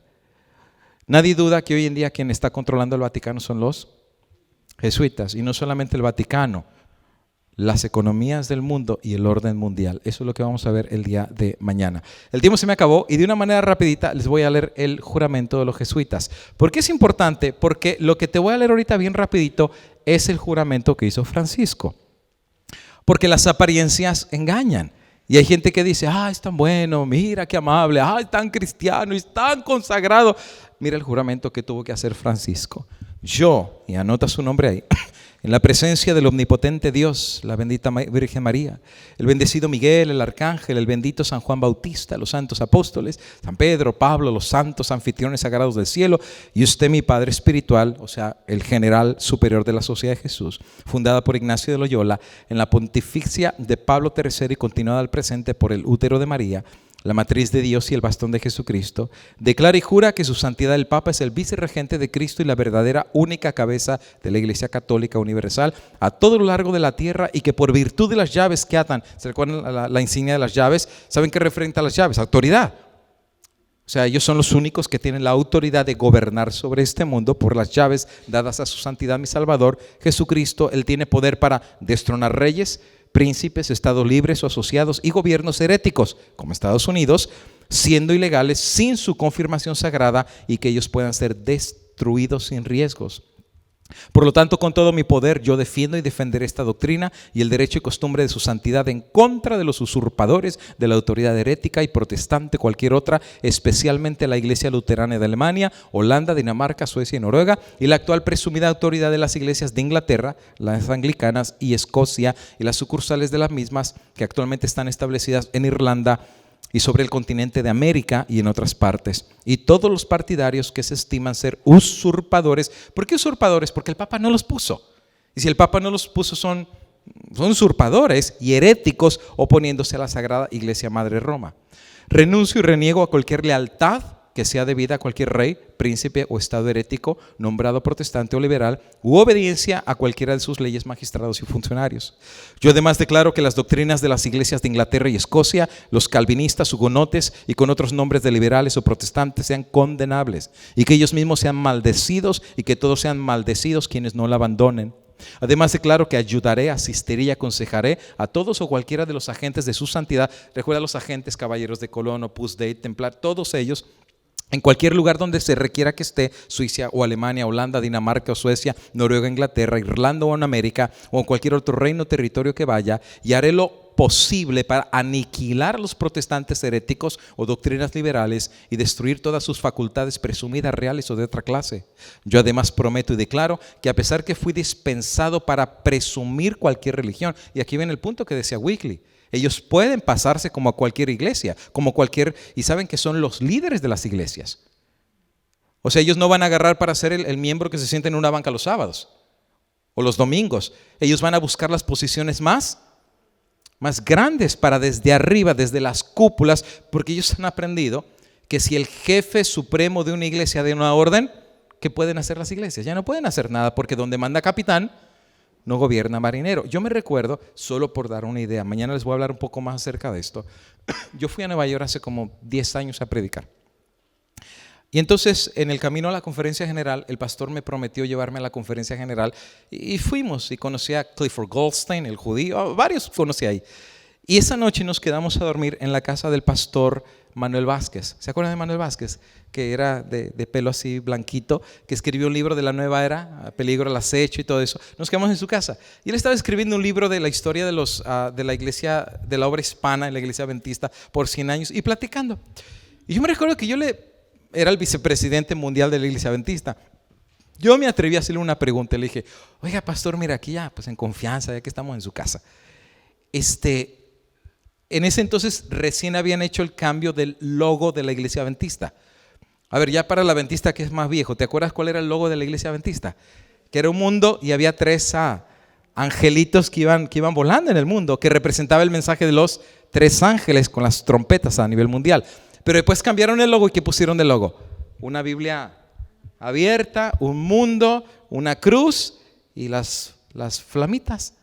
Nadie duda que hoy en día quien está controlando el Vaticano son los jesuitas, y no solamente el Vaticano, las economías del mundo y el orden mundial. Eso es lo que vamos a ver el día de mañana. El tiempo se me acabó y de una manera rapidita les voy a leer el juramento de los jesuitas. ¿Por qué es importante? Porque lo que te voy a leer ahorita bien rapidito es el juramento que hizo Francisco. Porque las apariencias engañan. Y hay gente que dice, es tan bueno, mira qué amable, es tan cristiano, es tan consagrado. Mira el juramento que tuvo que hacer Francisco. Yo, y anota su nombre ahí, en la presencia del omnipotente Dios, la bendita Virgen María, el bendecido Miguel, el arcángel, el bendito San Juan Bautista, los santos apóstoles, San Pedro, Pablo, los santos anfitriones sagrados del cielo, y usted mi Padre espiritual, o sea, el general superior de la Sociedad de Jesús, fundada por Ignacio de Loyola, en la pontificia de Pablo III y continuada al presente por el útero de María, la matriz de Dios y el bastón de Jesucristo, declara y jura que su santidad el Papa es el vicerregente de Cristo y la verdadera única cabeza de la Iglesia Católica Universal a todo lo largo de la tierra, y que por virtud de las llaves que atan, ¿se recuerdan la insignia de las llaves? ¿Saben qué referente a las llaves? Autoridad. O sea, ellos son los únicos que tienen la autoridad de gobernar sobre este mundo por las llaves dadas a su santidad mi Salvador, Jesucristo. Él tiene poder para destronar reyes, príncipes, estados libres o asociados y gobiernos heréticos, como Estados Unidos, siendo ilegales sin su confirmación sagrada, y que ellos puedan ser destruidos sin riesgos. Por lo tanto, con todo mi poder, yo defiendo y defenderé esta doctrina y el derecho y costumbre de su santidad en contra de los usurpadores de la autoridad herética y protestante, cualquier otra, especialmente la Iglesia Luterana de Alemania, Holanda, Dinamarca, Suecia y Noruega, y la actual presumida autoridad de las iglesias de Inglaterra, las anglicanas y Escocia, y las sucursales de las mismas que actualmente están establecidas en Irlanda y sobre el continente de América y en otras partes, y todos los partidarios que se estiman ser usurpadores. ¿Por qué usurpadores? Porque el Papa no los puso, y si el Papa no los puso son usurpadores y heréticos oponiéndose a la Sagrada Iglesia Madre Roma. Renuncio y reniego a cualquier lealtad que sea debida a cualquier rey, príncipe o estado herético nombrado protestante o liberal, u obediencia a cualquiera de sus leyes, magistrados y funcionarios. Yo además declaro que las doctrinas de las iglesias de Inglaterra y Escocia, los calvinistas, hugonotes y con otros nombres de liberales o protestantes sean condenables, y que ellos mismos sean maldecidos y que todos sean maldecidos quienes no la abandonen. Además declaro que ayudaré, asistiré y aconsejaré a todos o cualquiera de los agentes de su santidad. Recuerda los agentes, caballeros de Colón, Opus Dei, Templar, todos ellos, en cualquier lugar donde se requiera que esté, Suiza o Alemania, Holanda, Dinamarca o Suecia, Noruega, Inglaterra, Irlanda o en América, o en cualquier otro reino o territorio que vaya, y haré lo posible para aniquilar a los protestantes heréticos o doctrinas liberales y destruir todas sus facultades presumidas, reales o de otra clase. Yo además prometo y declaro que a pesar que fui dispensado para presumir cualquier religión, y aquí viene el punto que decía Weekly, ellos pueden pasarse como a cualquier iglesia, y saben que son los líderes de las iglesias. O sea, ellos no van a agarrar para ser el miembro que se sienta en una banca los sábados o los domingos. Ellos van a buscar las posiciones más grandes para desde arriba, desde las cúpulas, porque ellos han aprendido que si el jefe supremo de una iglesia da una orden, ¿qué pueden hacer las iglesias? Ya no pueden hacer nada, porque donde manda capitán no gobierna marinero. Yo me recuerdo, solo por dar una idea, mañana les voy a hablar un poco más acerca de esto. Yo fui a Nueva York hace como 10 años a predicar. Y entonces, en el camino a la conferencia general, el pastor me prometió llevarme a la conferencia general y fuimos y conocí a Clifford Goldstein, el judío, varios conocí ahí. Y esa noche nos quedamos a dormir en la casa del pastor Manuel Vázquez. ¿Se acuerdan de Manuel Vázquez? Que era de pelo así blanquito, que escribió un libro de la nueva era, Peligro al acecho y todo eso. Nos quedamos en su casa. Y él estaba escribiendo un libro de la historia de la iglesia, de la obra hispana, la iglesia adventista, por 100 años, y platicando. Y yo me recuerdo que era el vicepresidente mundial de la iglesia adventista. Yo me atreví a hacerle una pregunta. Le dije, oiga, pastor, mira, aquí ya, pues en confianza, ya que estamos en su casa. En ese entonces recién habían hecho el cambio del logo de la iglesia adventista. A ver, ya para el adventista que es más viejo, ¿te acuerdas cuál era el logo de la iglesia adventista? Que era un mundo y había 3 angelitos que iban volando en el mundo, que representaba el mensaje de los 3 ángeles con las trompetas a nivel mundial. Pero después cambiaron el logo. ¿Y qué pusieron de logo? Una Biblia abierta, un mundo, una cruz y las flamitas.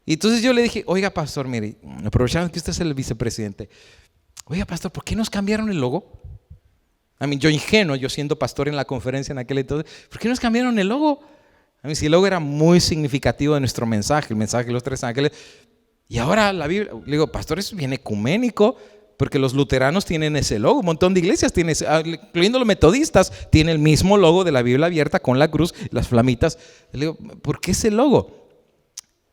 Y entonces yo le dije, oiga, pastor, mire, aprovechando que usted es el vicepresidente, oiga, pastor, ¿por qué nos cambiaron el logo? Yo ingenuo, yo siendo pastor en la conferencia en aquel entonces, ¿por qué nos cambiaron el logo? Si el logo era muy significativo de nuestro mensaje, el mensaje de los 3 ángeles, y ahora la Biblia, le digo, pastor, eso es bien ecuménico, porque los luteranos tienen ese logo, un montón de iglesias tienen incluyendo los metodistas, tienen el mismo logo de la Biblia abierta con la cruz, las flamitas. Le digo, ¿por qué ese logo?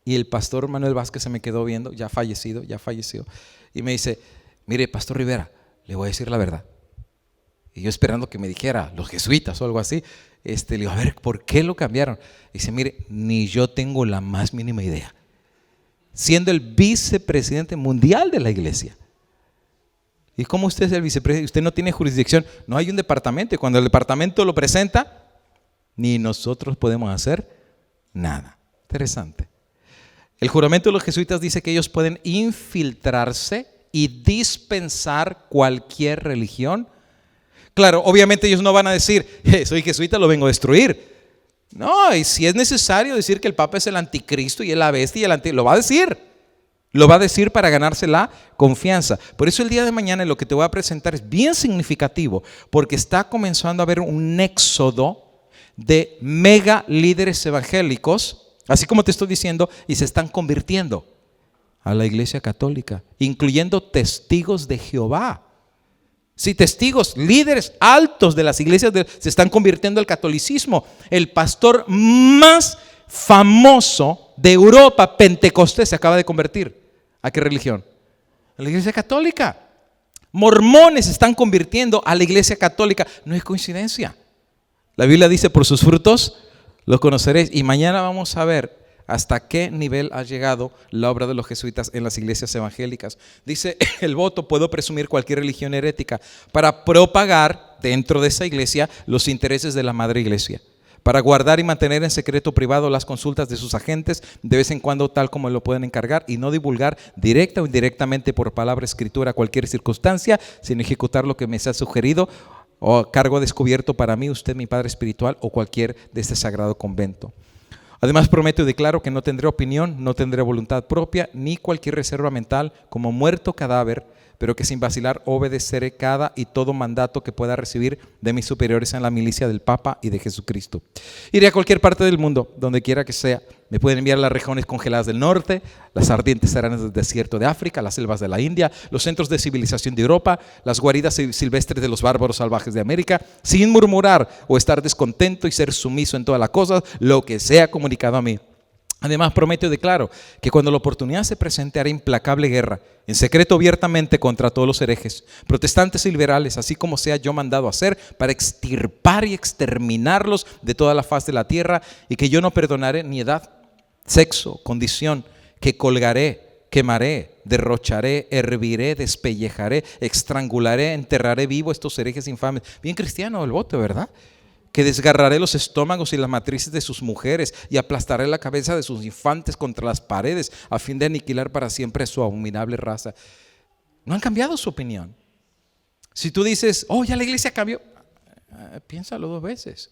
Y el pastor Manuel Vázquez se me quedó viendo, ya falleció, y me dice, mire, pastor Rivera, le voy a decir la verdad. Y yo esperando que me dijera, los jesuitas o algo así, le digo, a ver, ¿por qué lo cambiaron? Y dice, mire, ni yo tengo la más mínima idea. Siendo el vicepresidente mundial de la iglesia. ¿Y cómo usted es el vicepresidente? Usted no tiene jurisdicción, no hay un departamento, y cuando el departamento lo presenta, ni nosotros podemos hacer nada. Interesante. El juramento de los jesuitas dice que ellos pueden infiltrarse y dispensar cualquier religión. Claro, obviamente ellos no van a decir, soy jesuita, lo vengo a destruir. No, y si es necesario decir que el Papa es el anticristo y es la bestia y el anticristo, lo va a decir. Lo va a decir para ganarse la confianza. Por eso el día de mañana lo que te voy a presentar es bien significativo, porque está comenzando a haber un éxodo de mega líderes evangélicos, así como te estoy diciendo, y se están convirtiendo a la iglesia católica, incluyendo testigos de Jehová. Si testigos, líderes altos de las iglesias se están convirtiendo al catolicismo. El pastor más famoso de Europa, Pentecostés, se acaba de convertir. ¿A qué religión? A la iglesia católica. Mormones se están convirtiendo a la iglesia católica. No es coincidencia. La Biblia dice: por sus frutos los conoceréis. Y mañana vamos a ver hasta qué nivel ha llegado la obra de los jesuitas en las iglesias evangélicas. Dice el voto: puedo presumir cualquier religión herética para propagar dentro de esa iglesia los intereses de la madre iglesia, para guardar y mantener en secreto privado las consultas de sus agentes de vez en cuando, tal como lo pueden encargar, y no divulgar directa o indirectamente por palabra escritura cualquier circunstancia, sin ejecutar lo que me sea sugerido o cargo descubierto para mí, usted, mi padre espiritual, o cualquier de este sagrado convento. Además, prometo y declaro que no tendré opinión, no tendré voluntad propia, ni cualquier reserva mental como muerto cadáver, pero que sin vacilar obedeceré cada y todo mandato que pueda recibir de mis superiores en la milicia del Papa y de Jesucristo. Iré a cualquier parte del mundo, donde quiera que sea. Me pueden enviar a las regiones congeladas del norte, las ardientes arenas del desierto de África, las selvas de la India, los centros de civilización de Europa, las guaridas silvestres de los bárbaros salvajes de América, sin murmurar o estar descontento y ser sumiso en todas las cosas, lo que sea comunicado a mí. Además, prometo y declaro que cuando la oportunidad se presente haré implacable guerra, en secreto abiertamente, contra todos los herejes, protestantes y liberales, así como sea yo mandado a hacer, para extirpar y exterminarlos de toda la faz de la tierra, y que yo no perdonaré ni edad, sexo, condición, que colgaré, quemaré, derrocharé, herviré, despellejaré, estrangularé, enterraré vivo estos herejes infames. Bien cristiano el voto, ¿verdad? Que desgarraré los estómagos y las matrices de sus mujeres y aplastaré la cabeza de sus infantes contra las paredes a fin de aniquilar para siempre su abominable raza. No han cambiado su opinión. Si tú dices: oh, ya la iglesia cambió, piénsalo 2 veces.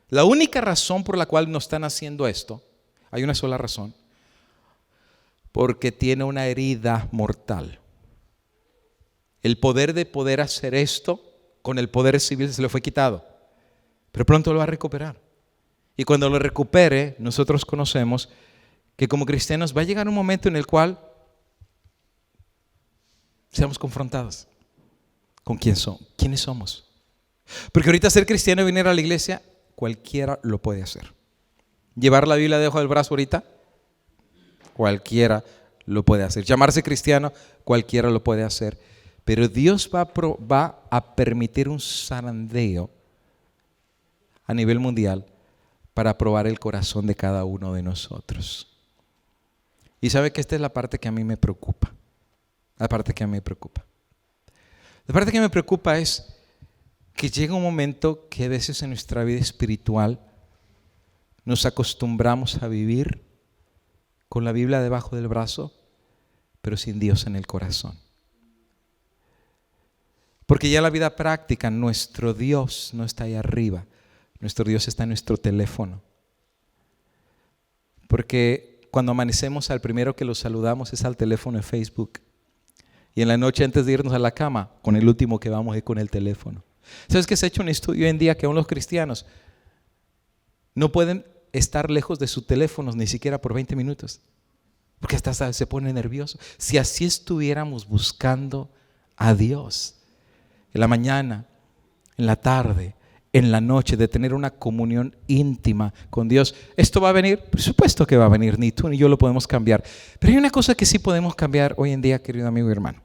La única razón por la cual no están haciendo esto, hay una sola razón: porque tiene una herida mortal. El poder de poder hacer esto con el poder civil se le fue quitado, pero pronto lo va a recuperar. Y cuando lo recupere, nosotros conocemos que como cristianos va a llegar un momento en el cual seamos confrontados con quiénes somos. Porque ahorita ser cristiano y venir a la iglesia, cualquiera lo puede hacer. Llevar la Biblia debajo del brazo ahorita, cualquiera lo puede hacer. Llamarse cristiano, cualquiera lo puede hacer. Pero Dios va a permitir un zarandeo a nivel mundial para probar el corazón de cada uno de nosotros. Y sabe que esta es la parte que a mí me preocupa. La parte que me preocupa es que llega un momento que a veces en nuestra vida espiritual nos acostumbramos a vivir con la Biblia debajo del brazo, pero sin Dios en el corazón. Porque ya en la vida práctica nuestro Dios no está ahí arriba. Nuestro Dios está en nuestro teléfono. Porque cuando amanecemos, al primero que lo saludamos es al teléfono de Facebook. Y en la noche, antes de irnos a la cama, con el último que vamos es con el teléfono. ¿Sabes que se ha hecho un estudio hoy en día que aún los cristianos no pueden estar lejos de sus teléfonos ni siquiera por 20 minutos? Porque hasta se pone nervioso. Si así estuviéramos buscando a Dios en la mañana, en la tarde, en la noche, de tener una comunión íntima con Dios, ¿esto va a venir? Por supuesto que va a venir, ni tú ni yo lo podemos cambiar. Pero hay una cosa que sí podemos cambiar hoy en día, querido amigo y hermano.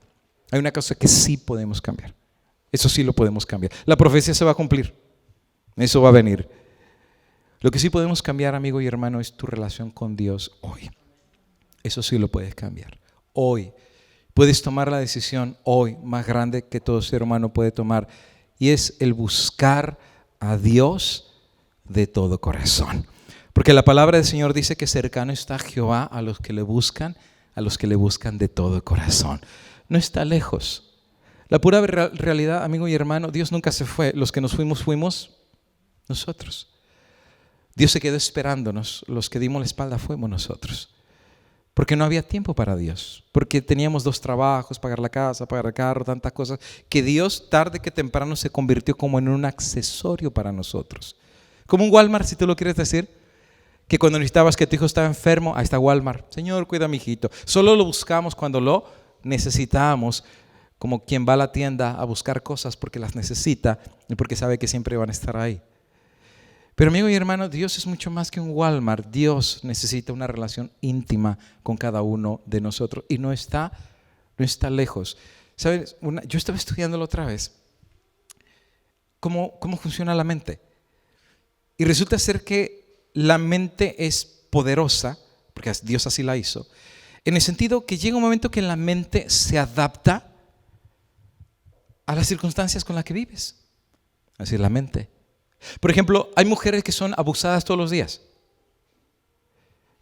Hay una cosa que sí podemos cambiar. Eso sí lo podemos cambiar. La profecía se va a cumplir. Eso va a venir. Lo que sí podemos cambiar, amigo y hermano, es tu relación con Dios hoy. Eso sí lo puedes cambiar. Hoy. Puedes tomar la decisión hoy más grande que todo ser humano puede tomar. Y es el buscar a Dios de todo corazón. Porque la palabra del Señor dice que cercano está Jehová a los que le buscan de todo corazón. No está lejos. La pura realidad, amigo y hermano, Dios nunca se fue. Los que nos fuimos nosotros. Dios se quedó esperándonos. Los que dimos la espalda fuimos nosotros. Porque no había tiempo para Dios. Porque teníamos 2 trabajos, pagar la casa, pagar el carro, tantas cosas, que Dios tarde que temprano se convirtió como en un accesorio para nosotros. Como un Walmart, si tú lo quieres decir. Que cuando necesitabas que tu hijo estaba enfermo, ahí está Walmart. Señor, cuida a mi hijito. Solo lo buscamos cuando lo necesitamos. como quien va a la tienda a buscar cosas porque las necesita y porque sabe que siempre van a estar ahí. Pero amigo y hermano, Dios es mucho más que un Walmart. Dios necesita una relación íntima con cada uno de nosotros y no está lejos. ¿Sabes? Yo estaba estudiándolo otra vez. ¿Cómo funciona la mente? Y resulta ser que la mente es poderosa, porque Dios así la hizo, en el sentido que llega un momento que la mente se adapta a las circunstancias con las que vives. Así es la mente. Por ejemplo, hay mujeres que son abusadas todos los días.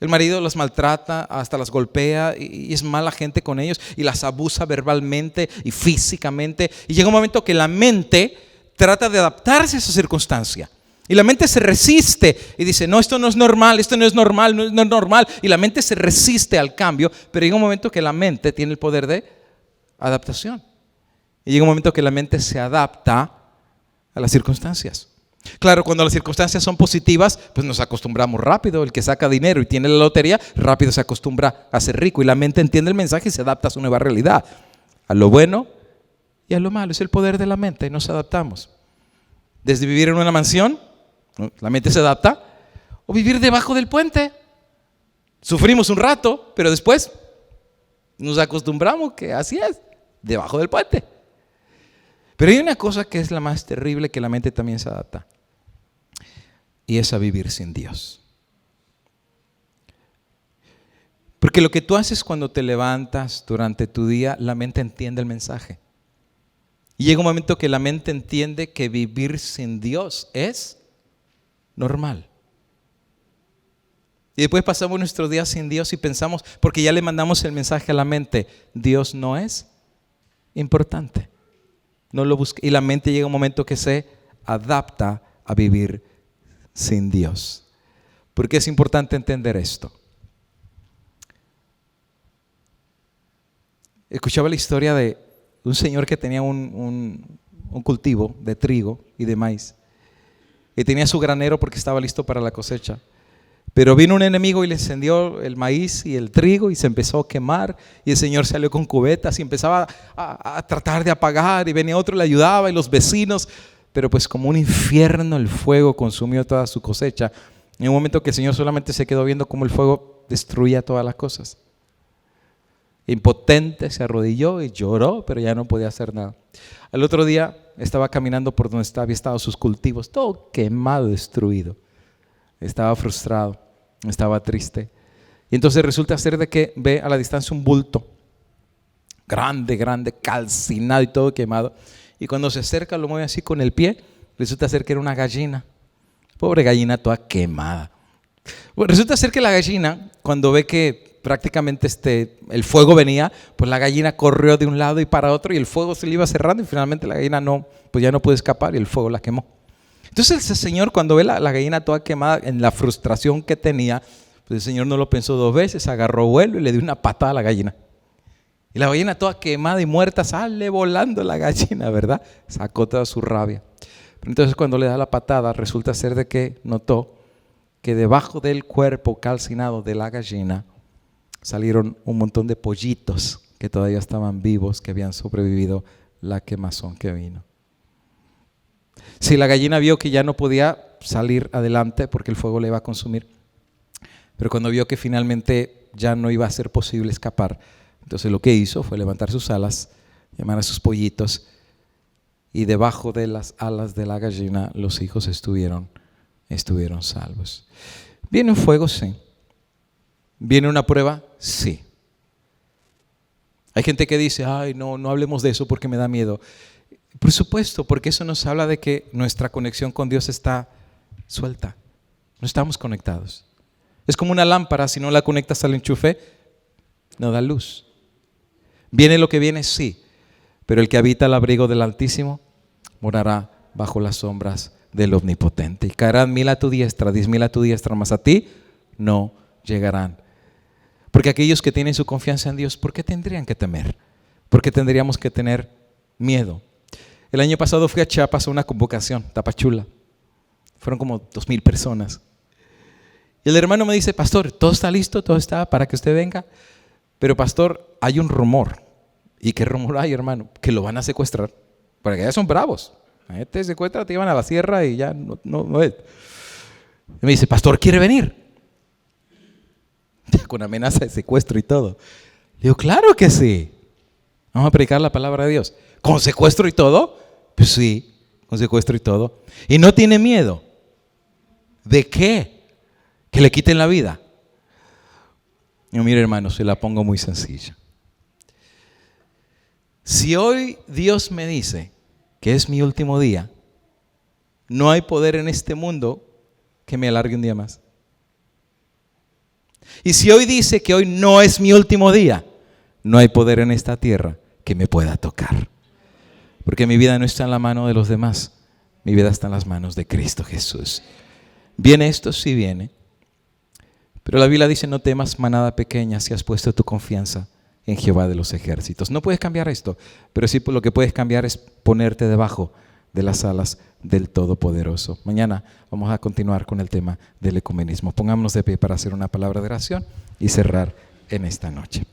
El marido las maltrata, hasta las golpea y es mala gente con ellos y las abusa verbalmente y físicamente. Y llega un momento que la mente trata de adaptarse a esa circunstancia. Y la mente se resiste y dice, no, esto no es normal, esto no es normal, no es normal. Y la mente se resiste al cambio, pero llega un momento que la mente tiene el poder de adaptación. Y llega un momento que la mente se adapta a las circunstancias. Claro, cuando las circunstancias son positivas, pues nos acostumbramos rápido. El que saca dinero y tiene la lotería, rápido se acostumbra a ser rico. Y la mente entiende el mensaje y se adapta a su nueva realidad. A lo bueno y a lo malo. Es el poder de la mente, nos adaptamos. Desde vivir en una mansión, la mente se adapta, o vivir debajo del puente. Sufrimos un rato, pero después nos acostumbramos que así es, debajo del puente. Pero hay una cosa que es la más terrible, que la mente también se adapta, y es a vivir sin Dios. Porque lo que tú haces cuando te levantas durante tu día, la mente entiende el mensaje. Y llega un momento que la mente entiende que vivir sin Dios es normal. Y después pasamos nuestros días sin Dios y pensamos, porque ya le mandamos el mensaje a la mente, Dios no es importante. No lo busque. Y la mente llega un momento que se adapta a vivir sin Dios. ¿Por qué es importante entender esto? Escuchaba la historia de un señor que tenía un cultivo de trigo y de maíz. Y tenía su granero porque estaba listo para la cosecha. Pero vino un enemigo y le encendió el maíz y el trigo y se empezó a quemar. Y el señor salió con cubetas y empezaba a tratar de apagar. Y venía otro y le ayudaba y los vecinos. Pero pues como un infierno el fuego consumió toda su cosecha. En un momento que el señor solamente se quedó viendo cómo el fuego destruía todas las cosas. Impotente se arrodilló y lloró, pero ya no podía hacer nada. Al otro día estaba caminando por donde había estado sus cultivos, todo quemado, destruido. Estaba frustrado, estaba triste. Y entonces resulta ser de que ve a la distancia un bulto grande, calcinado y todo quemado. Y cuando se acerca lo mueve así con el pie, resulta ser que era una gallina. Pobre gallina toda quemada. Bueno, resulta ser que la gallina, cuando ve que prácticamente el fuego venía, pues la gallina corrió de un lado y para otro y el fuego se le iba cerrando y finalmente la gallina pues ya no pudo escapar y el fuego la quemó. Entonces el señor, cuando ve la gallina toda quemada, en la frustración que tenía, pues el señor no lo pensó dos veces, agarró vuelo y le dio una patada a la gallina. Y la gallina toda quemada y muerta sale volando la gallina, ¿verdad? Sacó toda su rabia. Pero entonces cuando le da la patada, resulta ser de que notó que debajo del cuerpo calcinado de la gallina salieron un montón de pollitos que todavía estaban vivos, que habían sobrevivido la quemazón que vino. Si la gallina vio que ya no podía salir adelante porque el fuego le iba a consumir, pero cuando vio que finalmente ya no iba a ser posible escapar, entonces lo que hizo fue levantar sus alas, llamar a sus pollitos, y debajo de las alas de la gallina los hijos estuvieron salvos. ¿Viene un fuego? Sí. ¿Viene una prueba? Sí. Hay gente que dice, ay, no hablemos de eso porque me da miedo. Por supuesto, porque eso nos habla de que nuestra conexión con Dios está suelta. No estamos conectados. Es como una lámpara, si no la conectas al enchufe, no da luz. ¿Viene lo que viene? Sí. Pero el que habita al abrigo del Altísimo morará bajo las sombras del Omnipotente. Y caerán 1000 a tu diestra, 10,000 a tu diestra, mas a ti no llegarán. Porque aquellos que tienen su confianza en Dios, ¿por qué tendrían que temer? ¿Por qué tendríamos que tener miedo? El año pasado fui a Chiapas a una convocación, Tapachula. Fueron como 2,000 personas. Y el hermano me dice, pastor, todo está listo, todo está para que usted venga. Pero pastor, hay un rumor. ¿Y qué rumor hay, hermano? Que lo van a secuestrar. Porque ya son bravos. Te secuestran, te llevan a la sierra y ya no es. Y me dice, pastor, ¿quiere venir? Con amenaza de secuestro y todo. Le digo, claro que sí. Vamos a predicar la palabra de Dios. ¿Con secuestro y todo? Pues sí, con secuestro y todo. Y no tiene miedo. ¿De qué? Que le quiten la vida. Yo, mire, hermano, se la pongo muy sencilla. Si hoy Dios me dice que es mi último día, no hay poder en este mundo que me alargue un día más. Y si hoy dice que hoy no es mi último día, no hay poder en esta tierra que me pueda tocar. Porque mi vida no está en la mano de los demás, mi vida está en las manos de Cristo Jesús. ¿Viene esto? Sí viene. Pero la Biblia dice, no temas, manada pequeña, si has puesto tu confianza en Jehová de los ejércitos. No puedes cambiar esto, pero sí lo que puedes cambiar es ponerte debajo de las alas del Todopoderoso. Mañana vamos a continuar con el tema del ecumenismo. Pongámonos de pie para hacer una palabra de oración y cerrar en esta noche.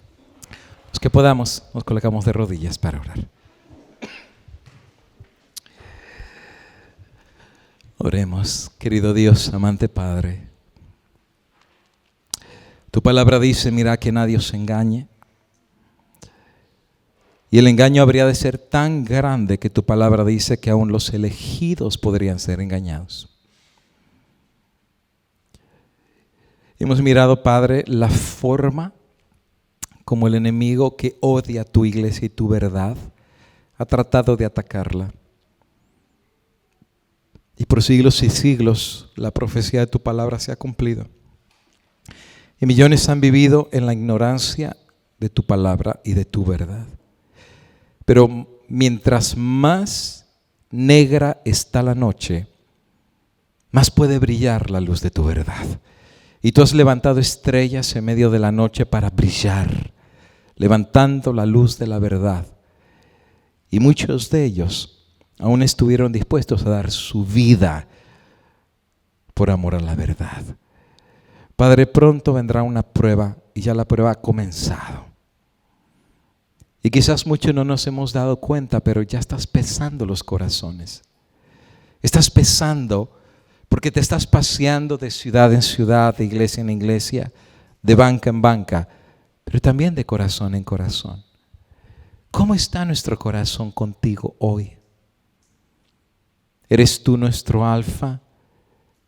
Los que podamos, nos colocamos de rodillas para orar. Oremos, querido Dios, amante Padre. Tu palabra dice, mira que nadie os engañe. Y el engaño habría de ser tan grande que tu palabra dice que aún los elegidos podrían ser engañados. Hemos mirado, Padre, la forma como el enemigo que odia tu iglesia y tu verdad ha tratado de atacarla. Y por siglos y siglos la profecía de tu palabra se ha cumplido. Y millones han vivido en la ignorancia de tu palabra y de tu verdad. Pero mientras más negra está la noche, más puede brillar la luz de tu verdad. Y tú has levantado estrellas en medio de la noche para brillar, levantando la luz de la verdad. Y muchos de ellos aún estuvieron dispuestos a dar su vida por amor a la verdad. Padre, pronto vendrá una prueba y ya la prueba ha comenzado. Y quizás muchos no nos hemos dado cuenta, pero ya estás pesando los corazones. Estás pesando porque te estás paseando de ciudad en ciudad, de iglesia en iglesia, de banca en banca, pero también de corazón en corazón. ¿Cómo está nuestro corazón contigo hoy? ¿Eres tú nuestro alfa?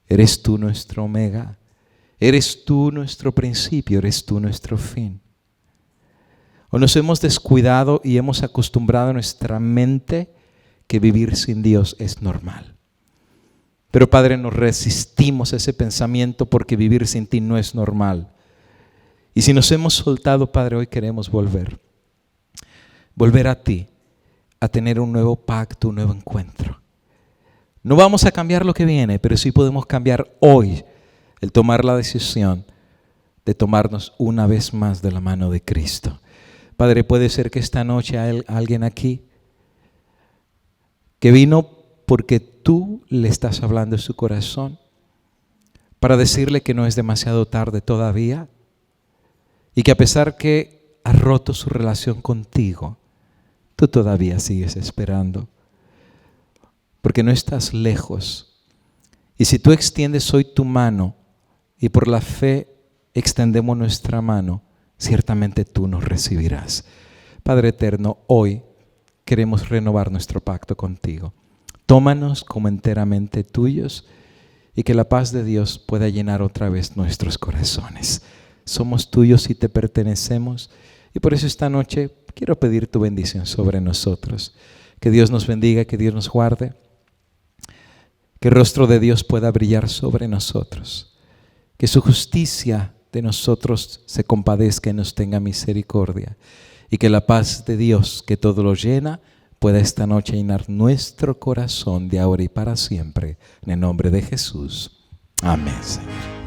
¿Eres tú nuestro omega? ¿Eres tú nuestro principio? ¿Eres tú nuestro fin? ¿O nos hemos descuidado y hemos acostumbrado a nuestra mente que vivir sin Dios es normal? Pero Padre, nos resistimos a ese pensamiento porque vivir sin ti no es normal. Y si nos hemos soltado, Padre, hoy queremos volver. Volver a ti, a tener un nuevo pacto, un nuevo encuentro. No vamos a cambiar lo que viene, pero sí podemos cambiar hoy el tomar la decisión de tomarnos una vez más de la mano de Cristo. Padre, puede ser que esta noche hay alguien aquí que vino porque tú le estás hablando en su corazón para decirle que no es demasiado tarde todavía y que a pesar que ha roto su relación contigo, tú todavía sigues esperando porque no estás lejos. Y si tú extiendes hoy tu mano y por la fe extendemos nuestra mano, ciertamente tú nos recibirás. Padre eterno, hoy queremos renovar nuestro pacto contigo. Tómanos como enteramente tuyos y que la paz de Dios pueda llenar otra vez nuestros corazones. Somos tuyos y te pertenecemos y por eso esta noche quiero pedir tu bendición sobre nosotros. Que Dios nos bendiga, que Dios nos guarde, que el rostro de Dios pueda brillar sobre nosotros, que su justicia de nosotros se compadezca y nos tenga misericordia y que la paz de Dios que todo lo llena pueda esta noche llenar nuestro corazón de ahora y para siempre en el nombre de Jesús. Amén, Señor.